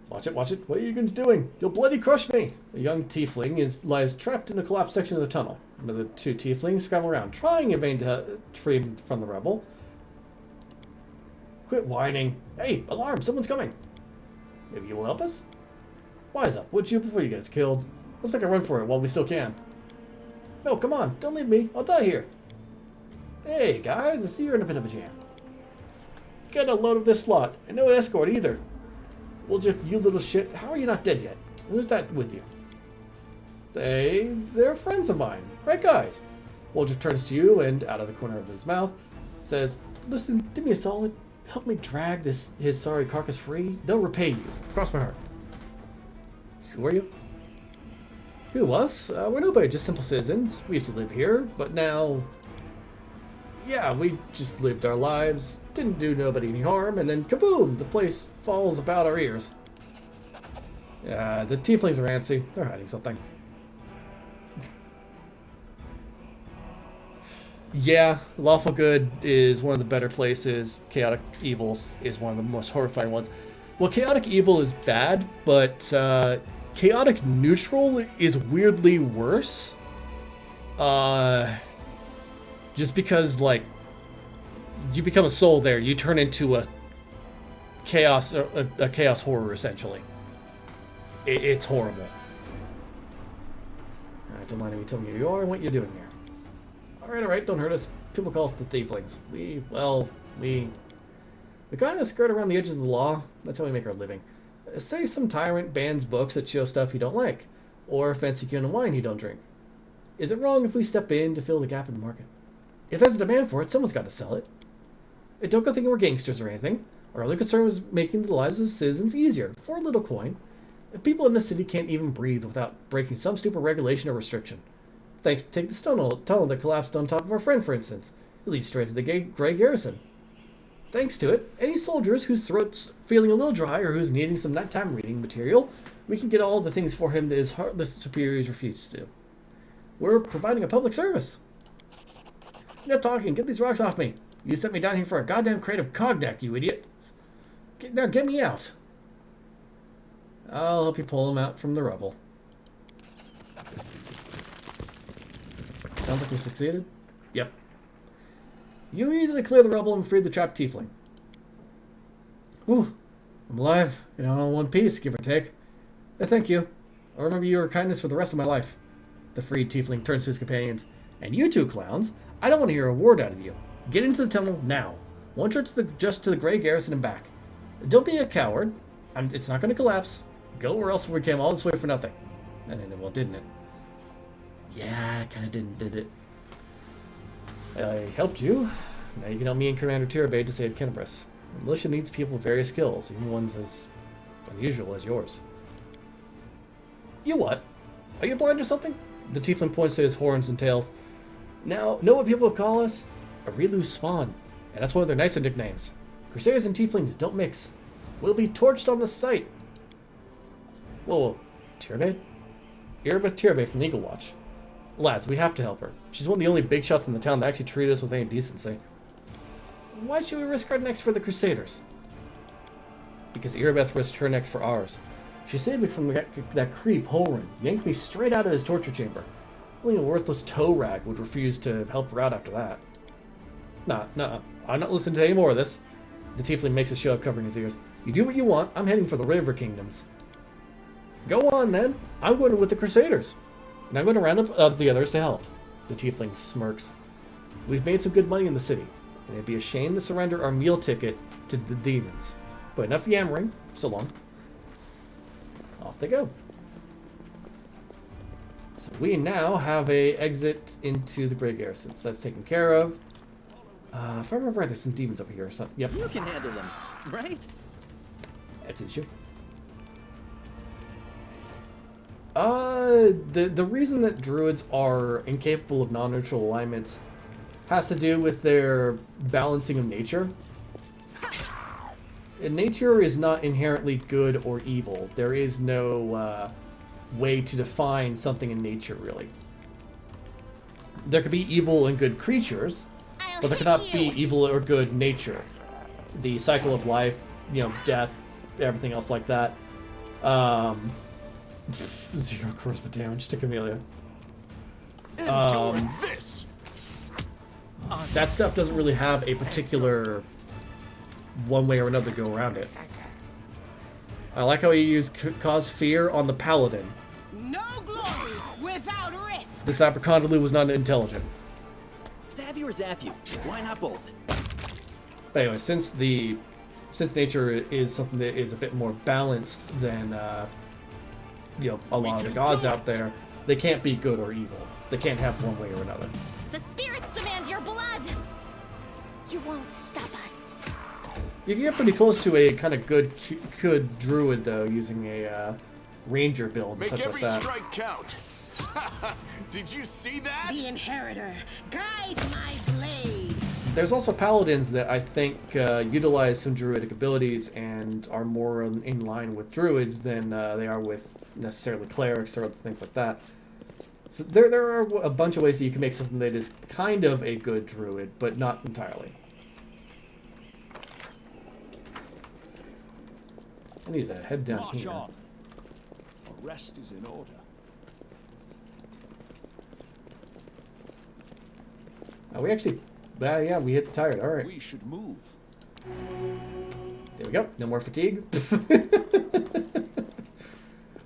Watch Watch it, watch it. What are you guys doing? You'll bloody crush me! A young tiefling lies trapped in a collapsed section of the tunnel. The two tieflings scramble around, trying in vain to free him from the rebel. Quit whining. Hey, alarm! Someone's coming! Maybe you will help us? Wise up, would you, before you get killed? Let's make a run for it while we still can. No, come on, don't leave me. I'll die here. Hey, guys, I see you're in a bit of a jam. Get a load of this slot, and no escort either. Well, Jeff, you little shit, how are you not dead yet? Who's that with you? They're friends of mine. Great guys. Woljif turns to you and, out of the corner of his mouth, says, listen, do me a solid. Help me drag his sorry carcass free. They'll repay you. Cross my heart. Who are you? Who, us? We're nobody, just simple citizens. We used to live here, but now... Yeah, we just lived our lives, didn't do nobody any harm, and then kaboom! The place falls about our ears. The tieflings are antsy. They're hiding something. Yeah, lawful good is one of the better places. Chaotic evil is one of the most horrifying ones. Well, chaotic evil is bad, but chaotic neutral is weirdly worse. Just because, like, you become a soul there, you turn into a chaos horror, essentially. It's horrible. Alright, don't mind me telling you who you are and what you're doing here. Alright, don't hurt us. People call us the Thieflings. We kind of skirt around the edges of the law. That's how we make our living. Say some tyrant bans books that show stuff you don't like, or fancy cune and wine you don't drink. Is it wrong if we step in to fill the gap in the market? If there's a demand for it, someone's got to sell it. And don't go thinking we're gangsters or anything. Our only concern was making the lives of citizens easier, for a little coin. If people in the city can't even breathe without breaking some stupid regulation or restriction. Thanks to take the tunnel that collapsed on top of our friend, for instance. It leads straight to the Grey Garrison. Thanks to it, any soldiers whose throat's feeling a little dry or who's needing some nighttime reading material, we can get all the things for him that his heartless superiors refuse to do. We're providing a public service. Enough talking. Get these rocks off me. You sent me down here for a goddamn crate of cognac, you idiots. Now get me out. I'll help you pull him out from the rubble. Sounds like we succeeded. Yep. You easily clear the rubble and free the trapped tiefling. Whew. I'm alive, all in one piece, give or take. Thank you. I'll remember your kindness for the rest of my life. The freed tiefling turns to his companions. And you two clowns, I don't want to hear a word out of you. Get into the tunnel now. One trip just to the Grey Garrison and back. Don't be a coward. It's not going to collapse. Go or else we came all this way for nothing. And then, well, didn't it? Yeah, it kind of did it. I helped you. Now you can help me and Commander Tirabade to save Kenabris. The militia needs people with various skills, even ones as unusual as yours. You what? Are you blind or something? The tiefling points to his horns and tails. Now, know what people call us? A Rilu's spawn. And that's one of their nicer nicknames. Crusaders and tieflings don't mix. We'll be torched on the site. Whoa. Tirabade? Erebeth Tirabade from the Eagle Watch. Lads, we have to help her. She's one of the only big shots in the town that actually treat us with any decency. Why should we risk our necks for the Crusaders? Because Erebeth risked her neck for ours. She saved me from that creep, Holrin, yanked me straight out of his torture chamber. Only a worthless toe rag would refuse to help her out after that. Nah, I'm not listening to any more of this. The tiefling makes a show of covering his ears. You do what you want, I'm heading for the River Kingdoms. Go on then, I'm going with the Crusaders. And I'm going to round up the others to help. The tiefling smirks. We've made some good money in the city, and it'd be a shame to surrender our meal ticket to the demons. But enough yammering, so long. Off they go. So we now have a exit into the Grey Garrison. So that's taken care of. If I remember right, there's some demons over here or something. Yep. You can handle them, right? That's an issue. The reason that druids are incapable of non-neutral alignments has to do with their balancing of nature. And nature is not inherently good or evil. There is no way to define something in nature, really. There could be evil and good creatures, but there cannot be evil or good nature. The cycle of life, death, everything else like that. 0 charisma damage to Camellia. Endure this. That stuff doesn't really have a particular one way or another to go around it. I like how he used cause fear on the Paladin. No glory without risk. This Abercondaloo was not intelligent. Stab you or zap you? Why not both? But anyway, since nature is something that is a bit more balanced than a lot of the gods out there, they can't be good or evil. They can't have one way or another. The spirits demand your blood! You won't stop us. You can get pretty close to a kind of good druid though, using a ranger build and Make such like every that. strike count. Did you see that? The inheritor, guide my blade. There's also paladins that I think utilize some druidic abilities and are more in line with druids than they are with necessarily clerics or other things like that. So there are a bunch of ways that you can make something that is kind of a good druid, but not entirely. I need to head down March here. on. A rest is in order. We actually, yeah, we hit tired. All right, We should move. there we go. No more fatigue.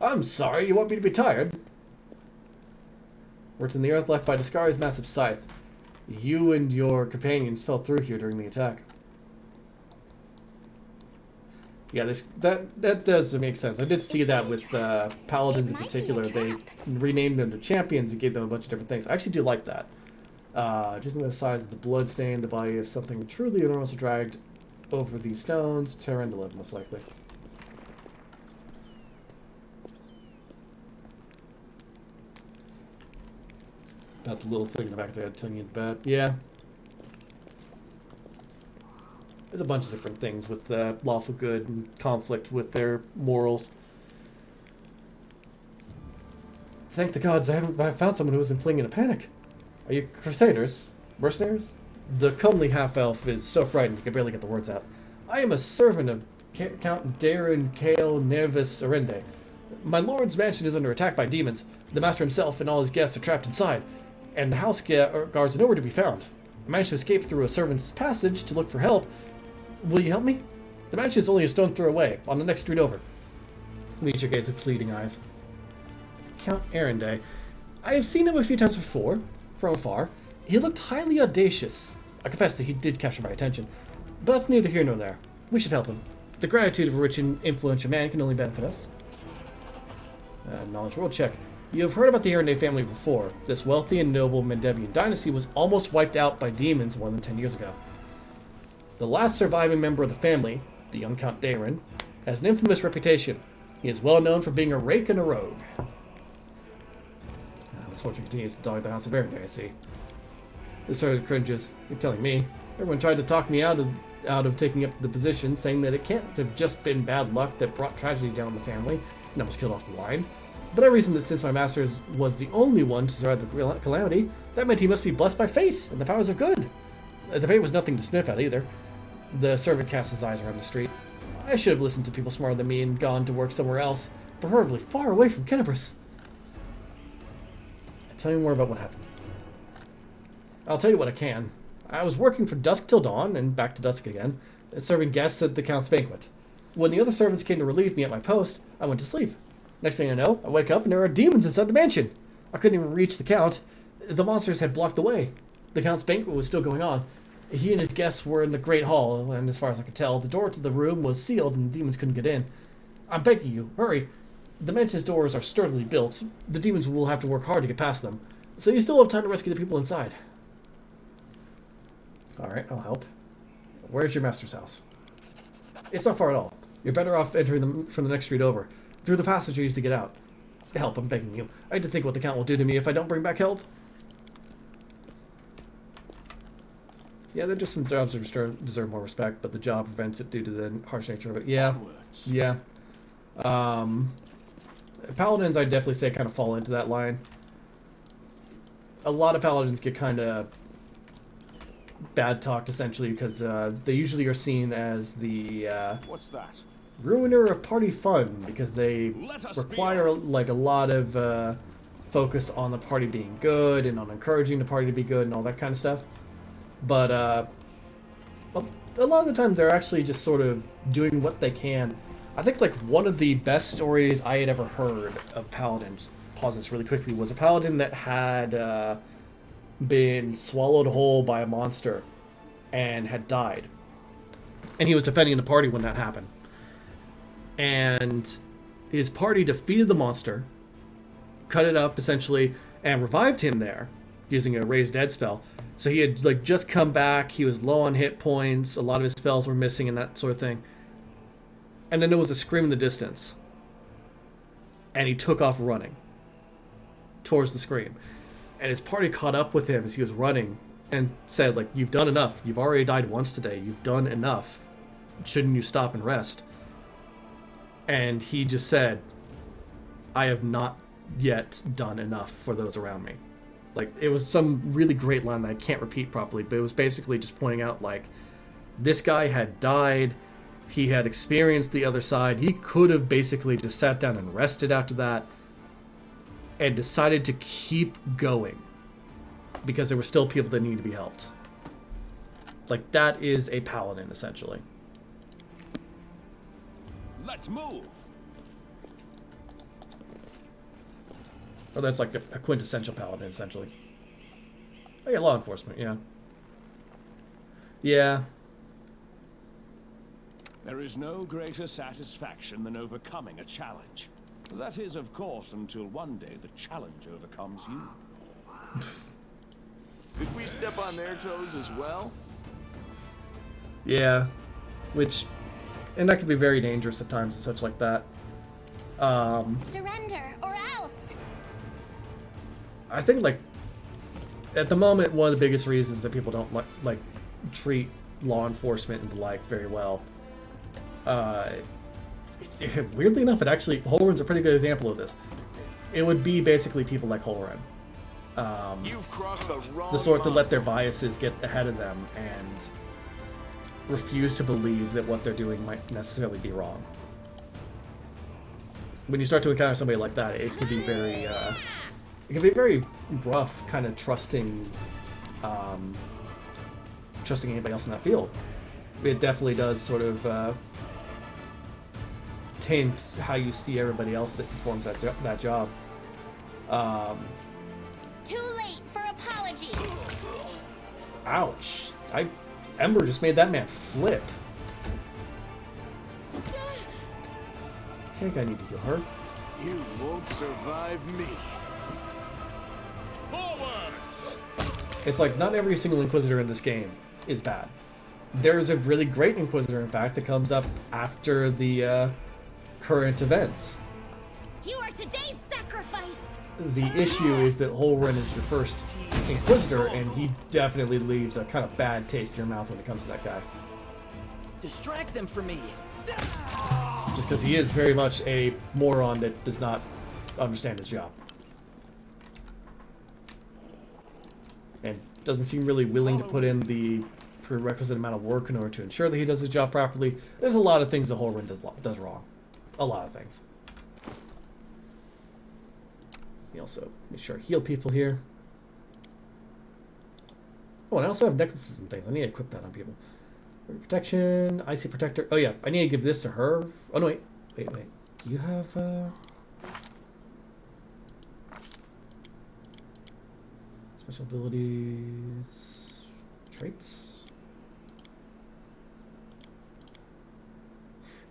I'm sorry, you want me to be tired? Worked in the earth left by Discari's massive scythe. You and your companions fell through here during the attack. Yeah, that does make sense. I did see that with paladins in particular. They renamed them to champions and gave them a bunch of different things. I actually do like that. Just the size of the blood stain, the body of something truly enormous dragged over these stones. Terendula, most likely. Not the little thing in the back there telling you bad. Yeah. There's a bunch of different things with lawful good and conflict with their morals. Thank the gods I found someone who wasn't fleeing in a panic. Are you crusaders? Mercenaries? The comely half-elf is so frightened he can barely get the words out. I am a servant of Count Darren Kale Nervus Arende. My lord's mansion is under attack by demons. The master himself and all his guests are trapped inside, and the house guards are nowhere to be found. I managed to escape through a servant's passage to look for help. Will you help me? The mansion is only a stone throw away, on the next street over. Meet your gaze with pleading eyes. Count Arende. I have seen him a few times before, from afar. He looked highly audacious. I confess that he did capture my attention, but that's neither here nor there. We should help him. The gratitude of a rich and influential man can only benefit us. Knowledge roll check. You have heard about the Arende family before. This wealthy and noble Mendevian dynasty was almost wiped out by demons more than 10 years ago. The last surviving member of the family, the young Count Darren, has an infamous reputation. He is well known for being a rake and a rogue. Misfortune continues to dog the House of Arende, I see. This sort of cringes. You're telling me. Everyone tried to talk me out of taking up the position, saying that it can't have just been bad luck that brought tragedy down on the family, and I was killed off the line. But I reasoned that since my master was the only one to survive the calamity, that meant he must be blessed by fate and the powers of good. The fate was nothing to sniff at either. The servant cast his eyes around the street. I should have listened to people smarter than me and gone to work somewhere else, preferably far away from Kennebrus. Tell me more about what happened. I'll tell you what I can. I was working from dusk till dawn, and back to dusk again, serving guests at the Count's banquet. When the other servants came to relieve me at my post, I went to sleep. Next thing I know, I wake up and there are demons inside the mansion. I couldn't even reach the Count. The monsters had blocked the way. The Count's banquet was still going on. He and his guests were in the great hall, and as far as I could tell, the door to the room was sealed and the demons couldn't get in. I'm begging you, hurry. The mansion's doors are sturdily built. The demons will have to work hard to get past them. So you still have time to rescue the people inside. Alright, I'll help. Where's your master's house? It's not far at all. You're better off entering them from the next street over. Through the passage you used to get out. Help, I'm begging you. I had to think what the Count will do to me if I don't bring back help. Yeah, they're just some jobs that deserve more respect, but the job prevents it due to the harsh nature of it. Yeah. Yeah. Paladins, I'd definitely say, kind of fall into that line. A lot of paladins get kind of bad talked, essentially, because they usually are seen as the What's that? ruiner of party fun because they Let us be require like a lot of focus on the party being good and on encouraging the party to be good and all that kind of stuff. But a lot of the time they're actually just sort of doing what they can. I think like one of the best stories I had ever heard of Paladin, just pause this really quickly, was a Paladin that had been swallowed whole by a monster and had died. And he was defending the party when that happened. And his party defeated the monster, cut it up essentially, and revived him there using a raise dead spell. So he had like just come back, he was low on hit points, a lot of his spells were missing and that sort of thing. And then there was a scream in the distance. And he took off running towards the scream. And his party caught up with him as he was running and said, like, you've done enough. You've already died once today. You've done enough. Shouldn't you stop and rest? And he just said, I have not yet done enough for those around me. Like, it was some really great line that I can't repeat properly, but it was basically just pointing out, like, this guy had died. He had experienced the other side. He could have basically just sat down and rested after that and decided to keep going because there were still people that needed to be helped. Like, that is a paladin, essentially. Let's move. Or that's like a quintessential paladin, essentially. Oh yeah, law enforcement, yeah. Yeah. There is no greater satisfaction than overcoming a challenge. That is, of course, until one day the challenge overcomes you. Did we step on their toes as well? Yeah. Which, and that can be very dangerous at times and such like that. Surrender, or else. I think, like, at the moment, one of the biggest reasons that people don't like treat law enforcement and the like very well. Weirdly enough, it actually, Holren's a pretty good example of this. It would be basically people like Holren. You've crossed the wrong The sort that line. let their biases get ahead of them and refuse to believe that what they're doing might necessarily be wrong. When you start to encounter somebody like that, it can be very, very rough, kind of trusting anybody else in that field. It definitely does sort of taint how you see everybody else that performs that job. Too late for apologies. Ouch! Ember just made that man flip. I think I need to heal her. You won't survive me. Forwards! It's like not every single Inquisitor in this game is bad. There's a really great Inquisitor, in fact, that comes up after the current events. You are today's sacrifice. The issue is that Holren is your first Inquisitor, and he definitely leaves a kind of bad taste in your mouth when it comes to that guy. Distract them from me. Just because he is very much a moron that does not understand his job. And doesn't seem really willing to put in the prerequisite amount of work in order to ensure that he does his job properly. There's a lot of things that Holren does wrong. A lot of things. We also make sure I heal people here. Oh, and I also have necklaces and things. I need to equip that on people. Protection, icy protector. Oh yeah, I need to give this to her. Oh no, wait. Do you have special abilities, traits?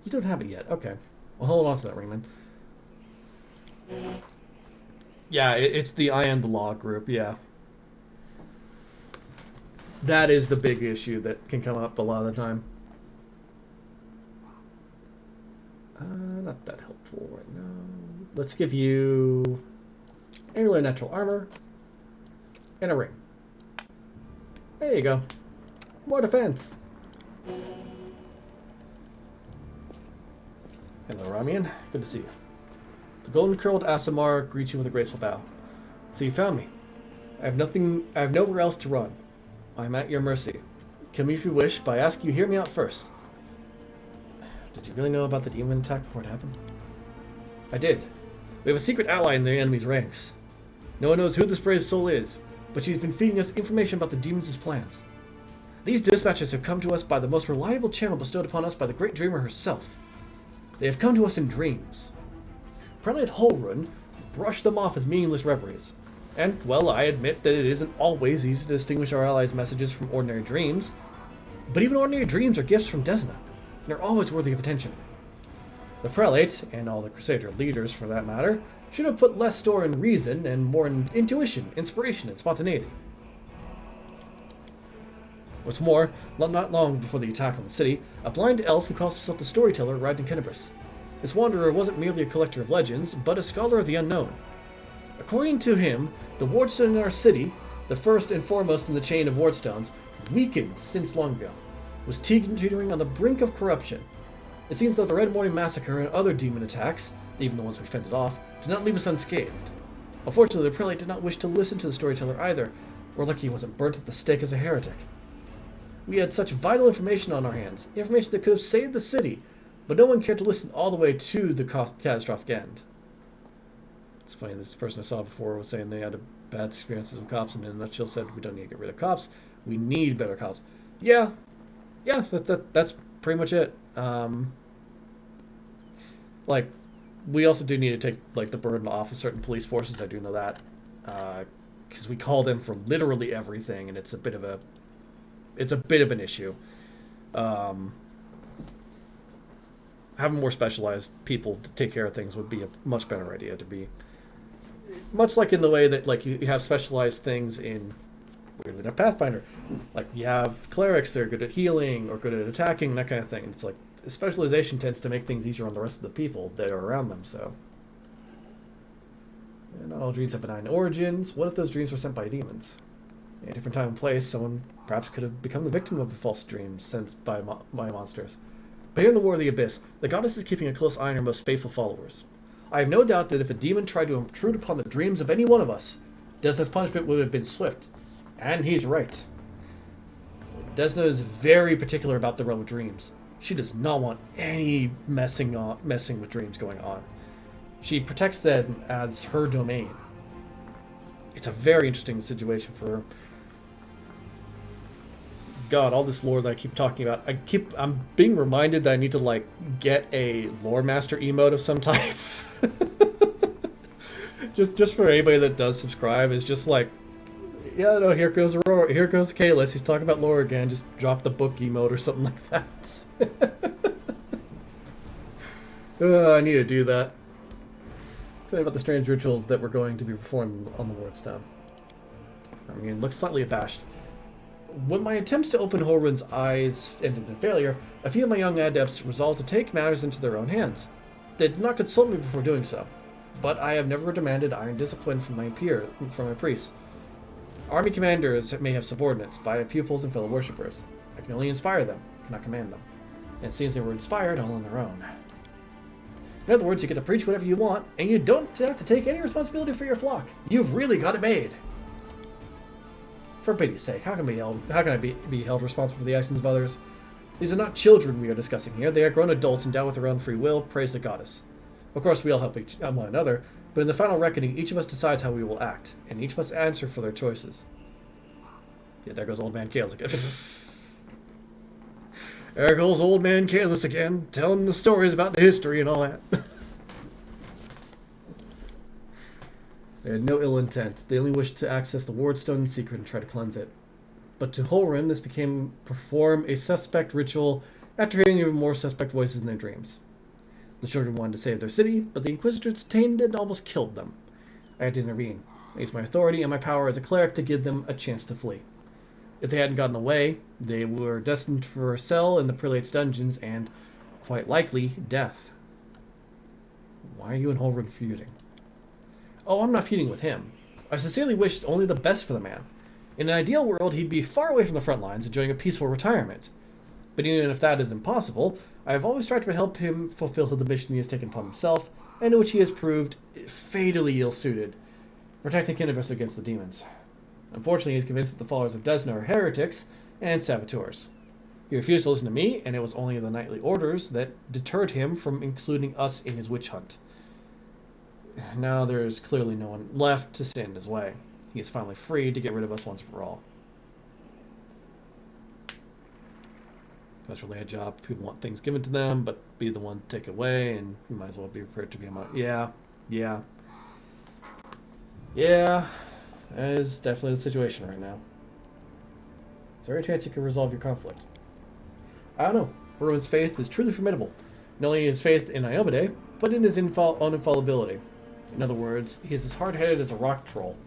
You don't have it yet. Okay, well, hold on to that ring then. Yeah, it's the I Am the Law group. Yeah. That is the big issue that can come up a lot of the time. Not that helpful right now. Let's give you angular natural armor and a ring. There you go. More defense. Hello, Ramian. Good to see you. The golden curled Asimar greets you with a graceful bow. So you found me. I have nowhere else to run. I'm at your mercy. Kill me if you wish, but I ask you hear me out first. Did you really know about the demon attack before it happened? I did. We have a secret ally in the enemy's ranks. No one knows who this brave soul is, but she's been feeding us information about the demons' plans. These dispatches have come to us by the most reliable channel bestowed upon us by the great dreamer herself. They have come to us in dreams. Prelate Holrun brushed them off as meaningless reveries. And, well, I admit that it isn't always easy to distinguish our allies' messages from ordinary dreams, but even ordinary dreams are gifts from Desna, and are always worthy of attention. The Prelate, and all the Crusader leaders for that matter, should have put less store in reason and more in intuition, inspiration, and spontaneity. What's more, not long before the attack on the city, a blind elf who calls himself the Storyteller arrived in Kenabris. This wanderer wasn't merely a collector of legends, but a scholar of the unknown. According to him, the wardstone in our city, the first and foremost in the chain of wardstones, weakened since long ago, was teetering on the brink of corruption. It seems that the Red Morning Massacre and other demon attacks, even the ones we fended off, did not leave us unscathed. Unfortunately, the Prelate did not wish to listen to the Storyteller either. We're lucky he wasn't burnt at the stake as a heretic. We had such vital information on our hands, information that could have saved the city, but no one cared to listen all the way to the catastrophic end. It's funny, this person I saw before was saying they had bad experiences with cops, and in a nutshell said, we don't need to get rid of cops, we need better cops. Yeah, that's pretty much it. Like, we also do need to take, like, the burden off of certain police forces, I do know that. Because we call them for literally everything, and it's a bit of an issue. Having more specialized people to take care of things would be a much better idea, to be much like in the way that, like, you have specialized things in, weirdly enough, Pathfinder. Like, you have clerics that are good at healing or good at attacking, that kind of thing. It's like specialization tends to make things easier on the rest of the people that are around them. So, and not all dreams have benign origins. What if those dreams were sent by demons? In a different time and place, someone perhaps could have become the victim of a false dream sent by monsters. But here in the War of the Abyss, the goddess is keeping a close eye on her most faithful followers. I have no doubt that if a demon tried to intrude upon the dreams of any one of us, Desna's punishment would have been swift. And he's right. Desna is very particular about the realm of dreams. She does not want any messing with dreams going on. She protects them as her domain. It's a very interesting situation for her. God, all this lore that I keep talking about, I'm being reminded that I need to, like, get a lore master emote of some type. just for anybody that does subscribe, is just like, yeah, no, here goes Kalis, he's talking about lore again, just drop the book emote or something like that. I need to do that. Tell you about the strange rituals that were going to be performed on the wardstone. I mean, looks slightly abashed. When my attempts to open Holrun's eyes ended in failure, a few of my young adepts resolved to take matters into their own hands. They did not consult me before doing so, but I have never demanded iron discipline from my priests. Army commanders may have subordinates, but I have pupils and fellow worshippers. I can only inspire them, cannot command them. And it seems they were inspired all on their own. In other words, you get to preach whatever you want, and you don't have to take any responsibility for your flock. You've really got it made. For pity's sake, how can I be held responsible for the actions of others? These are not children we are discussing here. They are grown adults endowed with their own free will. Praise the goddess. Of course, we all help one another, but in the final reckoning, each of us decides how we will act, and each must answer for their choices. Yeah, there goes old man Kalis again. There goes old man Kalis again, telling the stories about the history and all that. They had no ill intent. They only wished to access the wardstone in secret and try to cleanse it. But to Holrun, this became perform a suspect ritual after hearing even more suspect voices in their dreams. The children wanted to save their city, but the Inquisitors detained and almost killed them. I had to intervene. I used my authority and my power as a cleric to give them a chance to flee. If they hadn't gotten away, they were destined for a cell in the Prelate's dungeons and, quite likely, death. Why are you and Holrun feuding? Oh, I'm not feuding with him. I sincerely wished only the best for the man. In an ideal world, he'd be far away from the front lines, enjoying a peaceful retirement. But even if that is impossible, I have always tried to help him fulfill the mission he has taken upon himself, and in which he has proved fatally ill-suited, protecting Kenabris against the demons. Unfortunately, he is convinced that the followers of Desna are heretics and saboteurs. He refused to listen to me, and it was only the nightly orders that deterred him from including us in his witch hunt. Now there is clearly no one left to stand in his way. He is finally free to get rid of us once for all. That's really a job. People want things given to them, but be the one to take it away, and you might as well be prepared to be a Yeah. That is definitely the situation right now. Is there any chance you can resolve your conflict? I don't know. Rowan's faith is truly formidable. Not only his faith in Iomade, but in his own infallibility. In other words, he is as hard-headed as a rock troll.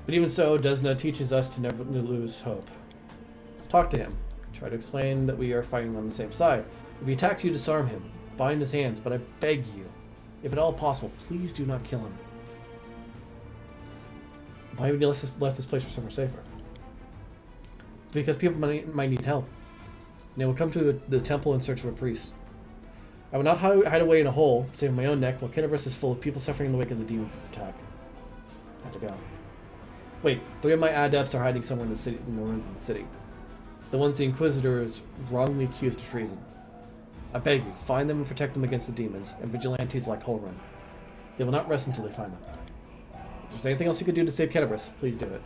But even so, Desna teaches us to never lose hope. Talk to him. Try to explain that we are fighting on the same side. If he attacks you, disarm him. Bind his hands, but I beg you, if at all possible, please do not kill him. Why would you left this place for somewhere safer? Because people might need help. They will come to the temple in search of a priest. I will not hide away in a hole, saving my own neck, while Kenneverse is full of people suffering in the wake of the demons' attack. I have to go. Wait, 3 of my adepts are hiding somewhere in the city, in the ruins of the city. The ones the Inquisitors wrongly accused of treason. I beg you, find them and protect them against the demons, and vigilantes like Holrun. They will not rest until they find them. If there's anything else you could do to save Kenneverse, please do it.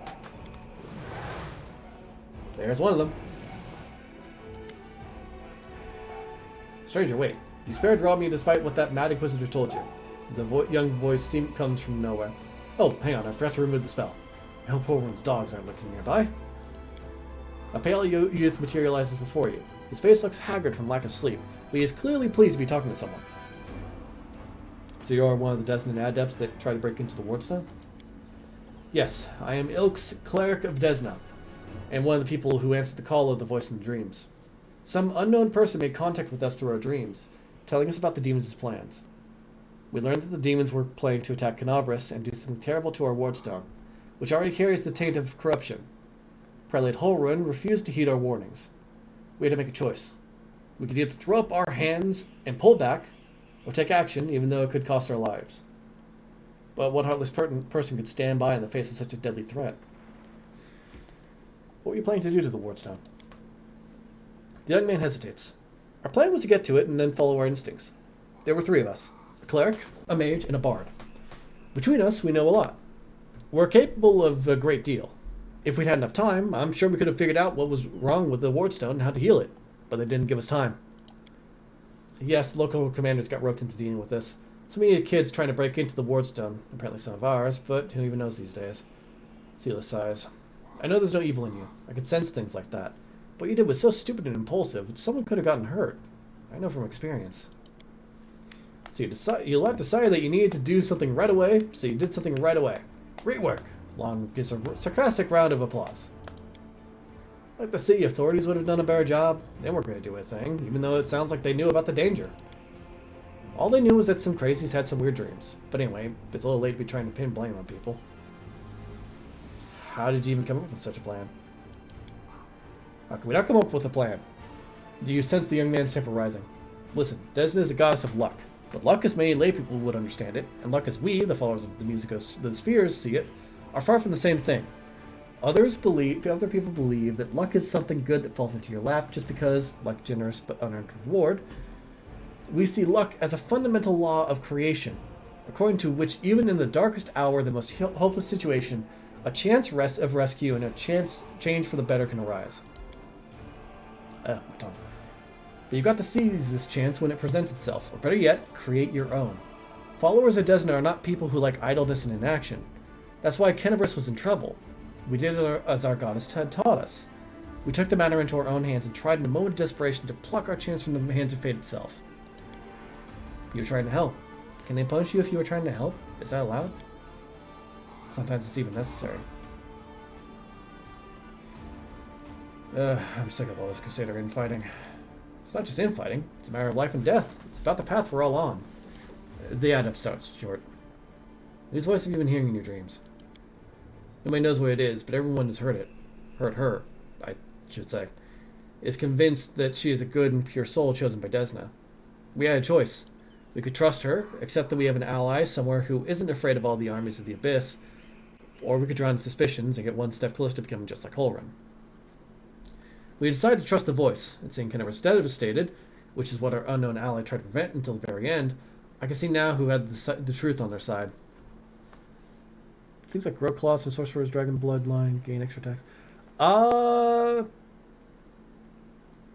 There's one of them. Stranger, wait. You spared me despite what that mad Inquisitor told you. The young voice comes from nowhere. Oh, hang on, I forgot to remove the spell. I hope Holrun's dogs aren't looking nearby. A pale youth materializes before you. His face looks haggard from lack of sleep, but he is clearly pleased to be talking to someone. So you are one of the Desna adepts that tried to break into the Wardstone? Yes, I am Ilk's cleric of Desna, and one of the people who answered the call of the voice in the dreams. Some unknown person made contact with us through our dreams, telling us about the demons' plans. We learned that the demons were planning to attack Kenneverse and do something terrible to our Wardstone, which already carries the taint of corruption. Prelate Holrun refused to heed our warnings. We had to make a choice. We could either throw up our hands and pull back, or take action, even though it could cost our lives. But what heartless person could stand by in the face of such a deadly threat? What were you planning to do to the Wardstone? The young man hesitates. Our plan was to get to it and then follow our instincts. There were 3 of us. A cleric, a mage, and a bard. Between us, we know a lot. We're capable of a great deal. If we'd had enough time, I'm sure we could have figured out what was wrong with the Wardstone and how to heal it. But they didn't give us time. Yes, the local commanders got roped into dealing with this. So many kids trying to break into the Wardstone. Apparently some of ours, but who even knows these days? Seela sighs. I know there's no evil in you. I could sense things like that. What you did was so stupid and impulsive, someone could have gotten hurt. I know from experience. So you decided that you needed to do something right away, so you did something right away. Great work. Long gives a sarcastic round of applause. Like the city authorities would have done a better job. They weren't going to do a thing, even though it sounds like they knew about the danger. All they knew was that some crazies had some weird dreams. But anyway, it's a little late to be trying to pin blame on people. How did you even come up with such a plan? How can we not come up with a plan? Do you sense the young man's temper rising? Listen, Desna is a goddess of luck. But luck as many lay people would understand it, and luck as we, the followers of the music of the spheres, see it, are far from the same thing. Other people believe that luck is something good that falls into your lap just because, like generous but unearned reward. We see luck as a fundamental law of creation, according to which even in the darkest hour, the most hopeless situation, a chance of rescue and a chance change for the better can arise. My tongue. But you've got to seize this chance when it presents itself, or better yet, create your own. Followers of Desna are not people who like idleness and inaction. That's why Kenneverse was in trouble. We did it as our goddess had taught us. We took the matter into our own hands and tried in a moment of desperation to pluck our chance from the hands of fate itself. You were trying to help. Can they punish you if you were trying to help? Is that allowed? Sometimes it's even necessary. I'm sick of all this Crusader infighting. It's not just infighting, it's a matter of life and death. It's about the path we're all on. The adept starts short. Whose voice have you been hearing in your dreams? Nobody knows what it is, but everyone has heard it. Heard her, I should say. Is convinced that she is a good and pure soul chosen by Desna. We had a choice. We could trust her, accept that we have an ally somewhere who isn't afraid of all the armies of the Abyss, or we could draw on suspicions and get one step closer to becoming just like Holrun. We decided to trust the voice, and seeing Kennever's devastated, which is what our unknown ally tried to prevent until the very end, I can see now who had the truth on their side. Things like grow claws for sorcerers, dragon bloodline, gain extra attacks.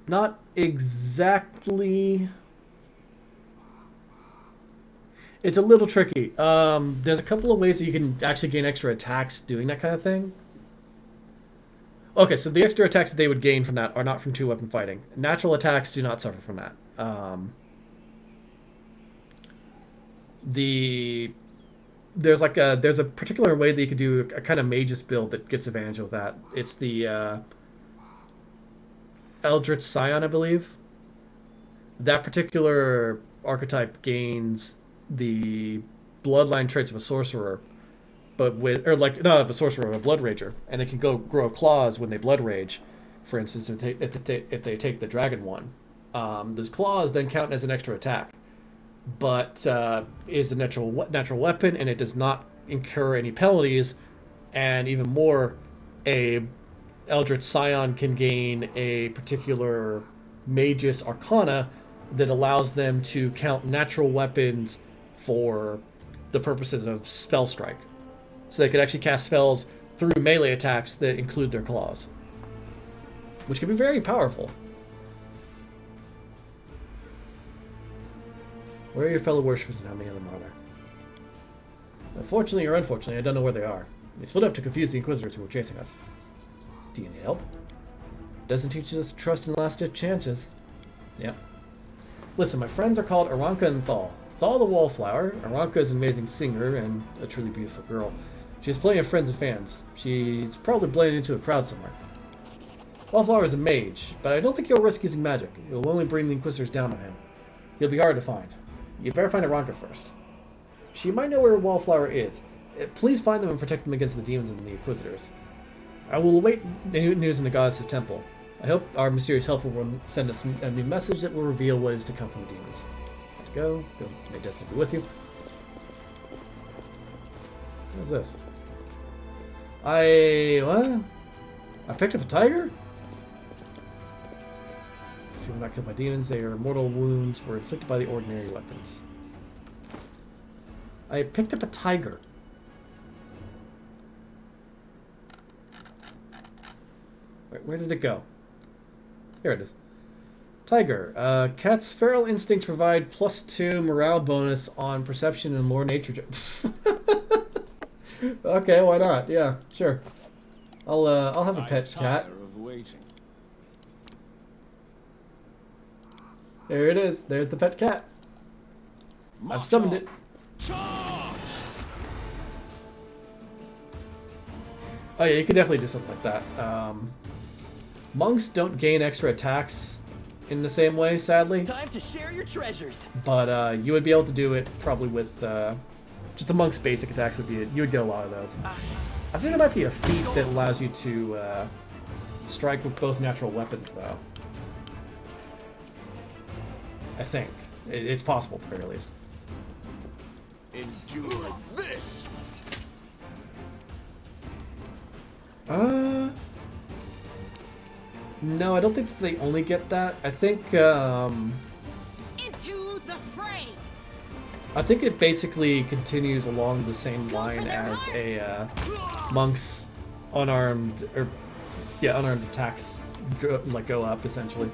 Not exactly. It's a little tricky. There's a couple of ways that you can actually gain extra attacks doing that kind of thing. Okay, so the extra attacks that they would gain from that are not from 2-weapon fighting. Natural attacks do not suffer from that. There's a particular way that you could do a kind of magus build that gets advantage of that. It's the Eldritch Scion, I believe. That particular archetype gains the bloodline traits of a sorcerer, but with not of a sorcerer, a blood rager, and it can grow claws when they blood rage. For instance, if they take the dragon one, those claws then count as an extra attack, but is a natural weapon, and it does not incur any penalties. And even more, a Eldritch Scion can gain a particular Magus Arcana that allows them to count natural weapons for the purposes of spell strike. So they could actually cast spells through melee attacks that include their claws, which can be very powerful. Where are your fellow worshippers, and how many of them are there? Unfortunately or unfortunately, I don't know where they are. They split up to confuse the Inquisitors who were chasing us. Do you need help? Doesn't teach us to trust in last-ditch chances. Yep. Listen, my friends are called Aranka and Thal. Thal the Wallflower. Aranka is an amazing singer and a truly beautiful girl. She has plenty of friends and fans. She's probably blended into a crowd somewhere. Wallflower is a mage, but I don't think he'll risk using magic. It will only bring the Inquisitors down on him. He'll be hard to find. You better find Aranka first. She might know where Wallflower is. Please find them and protect them against the demons and the Inquisitors. I will await news in the Goddess' Temple. I hope our mysterious helper will send us a new message that will reveal what is to come from the demons. Got to go. May destiny be with you. What is this? What? I picked up a tiger? If you were not killed by demons, their mortal wounds were inflicted by the ordinary weapons. I picked up a tiger. Where did it go? Here it is. Tiger. Cat's feral instincts provide +2 morale bonus on perception and lore nature. Okay, why not? Yeah, sure. I'll have a pet cat. There it is. There's the pet cat. I've summoned it. Oh yeah, you could definitely do something like that. Monks don't gain extra attacks in the same way, sadly. Time to share your treasures. But you would be able to do it probably with just the monk's basic attacks would be it. You would get a lot of those. I think there might be a feat that allows you to strike with both natural weapons, though. I think it's possible at the very least. Endure this. No, I don't think they only get that. I think Into the fray. I think it basically continues along the same line as a monk's unarmed attacks go up essentially.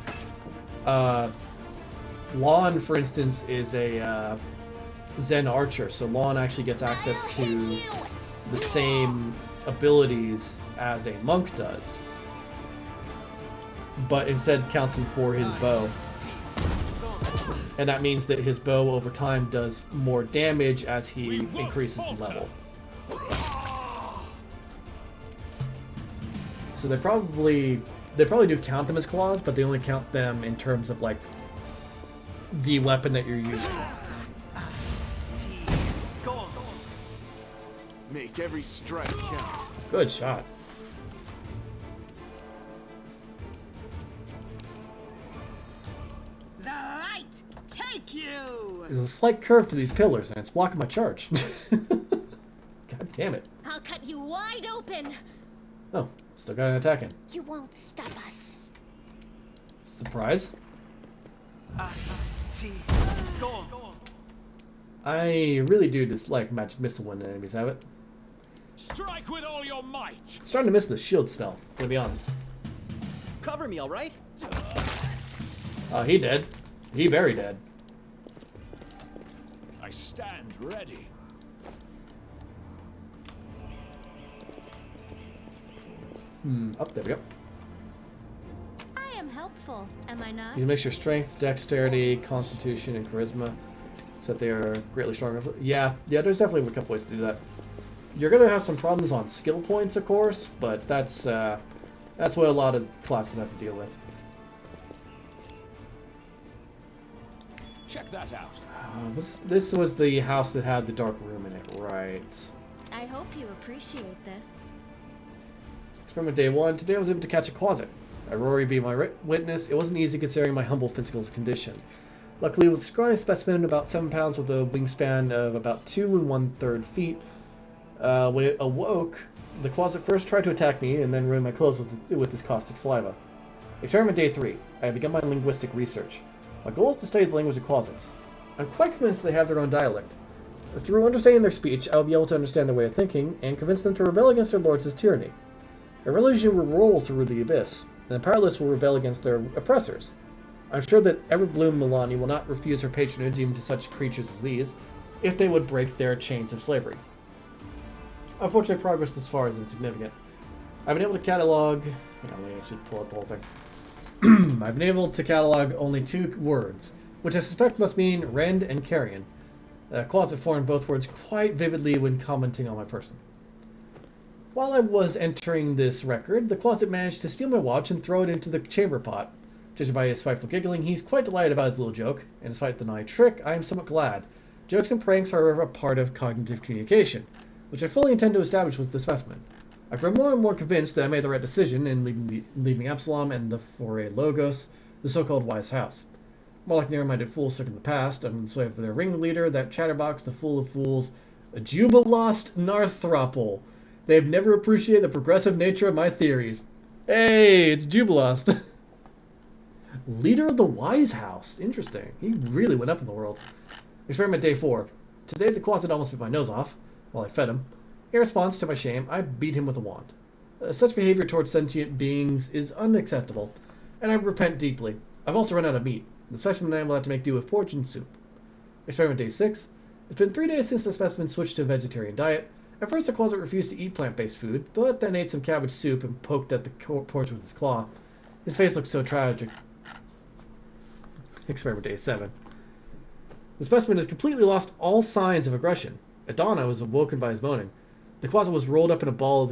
Lon, for instance, is a Zen archer, so Lon actually gets access to the same abilities as a monk does, but instead counts him for his bow. And that means that his bow over time does more damage as he increases in level. So they probably do count them as claws, but they only count them in terms of like the weapon that you're using. Make every strike count. Good shot. The light take you. There's a slight curve to these pillars, and it's blocking my charge. God damn it. I'll cut you wide open. Oh, still got an attack in. You won't stop us. Surprise. Go. I really do dislike magic missile when enemies have it. Strike with all your might! Starting to miss the shield spell, to be honest. Cover me, all right? He dead. He very dead. I stand ready. Up there we go. I am helpful, am I not? You can make your strength, dexterity, constitution, and charisma so that they are greatly stronger. Yeah, there's definitely a couple ways to do that. You're going to have some problems on skill points, of course, but that's what a lot of classes have to deal with. Check that out. This was the house that had the dark room in it, right? I hope you appreciate this. Experiment day 1. Today I was able to catch a quasit. Rory be my witness. It wasn't easy considering my humble physical condition. Luckily, it was a scrawny specimen, about 7 pounds, with a wingspan of about 2 1/3 feet. When it awoke, the quasit first tried to attack me and then ruin my clothes with its caustic saliva. Experiment day 3. I have begun my linguistic research. My goal is to study the language of quasits. I'm quite convinced they have their own dialect. Through understanding their speech, I will be able to understand their way of thinking and convince them to rebel against their lords' tyranny. A religion will roll through the abyss, and the powerless will rebel against their oppressors. I'm sure that Everbloom Milani will not refuse her patronage even to such creatures as these, if they would break their chains of slavery. Unfortunately, progress this far is insignificant. I've been able to catalog... Hang on, let me actually pull up the whole thing. I've been able to catalog only 2 words, which I suspect must mean rend and carrion. Quasit formed both words quite vividly when commenting on my person. While I was entering this record, the quasit managed to steal my watch and throw it into the chamber pot. Judging by his spiteful giggling, he's quite delighted about his little joke, and despite the denied trick, I am somewhat glad. Jokes and pranks are a part of cognitive communication, which I fully intend to establish with the specimen. I grow more and more convinced that I made the right decision in leaving Absalom and the Foray Logos, the so-called Wise House. More like narrow-minded fools stuck in the past, under the sway of their ringleader, that chatterbox, the fool of fools, a Jubilost Narthropple. They have never appreciated the progressive nature of my theories. Hey, it's Jubilost. Leader of the Wise House. Interesting. He really went up in the world. Experiment day 4. Today the quasit almost bit my nose off while I fed him. In response to my shame, I beat him with a wand. Such behavior towards sentient beings is unacceptable, and I repent deeply. I've also run out of meat. The specimen and I will have to make do with porridge and soup. Experiment day 6. It's been 3 days since the specimen switched to a vegetarian diet. At first, the quasit refused to eat plant-based food, but then ate some cabbage soup and poked at the porridge with his claw. His face looked so tragic. Experiment day 7. The specimen has completely lost all signs of aggression. At dawn, I was awoken by his moaning. The quasit was rolled up in a ball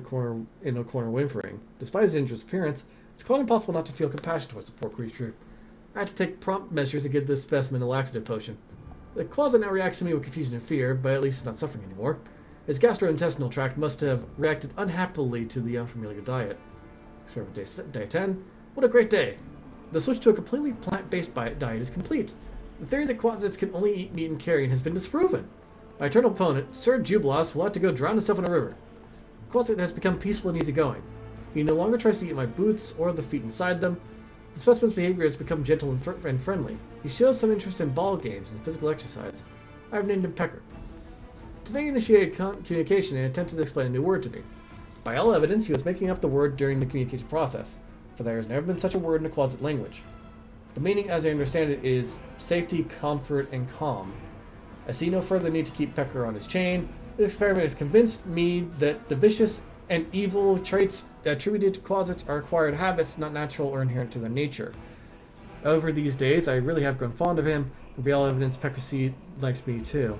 in a corner whimpering. Despite his dangerous appearance, it's quite impossible not to feel compassion towards the poor creature. I had to take prompt measures to give this specimen a laxative potion. The quasit now reacts to me with confusion and fear, but at least it's not suffering anymore. His gastrointestinal tract must have reacted unhappily to the unfamiliar diet. Experiment day 10. What a great day! The switch to a completely plant-based diet is complete. The theory that quasits can only eat meat and carrion has been disproven. My eternal opponent, Sir Jubilos, will have to go drown himself in a river. Quasit has become peaceful and easygoing. He no longer tries to eat my boots or the feet inside them. The specimen's behavior has become gentle and friendly. He shows some interest in ball games and physical exercise. I have named him Pecker. Today he initiated communication and attempted to explain a new word to me. By all evidence, he was making up the word during the communication process, for there has never been such a word in a quasit language. The meaning, as I understand it, is safety, comfort, and calm. I see no further need to keep Pecker on his chain. This experiment has convinced me that the vicious and evil traits attributed to quasits are acquired habits, not natural or inherent to their nature. Over these days, I really have grown fond of him, and by all evidence, Pecker likes me too.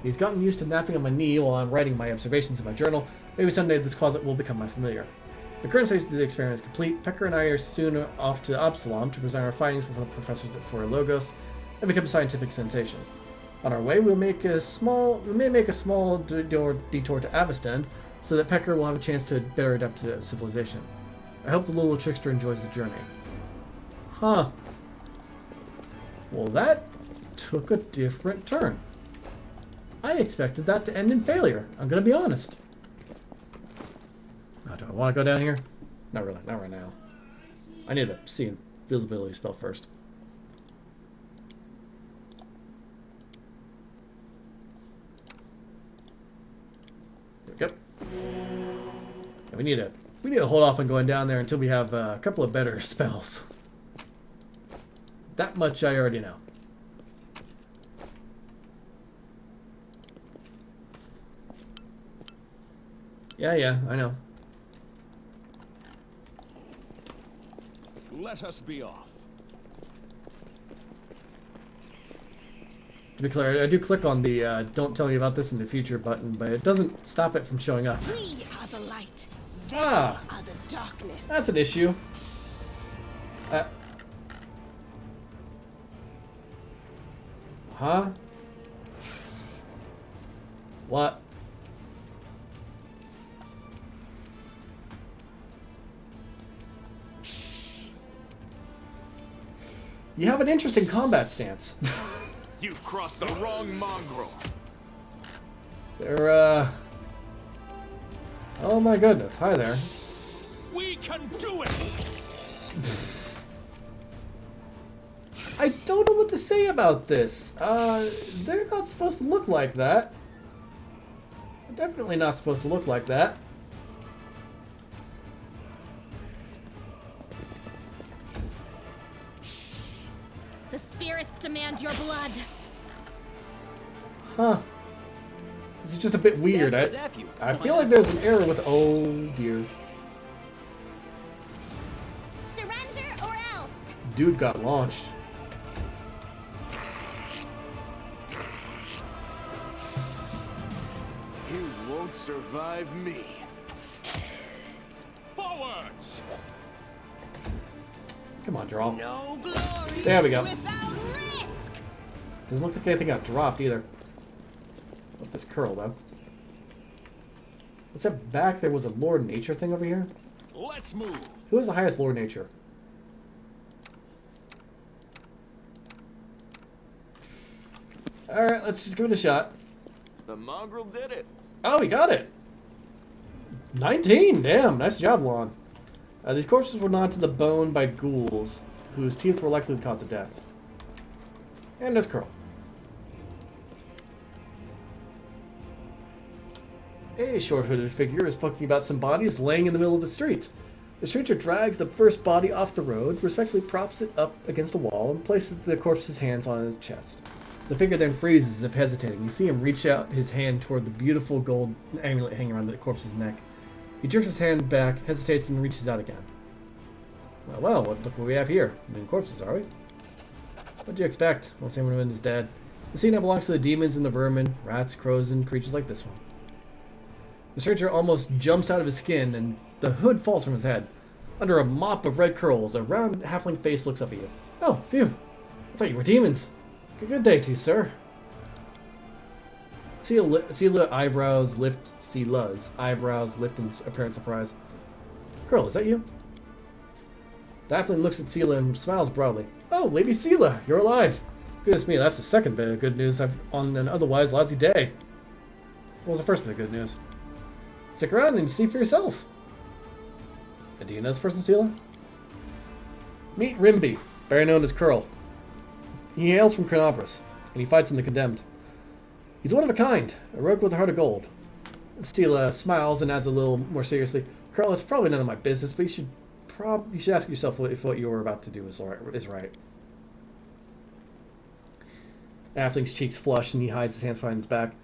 He's gotten used to napping on my knee while I'm writing my observations in my journal. Maybe someday this quasit will become my familiar. The current stage of the experiment is complete. Pecker and I are soon off to Absalom to present our findings before the professors at Foray Logos and become a scientific sensation. On our way, we may make a small detour to Avestan, so that Pecker will have a chance to better adapt to civilization. I hope the little trickster enjoys the journey. Huh. Well, that took a different turn. I expected that to end in failure. I'm gonna be honest. Oh, do I want to go down here? Not really. Not right now. I need to see visibility spell first. There we go. And we need to hold off on going down there until we have a couple of better spells. That much I already know. Yeah, I know. Let us be off. To be clear, I do click on the don't tell me about this in the future button, but it doesn't stop it from showing up. We are the light. They Ah. are the darkness. That's an issue. Huh? What? You have an interesting combat stance. You've crossed the wrong mongrel. They're, oh my goodness. Hi there. We can do it! I don't know what to say about this. They're not supposed to look like that. They're definitely not supposed to look like that. The spirits demand your blood. Huh. This is just a bit weird. I feel like there's an error with... Oh, dear. Surrender or else. Dude got launched. You won't survive me. Forwards! Come on, draw. No glory There we go. without risk. Doesn't look like anything got dropped either. Up this curl, though. What's that back? There was a Lord Nature thing over here? Let's move. Who is the highest Lord Nature? Alright, let's just give it a shot. The mongrel did it. Oh, we got it! 19! Damn, nice job, Lon. These corpses were gnawed to the bone by ghouls, whose teeth were likely the cause of death. And this curl. A short-hooded figure is poking about some bodies laying in the middle of the street. The stranger drags the first body off the road, respectfully props it up against a wall, and places the corpse's hands on his chest. The figure then freezes as if hesitating. You see him reach out his hand toward the beautiful gold amulet hanging around the corpse's neck. He jerks his hand back, hesitates, and reaches out again. Well, look what we have here. Corpses, are we? What'd you expect? Once anyone is dead. The scene now belongs to the demons and the vermin, rats, crows, and creatures like this one. The stranger almost jumps out of his skin, and the hood falls from his head. Under a mop of red curls, a round halfling face looks up at you. Oh, phew. I thought you were demons. Good day to you, sir. Sela's eyebrows lift in apparent surprise. Girl, is that you? The halfling looks at Sela and smiles broadly. Oh, Lady Sela, you're alive. Goodness me, that's the second bit of good news on an otherwise lousy day. What was the first bit of good news? Stick around and see for yourself. Do you know this person, Sela? Meet Rimby, better known as Curl. He hails from Chronobris, and he fights in the Condemned. He's one of a kind, a rogue with a heart of gold. Sela smiles and adds a little more seriously, Curl, it's probably none of my business, but you should ask yourself if what you're about to do is right. Halfling's cheeks flush, and he hides his hands behind his back.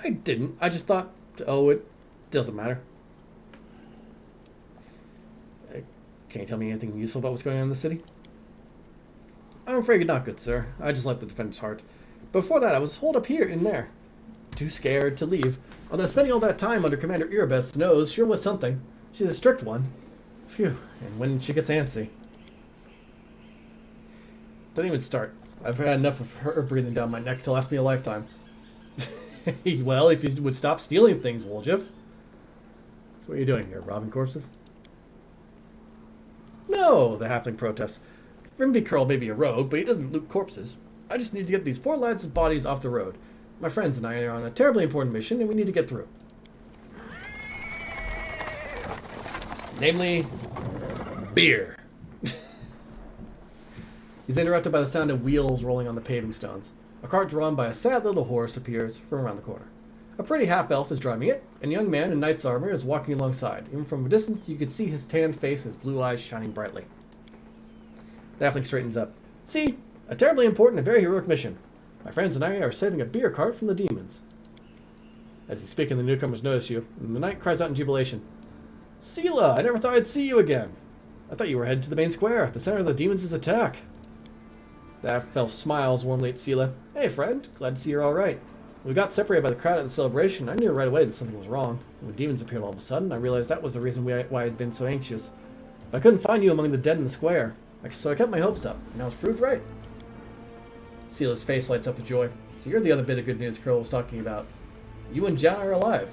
I didn't. I just thought, oh, it doesn't matter. Can you tell me anything useful about what's going on in the city? I'm afraid not, good sir. I just left the defender's heart. Before that, I was holed up here in there. Too scared to leave. Although spending all that time under Commander Irabeth's nose sure was something. She's a strict one. Phew, and when she gets antsy. Don't even start. I've had enough of her breathing down my neck to last me a lifetime. Well, if you would stop stealing things, Woljif. So what are you doing here, robbing corpses? No, the halfling protests. Rimby Curl may be a rogue, but he doesn't loot corpses. I just need to get these poor lads' bodies off the road. My friends and I are on a terribly important mission, and we need to get through. Namely, beer. He's interrupted by the sound of wheels rolling on the paving stones. A cart drawn by a sad little horse appears from around the corner. A pretty half-elf is driving it, and a young man in knight's armor is walking alongside. Even from a distance, you can see his tanned face and his blue eyes shining brightly. The halfling straightens up. See, a terribly important and very heroic mission. My friends and I are saving a beer cart from the demons. As you speak, and the newcomers notice you, and the knight cries out in jubilation. Sela, I never thought I'd see you again. I thought you were headed to the main square, the center of the demons' attack. The half-elf smiles warmly at Sela. Hey, friend. Glad to see you're all right. When we got separated by the crowd at the celebration, I knew right away that something was wrong. When demons appeared all of a sudden, I realized that was the reason why I'd been so anxious. But I couldn't find you among the dead in the square, so I kept my hopes up, and I was proved right. Sela's face lights up with joy. So you're the other bit of good news Curl was talking about. You and Jenna are alive.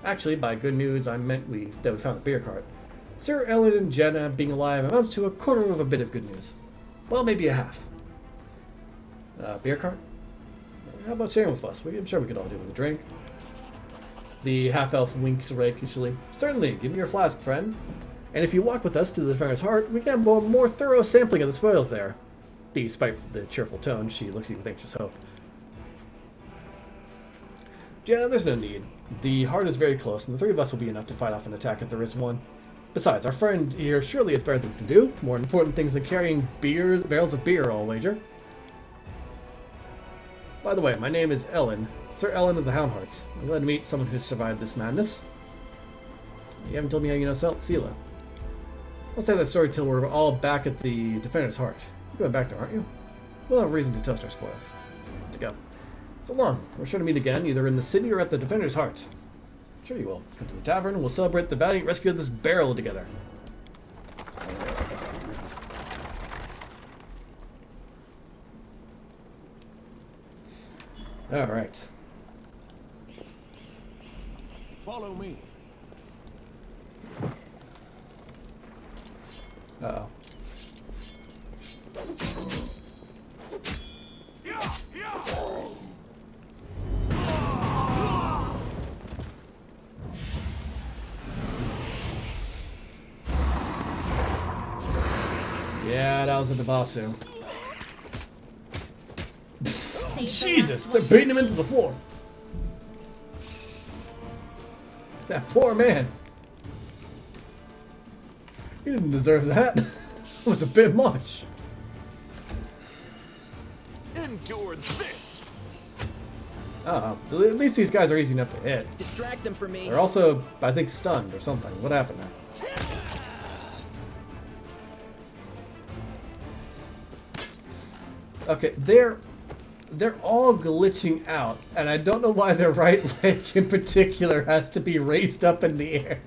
Actually, by good news, I meant that we found the beer cart. Sir Ellen and Jenna being alive amounts to a quarter of a bit of good news. Well, maybe a half. Beer cart? How about sharing with us? I'm sure we could all do with a drink. The half-elf winks rakishly. Certainly, give me your flask, friend. And if you walk with us to the Defender's Heart, we can have a more thorough sampling of the spoils there. Despite the cheerful tone, she looks at you with anxious hope. Jenna, there's no need. The heart is very close, and the three of us will be enough to fight off an attack if there is one. Besides, our friend here surely has better things to do. More important things than carrying barrels of beer, I'll wager. By the way, my name is Ellen, Sir Ellen of the Houndhearts. I'm glad to meet someone who's survived this madness. You haven't told me how you know Sela. I'll say that story till we're all back at the Defender's Heart. You're going back there, aren't you? We'll have a reason to toast our spoils. To go. So long. We're sure to meet again, either in the city or at the Defender's Heart. Sure you will. Come to the tavern and we'll celebrate the valiant rescue of this barrel together. Alright. Follow me. Uh-oh. Yeah, that was a Debasu. Jesus, they're beating him into the floor. That poor man. He didn't deserve that. It was a bit much. Endure this. Oh, at least these guys are easy enough to hit. Distract them for me. They're also, I think, stunned or something. What happened there? Okay, they're all glitching out, and I don't know why their right leg in particular has to be raised up in the air.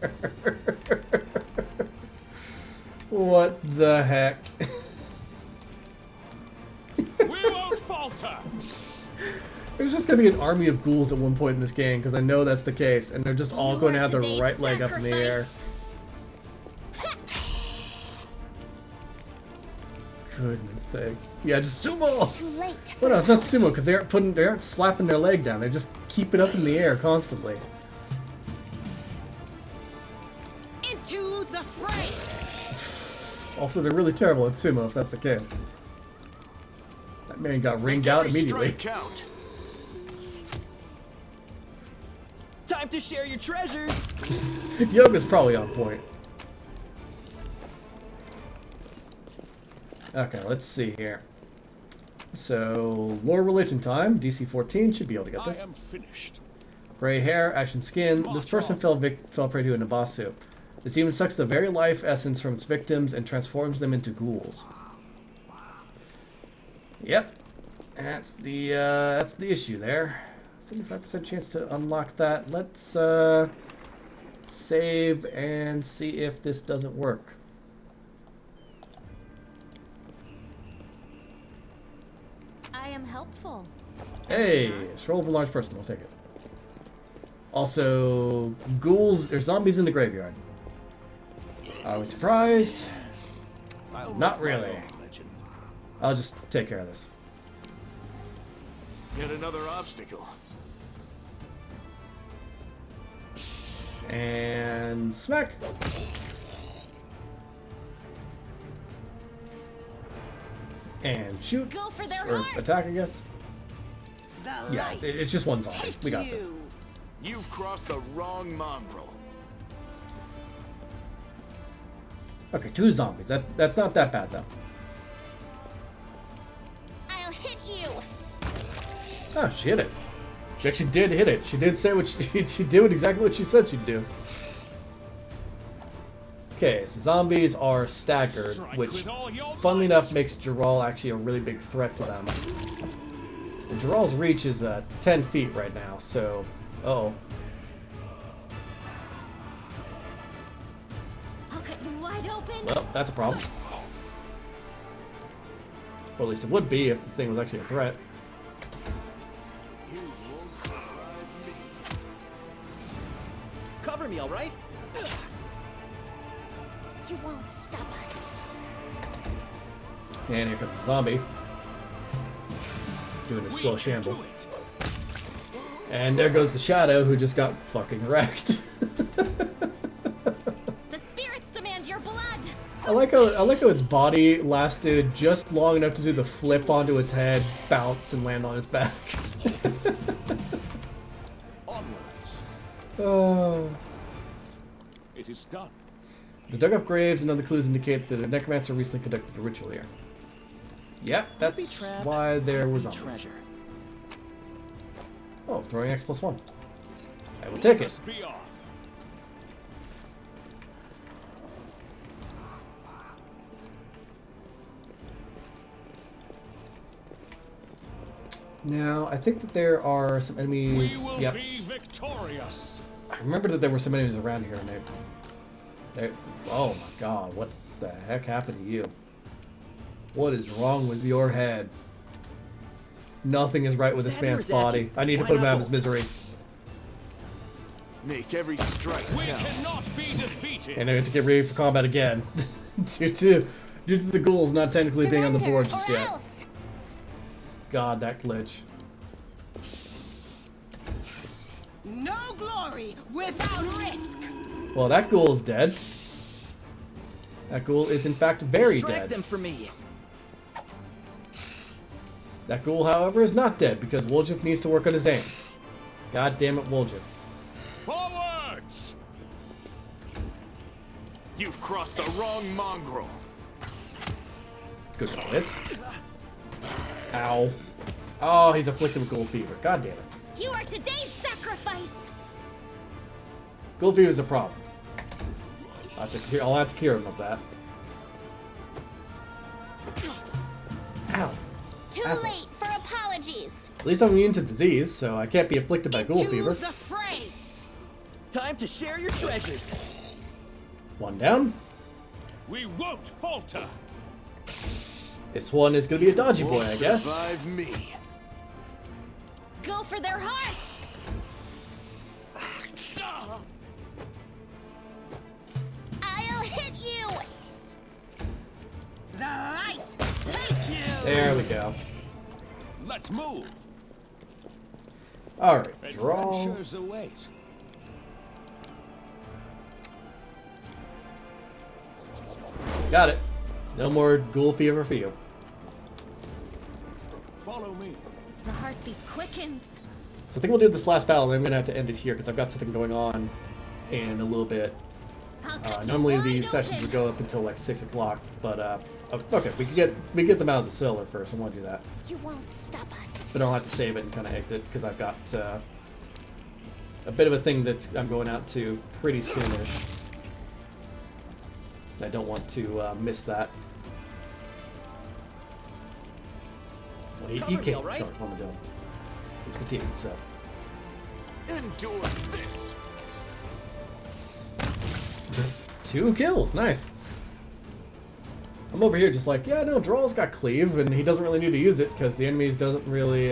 What the heck? We won't falter. There's just gonna be an army of ghouls at one point in this game, because I know that's the case, and they're just all going to have their right leg up in the air. Goodness sakes. Yeah, just sumo! Too late. Well, no, it's not sumo, because they aren't slapping their leg down, they just keep it up in the air constantly. Into the fray. Also, they're really terrible at sumo, if that's the case. That man got ringed out immediately. Count. Time to share your treasures. Yoga's probably on point. Okay, let's see here. So, lore religion time. DC 14 should be able to get I this. am finished. Gray hair, ashen skin. This person fell prey to a Nabasu. This demon sucks the very life essence from its victims and transforms them into ghouls. Yep, that's the issue there. 75% chance to unlock that. Let's save and see if this doesn't work. I am helpful. Hey, scroll of a large person. We'll take it. Also, ghouls or zombies in the graveyard. Are we surprised? Not really. I'll just take care of this. Yet another obstacle. And smack. And shoot. Go for their Or hearts. attack, I guess. The Yeah, light. it's just one zombie. Take We got this. you. You've crossed the wrong mongrel. Okay, 2 zombies. That's not that bad, though. I'll hit you. Oh, she hit it. She actually did hit it. She did say what she did exactly what she said she'd do. Okay, so zombies are staggered, which, funnily enough, makes Geralt actually a really big threat to them. And Geralt's reach is 10 feet right now, so... Uh-oh. I'll cut you wide open. Well, that's a problem. Or at least it would be if the thing was actually a threat. Cover me, all right? You won't stop us. And here comes the zombie. Doing a slow shamble. Do it. And there goes the shadow who just got fucking wrecked. The spirits demand your blood. I like how its body lasted just long enough to do the flip onto its head, bounce, and land on its back. Onwards. Oh. It is done. The dug up graves and other clues indicate that a necromancer recently conducted a ritual here. Yep, that's trap, why there was happy zombies. treasure. Oh, throwing X+1. I will take it. Just be off. Now, I think that there are some We enemies. will Yep. be victorious. I remember that there were some enemies around here, and they... Oh my god, what the heck happened to you? What is wrong with your head? Nothing is right with this Standard man's Zaki. body. I need to Why put him not out of his both? misery. Make every strike We count. cannot be defeated. And I have to get ready for combat again. due to the ghouls not technically being on the board Surrender just or yet. else. God, that glitch. No glory without risk. Well, that ghoul is dead. That ghoul is in fact very Distract dead. them for me. That ghoul, however, is not dead because Woljif needs to work on his aim. God damn it, Woljif. Forwards. You've crossed the wrong mongrel. Good hits. Ow. Oh, he's afflicted with ghoul fever. God damn it. You are today's sacrifice. Ghoul fever is a problem. I'll have to cure him of that. Ow. Too Asshole. late for apologies. At least I'm immune to disease, so I can't be afflicted by ghoul Into fever. the fray. Time to share your treasures. One down. We won't falter. This one is gonna be a dodgy boy, I guess. Survive me. Go for their hearts. I'll hit you. The light. Take you. There we go. Let's move. Alright, draw. Adventures await. Got it. No more ghoul fever for you. Follow me. The heartbeat quickens. So I think we'll do this last battle, and I'm gonna have to end it here because I've got something going on in a little bit. I'll cut you Normally wide these sessions open. would go up until like 6 o'clock, but okay, we can get them out of the cellar first. I want to do that, You won't stop us. but I'll have to save it and kind of exit because I've got a bit of a thing that I'm going out to pretty soonish. And I don't want to miss that. Well, he Cover me, can't all right? charge what I'm doing. He's fatigued, so. Endure this. 2 kills, nice. I'm over here just like, yeah, no, Drawl's got cleave, and he doesn't really need to use it because the enemies doesn't really,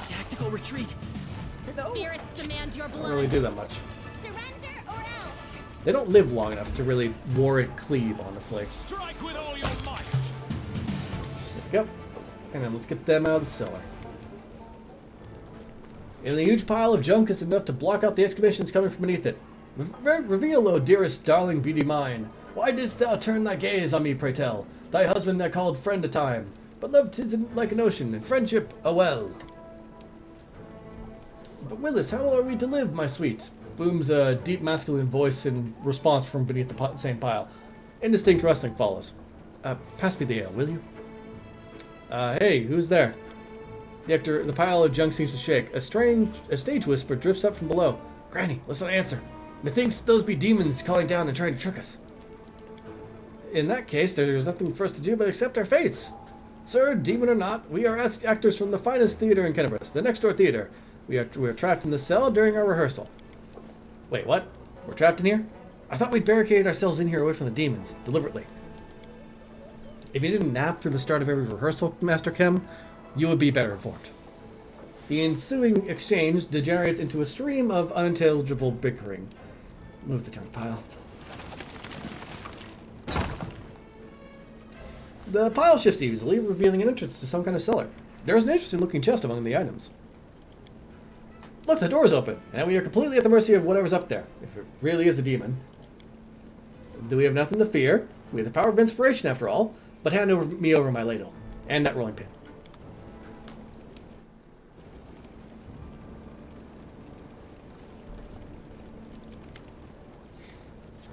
Tactical retreat. The spirits demand your don't blood. really do that much. Surrender or else. They don't live long enough to really warrant cleave, honestly. Strike with all your might. There we go. And then let's get them out of the cellar. And a huge pile of junk is enough to block out the excavations coming from beneath it. Reveal, O dearest darling beauty mine. Why didst thou turn thy gaze on me, pray tell? Thy husband I called friend a time. But love 'tisn't like an ocean, and friendship a well. But Willis, how are we to live, my sweet? Booms a deep masculine voice in response from beneath the same pile. Indistinct rustling follows. Pass me the ale, will you? Hey, who's there? The pile of junk seems to shake. A stage whisper drifts up from below. Granny, listen, answer. Methinks those be demons calling down and trying to trick us. In that case, there's nothing for us to do but accept our fates. Sir, demon or not, we are actors from the finest theater in Kennebrus, the next door theater. We are trapped in the cell during our rehearsal. Wait, what? We're trapped in here? I thought we'd barricade ourselves in here away from the demons, deliberately. If you didn't nap through the start of every rehearsal, Master Chem, you would be better informed. The ensuing exchange degenerates into a stream of unintelligible bickering. Move the junk pile. The pile shifts easily, revealing an entrance to some kind of cellar. There is an interesting looking chest among the items. Look, the door's open, and we are completely at the mercy of whatever's up there, if it really is a demon. We have nothing to fear. We have the power of inspiration, after all. But hand me over my ladle, and that rolling pin.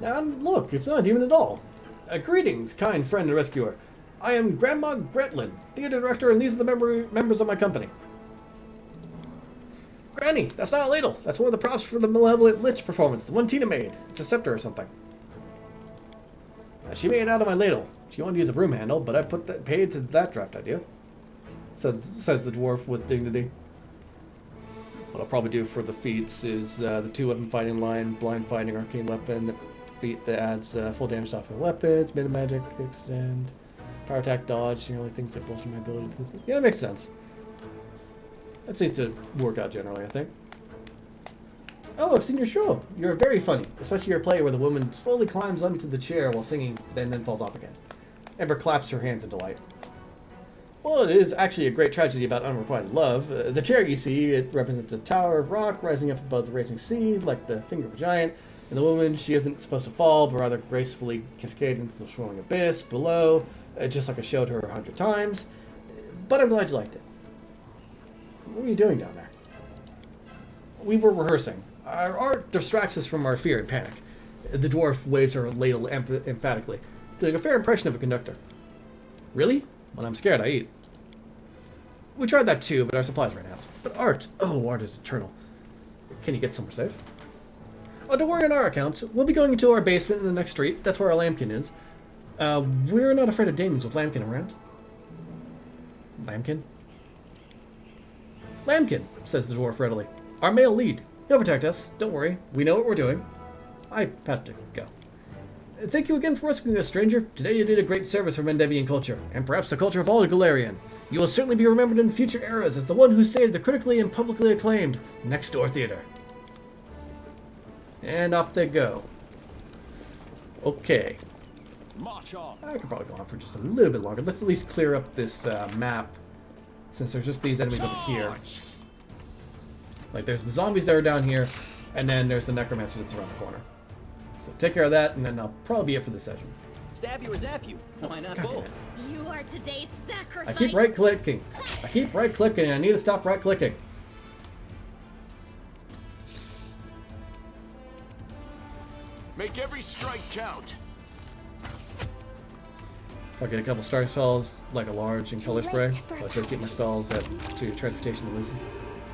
Now, look, it's not a demon at all. Greetings, kind friend and rescuer. I am Grandma Gretlin, theater director, and these are the members of my company. Granny, that's not a ladle. That's one of the props for the Malevolent Lich performance, the one Tina made. It's a scepter or something. She made it out of my ladle. She wanted to use a broom handle, but I paid to that draft idea. Says the dwarf with dignity. What I'll probably do for the feats is the 2-weapon fighting line, blind fighting, arcane weapon, the feat that adds full damage to offensive weapons, meta magic, extend, power attack, dodge, the only things that bolster my ability to... Yeah, that makes sense. That seems to work out generally, I think. Oh, I've seen your show. You're very funny, especially your play where the woman slowly climbs onto the chair while singing, then falls off again. Ember claps her hands in delight. Well, it is actually a great tragedy about unrequited love. The chair you see, it represents a tower of rock rising up above the raging sea, like the finger of a giant. And the woman, she isn't supposed to fall, but rather gracefully cascade into the swirling abyss below, just like I showed her 100 times. But I'm glad you liked it. What were you doing down there? We were rehearsing. Our art distracts us from our fear and panic. The dwarf waves her ladle emphatically, doing a fair impression of a conductor. Really? When I'm scared, I eat. We tried that too, but our supplies ran out. But art, oh, art is eternal. Can you get somewhere safe? Oh, don't worry on our account. We'll be going into our basement in the next street. That's where our lambkin is. We're not afraid of demons with lambkin around. Lambkin? Lambkin, says the dwarf readily. Our male lead. He'll protect us. Don't worry. We know what we're doing. I have to go. Thank you again for rescuing us, stranger. Today you did a great service for Mendevian culture, and perhaps the culture of all Galarian. You will certainly be remembered in future eras as the one who saved the critically and publicly acclaimed Next Door Theater. And off they go. Okay. March on. I could probably go on for just a little bit longer. Let's at least clear up this map, since there's just these enemies over here. Like, there's the zombies that are down here, and then there's the necromancer that's around the corner. So take care of that, and then I'll probably be it for this session. Stab you or zap you? Why not God damn both? it. You are today's sacrifice. I keep right-clicking. I need to stop right-clicking. Make every strike count. I'll get a couple starting spells, like a large and color spray. I'll try to keep my spells to transportation illusions.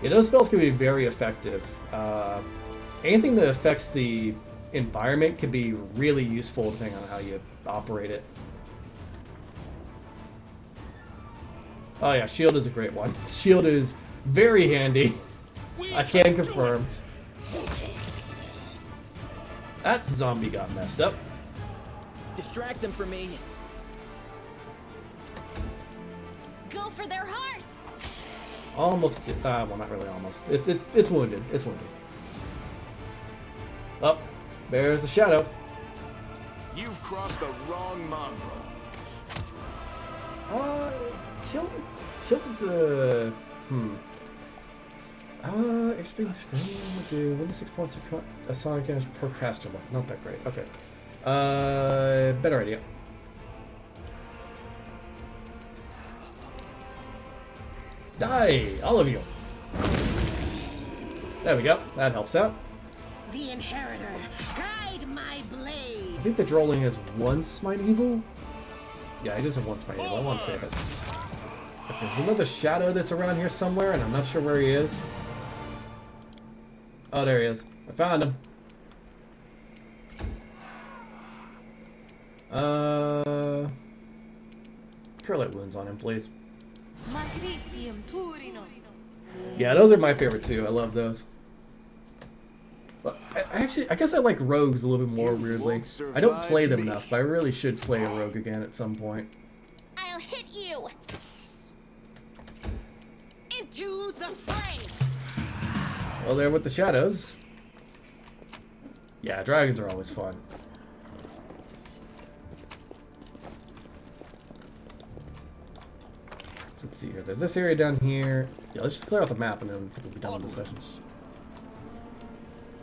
Yeah, those spells can be very effective. Anything that affects the environment can be really useful depending on how you operate it. Oh yeah, shield is a great one. Shield is very handy. I can confirm. That zombie got messed up. Distract them for me. Go for their hearts. Almost. Well, not really. Almost. It's wounded. It's wounded. Oh, there's the shadow. You've crossed the wrong mongrel. Kill the. Experience screen would do 1 to 6 points of sonic damage per caster level. Not that great. Okay. Better idea. Die, all of you. There we go. That helps out. The inheritor, guide my blade. I think the Drolling has one smite evil. Yeah, he does have one smite evil. I want to save it. Okay, there's another shadow that's around here somewhere, and I'm not sure where he is. Oh, there he is. I found him. Curlet wounds on him, please. Yeah, those are my favorite too. I love those. But I guess I like rogues a little bit more weirdly. I don't play them enough, but I really should play a rogue again at some point. I'll hit you. Into the fray. Well, there with the shadows. Yeah, dragons are always fun. So let's see here. There's this area down here. Yeah, let's just clear out the map and then we'll be done with the session.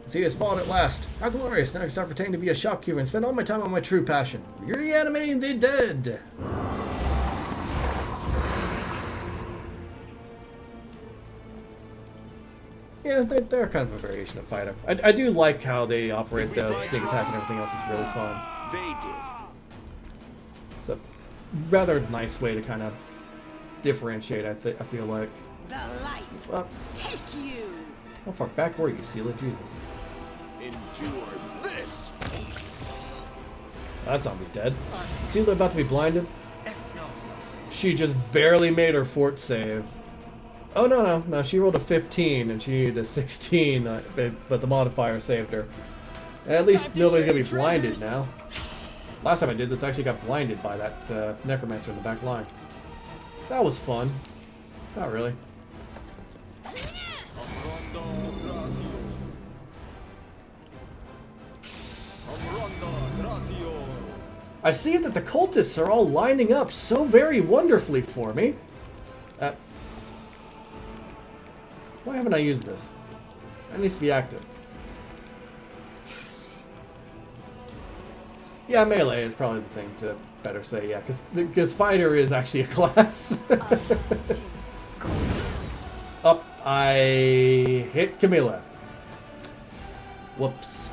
See, it's fallen at last. How glorious! Now I can start pretending to be a shopkeeper and spend all my time on my true passion. Reanimating the dead! Yeah, they're kind of a variation of fighter. I do like how they operate the sneak attack and everything else is really fun. They did. It's a rather nice way to kind of differentiate, I feel like. The light. Well, Take you. how far back were you, Seela? Jesus. Endure this. That zombie's dead. Seela about to be blinded? She just barely made her fort save. Oh, no, she rolled a 15 and she needed a 16, but the modifier saved her. At least nobody's gonna be blinded now. Last time I did this, I actually got blinded by that necromancer in the back line. That was fun. Not really. I see that the cultists are all lining up so very wonderfully for me. Why haven't I used this? That needs to be active. Yeah, melee is probably the thing to better say, yeah, because fighter is actually a class. Up, I hit Camilla. Whoops.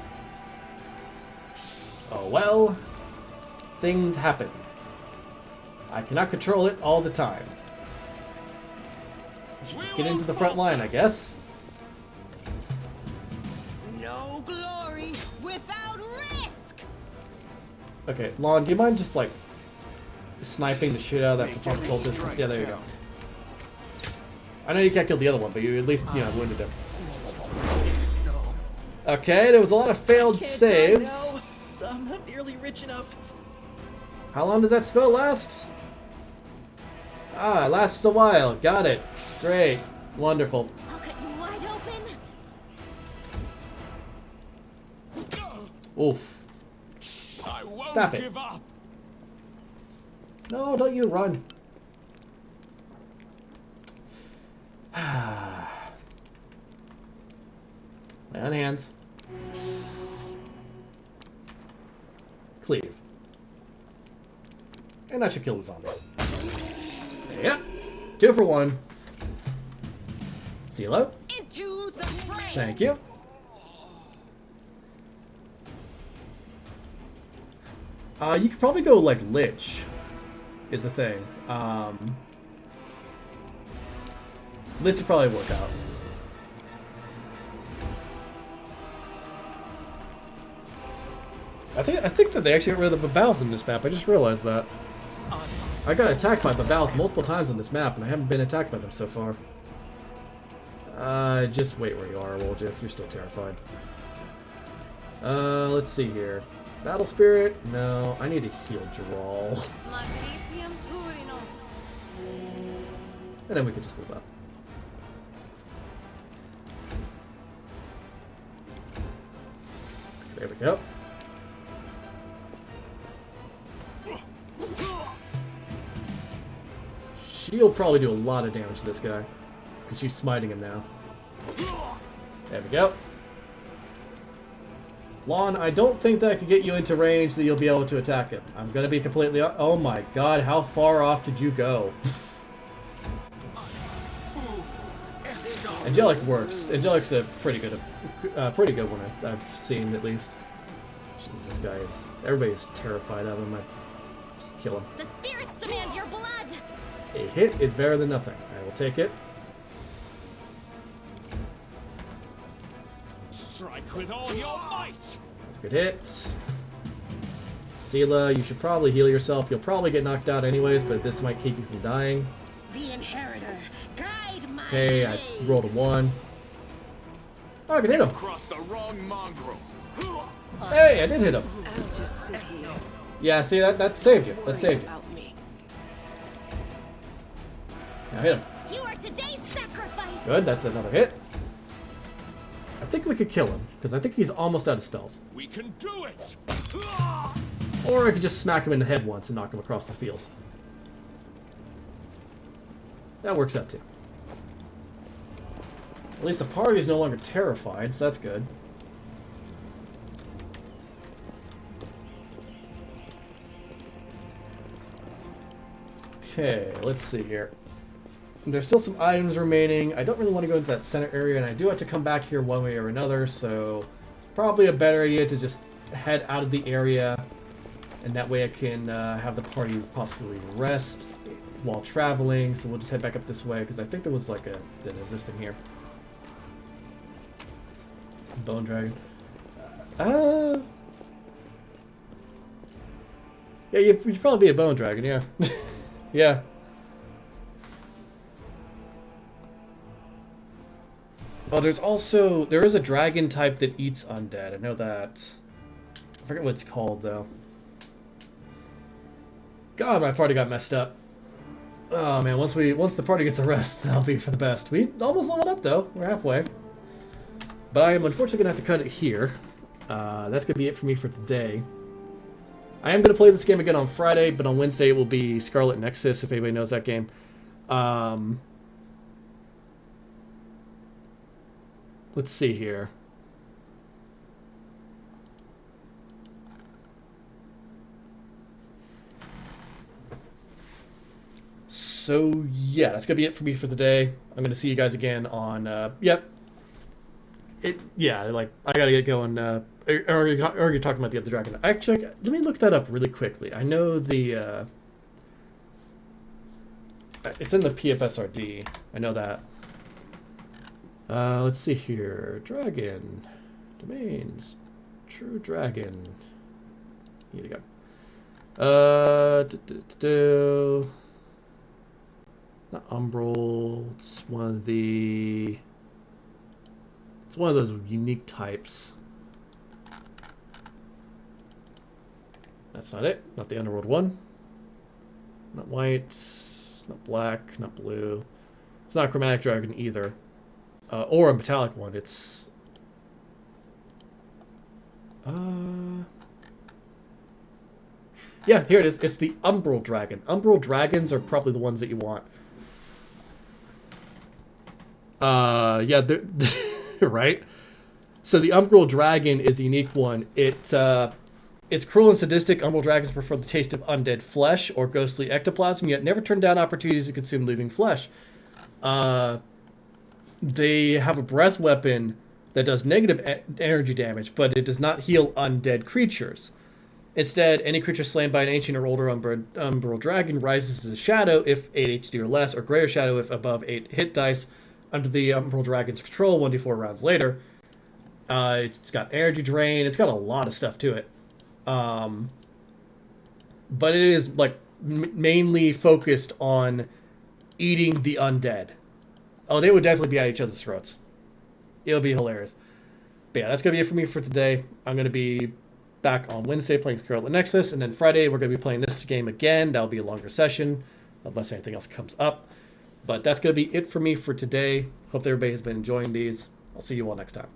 Oh well, things happen. I cannot control it all the time. I should just get into the front line, I guess. No glory without risk. Okay, Lon, do you mind just like sniping the shit out of that fucking cultist? Yeah, there you go. I know you can't kill the other one, but you at least, wounded him. Okay, there was a lot of failed saves. I'm not nearly rich enough. How long does that spell last? Ah, it lasts a while. Got it. Great. Wonderful. I'll cut you wide open. Oof. I won't Stop it. give up. No, don't you run. Lay on hands. Cleave. And I should kill the zombies. Yep. 2 for 1. Seelo. Into the fray. Thank you. You could probably go like Lich, is the thing. Lich would probably work out. I think that they actually got rid of the Babals in this map. I just realized that. I got attacked by Babals multiple times on this map, and I haven't been attacked by them so far. Just wait where you are, Wolja, if you're still terrified. Let's see here. Battle Spirit? No, I need to heal Drawl. And then we can just move up. There we go. She'll probably do a lot of damage to this guy, because she's smiting him now. There we go. Lon, I don't think that I can get you into range that you'll be able to attack him. I'm going to be completely... Oh my god, how far off did you go? Angelic works. Angelic's a pretty good one I've seen at least. Jeez, this guy is. Everybody's terrified of him. I just kill him. The spirits demand your blood. A hit is better than nothing. I will take it. Strike with all your might. That's a good hit. Sela, you should probably heal yourself. You'll probably get knocked out anyways, but this might keep you from dying. The inheritor, guide my Okay, I blade. rolled a 1. Oh, I can hit him. Crossed the wrong mongrel. Hey, I did hit him. I'll just sit here. Yeah, see, that saved you. That saved you. About me. Now hit him. You are today's sacrifice. Good, that's another hit. I think we could kill him, because I think he's almost out of spells. We can do it. Or I could just smack him in the head once and knock him across the field. That works out too. At least the party is no longer terrified, so that's good. Okay, let's see here. There's still some items remaining. I don't really want to go into that center area, and I do have to come back here one way or another, so probably a better idea to just head out of the area, and that way I can have the party possibly rest while traveling. So we'll just head back up this way, because I think there was like there's this thing here. Bone Dragon. Yeah, you'd probably be a Bone Dragon, yeah. Yeah. Oh, there is a dragon type that eats undead. I know that. I forget what it's called though. God, my party got messed up. Oh man, once the party gets a rest, that'll be for the best. We almost leveled up though. We're halfway. But I am unfortunately gonna have to cut it here. That's gonna be it for me for today. I am gonna play this game again on Friday, but on Wednesday it will be Scarlet Nexus, if anybody knows that game. Let's see here. So yeah, that's gonna be it for me for today. I'm gonna see you guys again on yep. Like I gotta get going. Or you're talking about the other dragon. Actually, let me look that up really quickly. I know the it's in the PFSRD. I know that. Let's see here. Dragon. Domains. True Dragon. Here we go. Not Umbral. It's one of those unique types. That's not it. Not the Underworld one. Not white. Not black. Not blue. It's not a Chromatic Dragon either. Or a metallic one. It's... Yeah, here it is. It's the Umbral Dragon. Umbral Dragons are probably the ones that you want. Yeah, right? So the Umbral Dragon is a unique one. It's cruel and sadistic. Umbral Dragons prefer the taste of undead flesh or ghostly ectoplasm, yet never turn down opportunities to consume living flesh. They have a breath weapon that does negative energy damage, but it does not heal undead creatures. Instead, any creature slain by an ancient or older Umbral Dragon rises as a shadow if 8 HD or less, or greater shadow if above 8 hit dice under the Umbral Dragon's control 1d4 rounds later. It's got energy drain. It's got a lot of stuff to it. But it is like mainly focused on eating the undead. Oh, they would definitely be at each other's throats. It'll be hilarious. But yeah, that's going to be it for me for today. I'm going to be back on Wednesday playing Scarlet Nexus, and then Friday we're going to be playing this game again. That'll be a longer session, unless anything else comes up. But that's going to be it for me for today. Hope everybody has been enjoying these. I'll see you all next time.